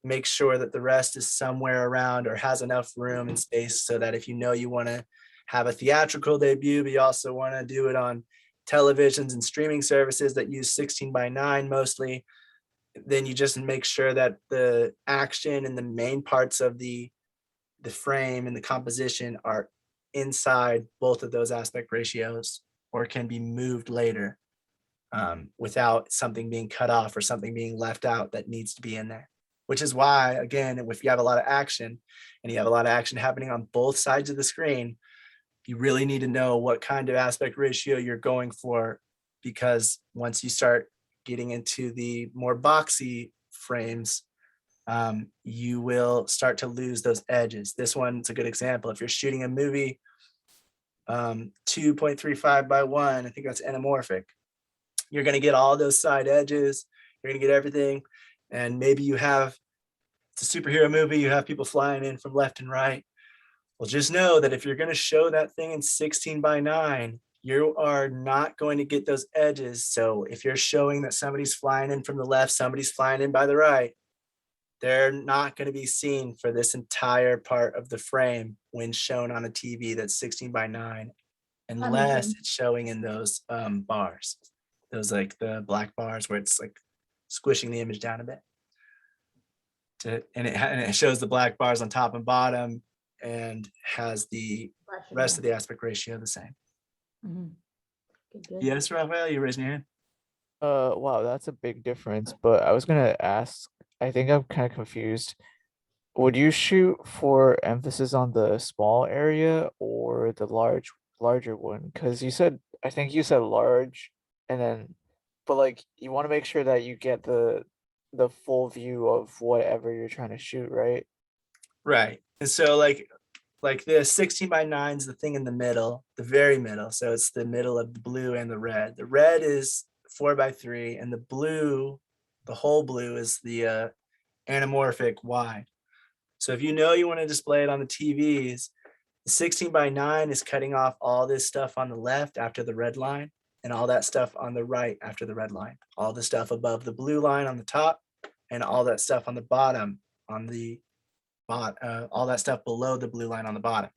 make sure that the rest is somewhere around or has enough room and space so that if you know you want to have a theatrical debut, but you also want to do it on televisions and streaming services that use 16:9 mostly, then you just make sure that the action and the main parts of the frame and the composition are inside both of those aspect ratios, or can be moved later without something being cut off or something being left out that needs to be in there. Which is why, again, if you have a lot of action and you have a lot of action happening on both sides of the screen, you really need to know what kind of aspect ratio you're going for, because once you start getting into the more boxy frames, you will start to lose those edges. This one's a good example. If you're shooting a movie 2.35:1, I think that's anamorphic, you're going to get all those side edges, you're going to get everything. And maybe you have, it's a superhero movie, you have people flying in from left and right. Well, just know that if you're going to show that thing in 16:9, you are not going to get those edges. So if you're showing that somebody's flying in from the left, somebody's flying in by the right, they're not going to be seen for this entire part of the frame when shown on a TV that's 16:9, unless it's showing in those bars, those like the black bars where it's like squishing the image down a bit. And it shows the black bars on top and bottom, and has the rest of the aspect ratio the same. Yes, Raphael, you raising your hand. Wow, that's a big difference. But I was gonna ask, I think I'm kind of confused. Would you shoot for emphasis on the small area or the larger one? Because I think you said large, and then, but like you want to make sure that you get the full view of whatever you're trying to shoot, right? Right. And so like the 16:9 is the thing in the middle, the very middle. So it's the middle of the blue and the red. The red is 4:3, and the blue, the whole blue, is the anamorphic wide. So if you know you want to display it on the TVs, the 16:9 is cutting off all this stuff on the left after the red line, and all that stuff on the right after the red line, all the stuff above the blue line on the top, and all that stuff on the bottom on the all that stuff below the blue line on the bottom.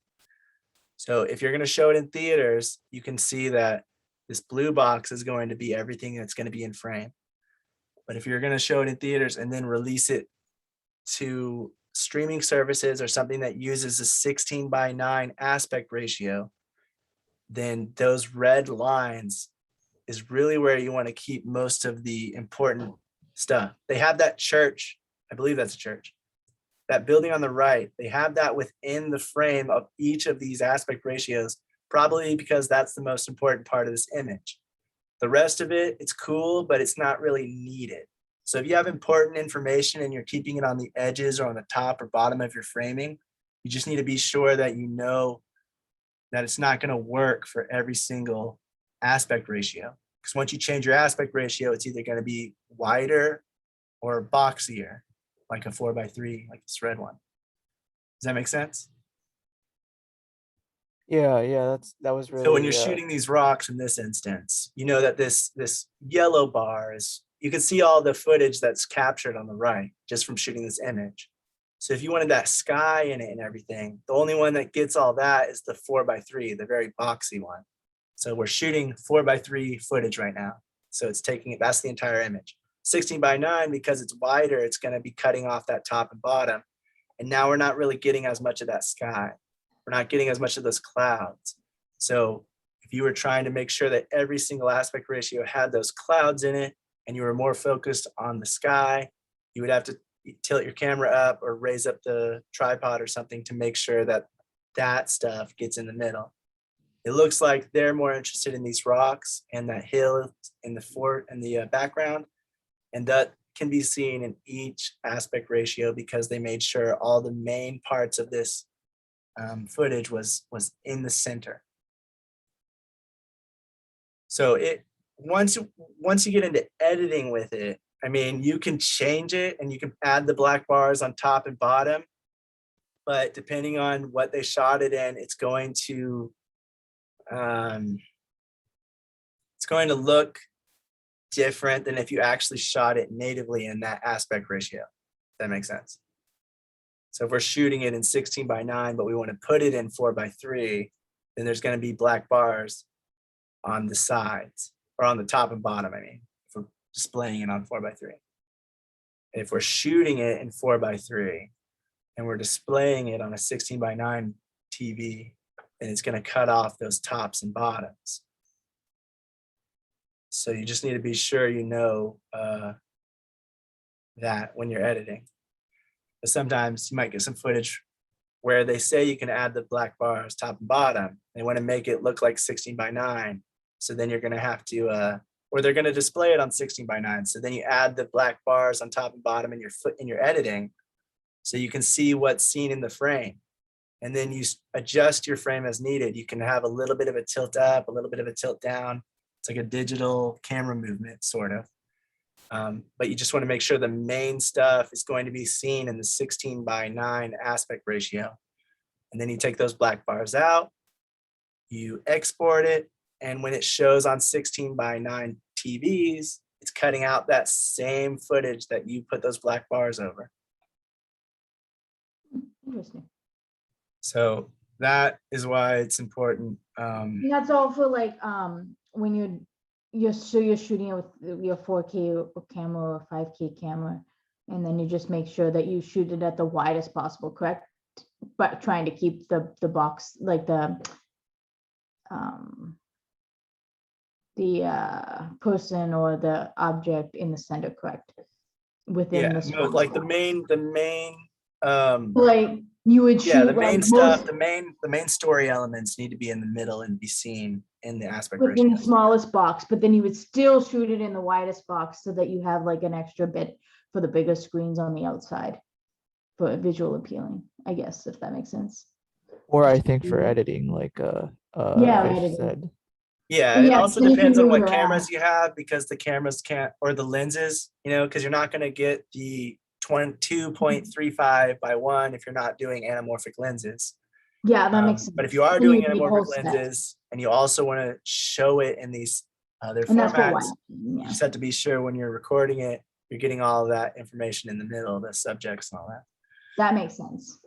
So if you're going to show it in theaters, you can see that this blue box is going to be everything that's going to be in frame. But if you're going to show it in theaters and then release it to streaming services or something that uses a 16:9 aspect ratio, then those red lines is really where you want to keep most of the important stuff. They have that church, I believe that's a church, that building on the right, they have that within the frame of each of these aspect ratios, probably because that's the most important part of this image. The rest of it, it's cool, but it's not really needed. So if you have important information and you're keeping it on the edges or on the top or bottom of your framing, you just need to be sure that you know that it's not going to work for every single aspect ratio. Because once you change your aspect ratio, it's either going to be wider or boxier, like a 4:3, like this red one. Does that make sense? Yeah, that was really. So when you're shooting these rocks in this instance, you know that this yellow bar is, you can see all the footage that's captured on the right just from shooting this image. So if you wanted that sky in it and everything, the only one that gets all that is the 4:3, the very boxy one. So we're shooting 4:3 footage right now. So it's taking it, that's the entire image. 16:9, because it's wider, it's going to be cutting off that top and bottom. And now we're not really getting as much of that sky. We're not getting as much of those clouds. So if you were trying to make sure that every single aspect ratio had those clouds in it, and you were more focused on the sky, you would have to tilt your camera up or raise up the tripod or something to make sure that that stuff gets in the middle. It looks like they're more interested in these rocks and that hill in the fort and the background. And that can be seen in each aspect ratio because they made sure all the main parts of this footage was in the center. So once you get into editing with it, I mean, you can change it and you can add the black bars on top and bottom, but depending on what they shot it in, it's going to look different than if you actually shot it natively in that aspect ratio. If that makes sense. So if we're shooting it in 16:9, but we want to put it in 4:3, then there's going to be black bars on the sides or on the top and bottom. I mean, if we're displaying it on 4:3. If we're shooting it in 4:3 and we're displaying it on a 16:9 TV, then it's going to cut off those tops and bottoms. So you just need to be sure you know that when you're editing. But sometimes you might get some footage where they say you can add the black bars top and bottom. They want to make it look like 16:9. So then you're going to have to, or they're going to display it on 16:9. So then you add the black bars on top and bottom in your editing, so you can see what's seen in the frame. And then you adjust your frame as needed. You can have a little bit of a tilt up, a little bit of a tilt down. It's like a digital camera movement, sort of. But you just want to make sure the main stuff is going to be seen in the 16:9 aspect ratio. And then you take those black bars out, you export it, and when it shows on 16:9 TVs, it's cutting out that same footage that you put those black bars over. Interesting. So that is why it's important. And that's all for like when you're shooting it with your 4K camera or 5K camera, and then you just make sure that you shoot it at the widest possible, correct? But trying to keep the box, like the person or the object in the center, correct? Within the no, like the main like you would shoot the main like stuff, the main story elements need to be in the middle and be seen in the aspect ratio. within the smallest box, but then you would still shoot it in the widest box so that you have like an extra bit for the bigger screens on the outside for visual appealing, I guess, if that makes sense. Or I think for editing, like Ish editing. said. Yeah, it also depends on what cameras you have, because the cameras can't, or the lenses, because you're not going to get the 22.35:1 if you're not doing anamorphic lenses. Yeah, that makes sense. But if you are doing anamorphic lenses and you also want to show it in these other formats, you just have to be sure when you're recording it, you're getting all of that information in the middle, the subjects and all that. That makes sense.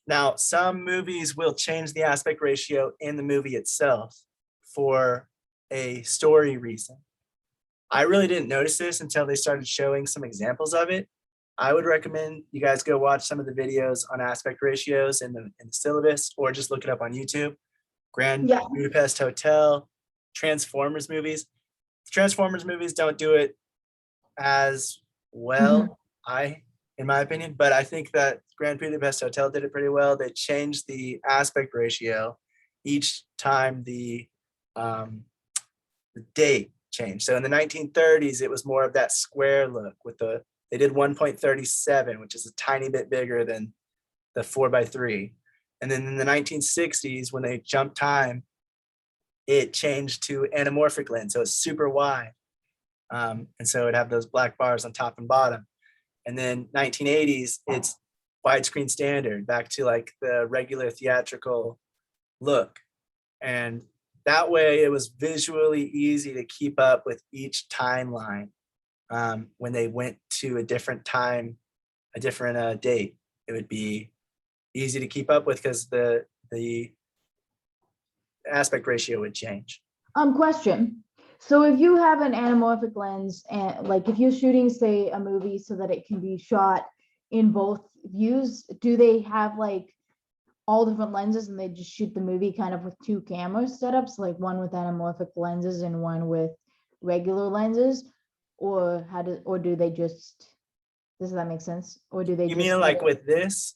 Now, some movies will change the aspect ratio in the movie itself for a story reason. I really didn't notice this until they started showing some examples of it. I would recommend you guys go watch some of the videos on aspect ratios in the syllabus, or just look it up on YouTube. Grand Budapest Hotel, Transformers movies. Transformers movies don't do it as well, in my opinion, but I think that Grand Budapest Hotel did it pretty well. They changed the aspect ratio each time the date changed. So in the 1930s, it was more of that square look with they did 1.37, which is a tiny bit bigger than the 4:3. And then in the 1960s, when they jumped time, it changed to anamorphic lens. So it's super wide. And so it'd have those black bars on top and bottom. And then 1980s, it's widescreen standard, back to like the regular theatrical look. And that way it was visually easy to keep up with each timeline. When they went to a different time, a different date, it would be easy to keep up with because the aspect ratio would change. Question. So if you have an anamorphic lens, and like if you're shooting, say, a movie so that it can be shot in both views? Do they have like all different lenses and they just shoot the movie kind of with two camera setups, like one with anamorphic lenses and one with regular lenses? Or do they just, does that make sense? Or do they You just mean like with this?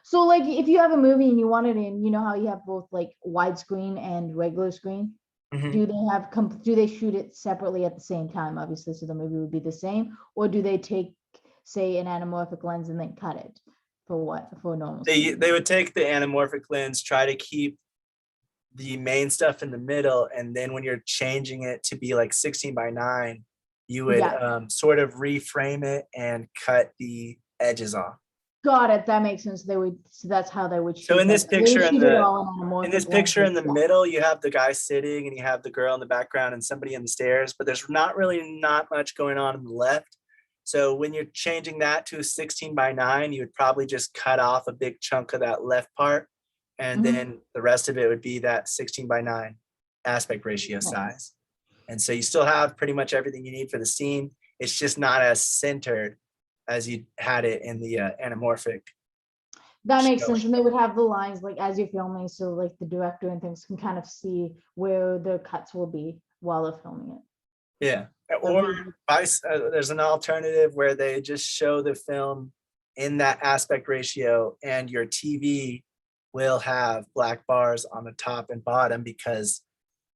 So like if you have a movie and you want it in, you know how you have both like widescreen and regular screen? Mhm. Do they shoot it separately at the same time, obviously, so the movie would be the same? Or do they take, say, an anamorphic lens and then cut it for normal screen? They would take the anamorphic lens, try to keep the main stuff in the middle, and then when you're changing it to be like 16:9, you would Yeah. sort of reframe it and cut the edges off. Got it. That makes sense. So that's how they would shoot. So in this that. They picture shoot it all in in this anamorphic picture in the lenses. middle, you have the guy sitting and you have the girl in the background and somebody in the stairs, but there's not much going on the left. So when you're changing that to 16:9, you would probably just cut off a big chunk of that left part. And then the rest of it would be that 16:9 aspect ratio size. And so you still have pretty much everything you need for the scene. It's just not as centered as you had it in the anamorphic. That makes sense. And they would have the lines like as you're filming, so like the director and things can kind of see where the cuts will be while they're filming it. Yeah. Or there's an alternative where they just show the film in that aspect ratio, and your TV will have black bars on the top and bottom because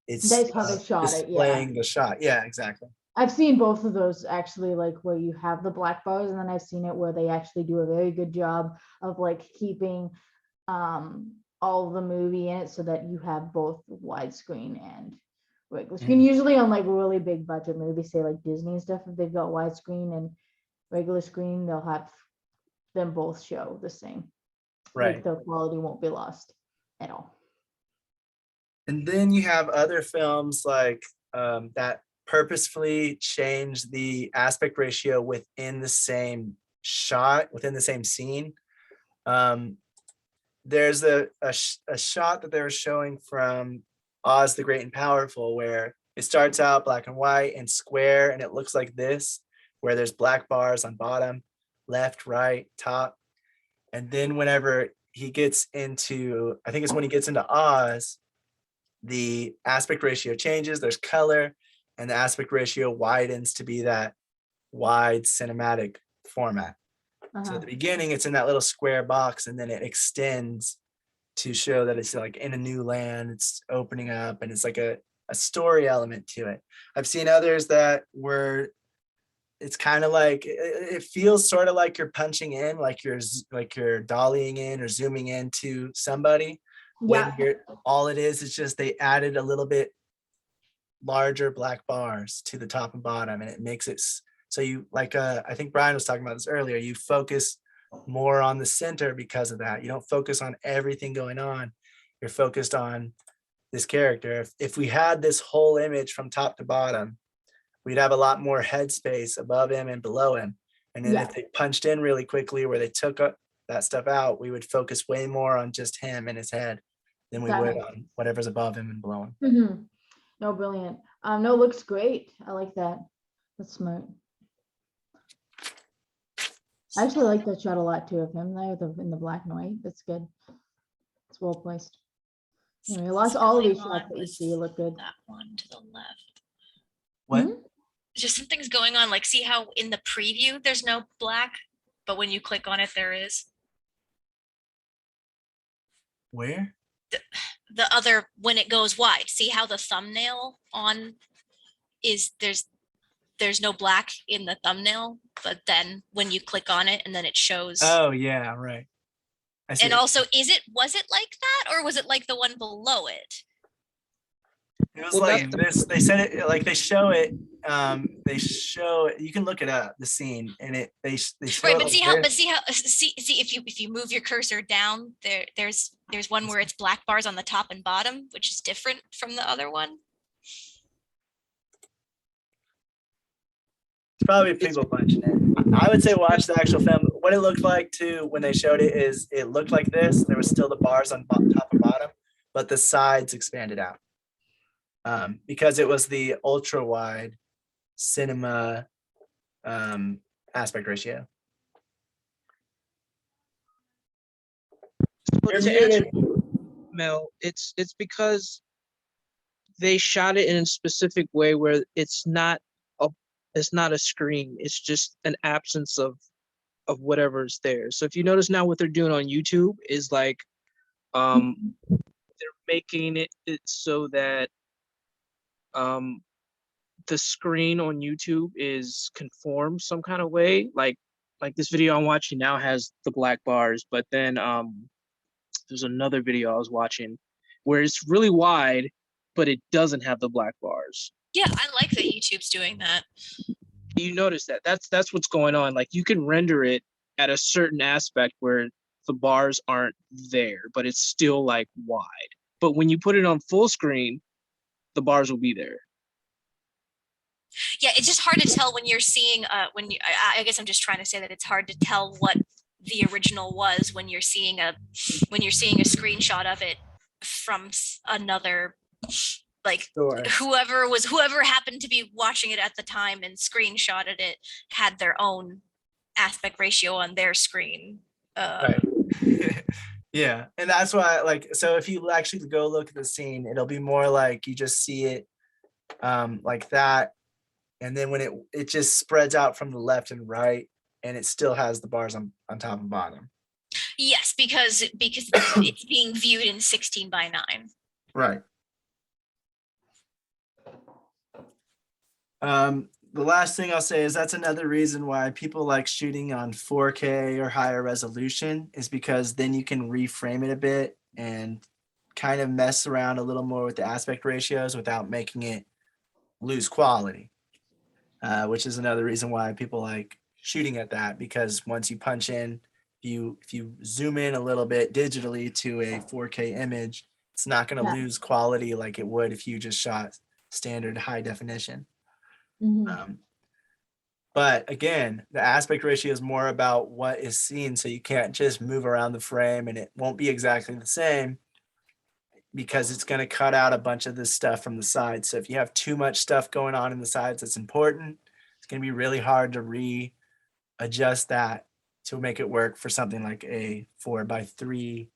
it's That's how they shot it. Yeah. displaying the shot. Yeah, exactly. I've seen both of those actually, like where you have the black bars, and then I've seen it where they actually do a very good job of like keeping all of the movie in it so that you have both widescreen and regular screen. Usually on like really big budget movies, say like Disney and stuff, if they've got widescreen and regular screen, they'll have them both show the same. Right. Like the quality won't be lost at all. And then you have other films like that purposefully change the aspect ratio within the same shot, within the same scene. There's a shot that they were showing from Oz the Great and Powerful where it starts out black and white and square, and it looks like this, where there's black bars on bottom, left, right, top. And then whenever he gets into, I think it's when he gets into Oz, the aspect ratio changes, there's color, and the aspect ratio widens to be that wide cinematic format. So at the beginning, it's in that little square box, and then it extends to show that it's like in a new land, it's opening up, and it's like a story element to it. I've seen others that were, it's kind of like, it feels sort of like you're punching in, like you're dollying in or zooming into somebody. When all it is just they added a little bit larger black bars to the top and bottom, and it makes it so you like I think Brian was talking about this earlier, you focus more on the center because of that. You don't focus on everything going on, you're focused on this character. If we had this whole image from top to bottom, we'd have a lot more headspace above him and below him. And then if they punched in really quickly where they took that stuff out, we would focus way more on just him and his head than we would on whatever's above him and below him. No, brilliant. No, looks great. I like that. That's smart. I actually like that shot a lot too of him there in the black and white. That's good. It's well placed. Anyway, lost all of these shots that you see look good. That one to the left. What? Just something's going on. Like, see how in the preview there's no black, but when you click on it, there is. Where? The other, when it goes wide, see how the thumbnail on is there's no black in the thumbnail, but then when you click on it and then it shows. Oh yeah, right. And also, was it like that, or was it like the one below it? It was like this. They said it like they show it. They show it. You can look it up. The scene, and they show right. But see if you move your cursor down, there's one where it's black bars on the top and bottom, which is different from the other one. It's probably people punching it. I would say watch the actual film. What it looked like too when they showed it is it looked like this. There was still the bars on top and bottom, but the sides expanded out. Because it was the ultra wide cinema aspect ratio. You're to answer muted. Mel, it's because they shot it in a specific way where it's not a screen. It's just an absence of whatever's there. So if you notice now what they're doing on YouTube is like they're making it so that the screen on YouTube is conformed some kind of way. Like this video I'm watching now has the black bars, but then there's another video I was watching where it's really wide, but it doesn't have the black bars. Yeah, I like that YouTube's doing that. You notice that that's what's going on. Like you can render it at a certain aspect where the bars aren't there, but it's still like wide. But when you put it on full screen, the bars will be there. Yeah, it's just hard to tell when you're seeing I guess I'm just trying to say that it's hard to tell what the original was when you're seeing a screenshot of it from another, like whoever happened to be watching it at the time and screenshotted it had their own aspect ratio on their screen. Right. Yeah, and that's why, like, so if you actually go look at the scene, it'll be more like you just see it like that, and then when it just spreads out from the left and right, and it still has the bars on top and bottom. Yes, because it's being viewed in 16:9. Right. The last thing I'll say is that's another reason why people like shooting on 4K or higher resolution, is because then you can reframe it a bit and kind of mess around a little more with the aspect ratios without making it lose quality, which is another reason why people like shooting at that, because once you punch in, if you zoom in a little bit digitally to a 4K image, it's not going to lose quality like it would if you just shot standard high definition. But again, the aspect ratio is more about what is seen, so you can't just move around the frame and it won't be exactly the same, because it's going to cut out a bunch of this stuff from the sides. So if you have too much stuff going on in the sides that's important, it's going to be really hard to readjust that to make it work for something like a 4:3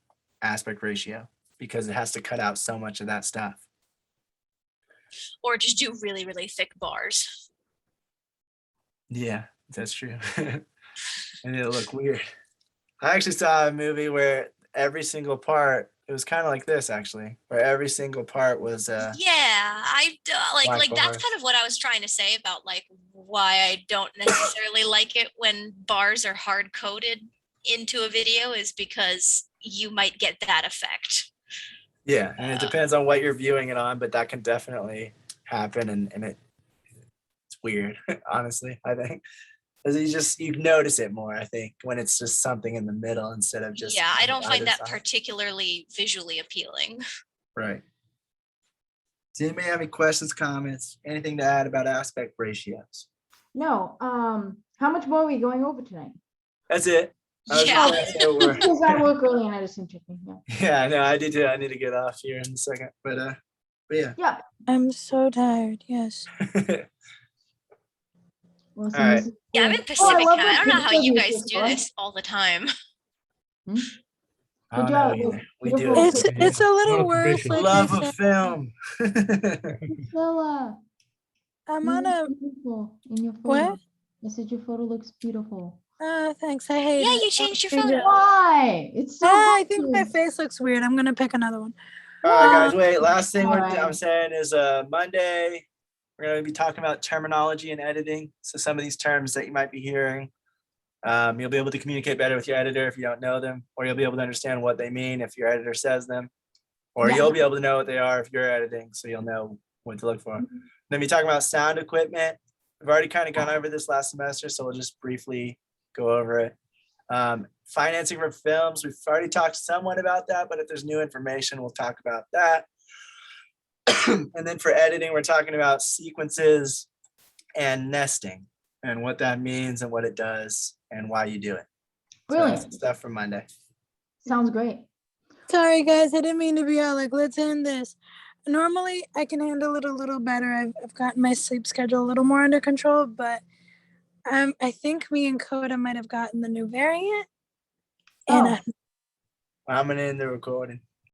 aspect ratio, because it has to cut out so much of that stuff. Or just do really, really thick bars. Yeah, that's true. And it'll look weird. I actually saw a movie where every single part, it was kind of like this actually, where every single part was I like that's bars. kind of what I was trying to say about like why I don't necessarily like it when bars are hard coded into a video, is because you might get that effect. Yeah, and it depends on what you're viewing it on, but that can definitely happen, and it's weird, honestly, I think. Because you notice it more, I think, when it's just something in the middle instead of just. Yeah, I don't find that side. particularly visually appealing. Right. Does anybody have any questions, comments, anything to add about aspect ratios? No. How much more are we going over tonight? That's it. Yeah. Because I work early and I just didn't check in. Yeah, no, I did too. I need to get off here in a second, but yeah. Yeah. I'm so tired. Yes. Well, All right. Yeah, I'm in Pacific time. I don't know how you guys do this all the time. I don't know either. We do It's it. it's a little worse. preparation. Like Love I of said. film. Priscilla, I'm you on a look beautiful in your photo. what? I said your photo looks beautiful. Thanks. I hate Yeah, it. you changed your Change photo. it. Why? It's so I think my ugly. face looks weird. I'm gonna pick another one. All right, guys, wait. Last thing Alright. I'm saying is Monday, we're going to be talking about terminology and editing. So some of these terms that you might be hearing, you'll be able to communicate better with your editor if you don't know them, or you'll be able to understand what they mean if your editor says them, or Yeah. you'll be able to know what they are if you're editing, so you'll know what to look for. Then we talk about sound equipment. We've already kind of gone over this last semester, so we'll just briefly go over it. Financing for films, we've already talked somewhat about that, but if there's new information, we'll talk about that. And then for editing, we're talking about sequences and nesting and what that means and what it does and why you do it. So that's Brilliant. stuff for Monday. Sounds great. Sorry guys, I didn't mean to be all like, let's end this. Normally I can handle it a little better. I've gotten my sleep schedule a little more under control, but I think me and Coda might have gotten the new variant. And I'm gonna end the recording.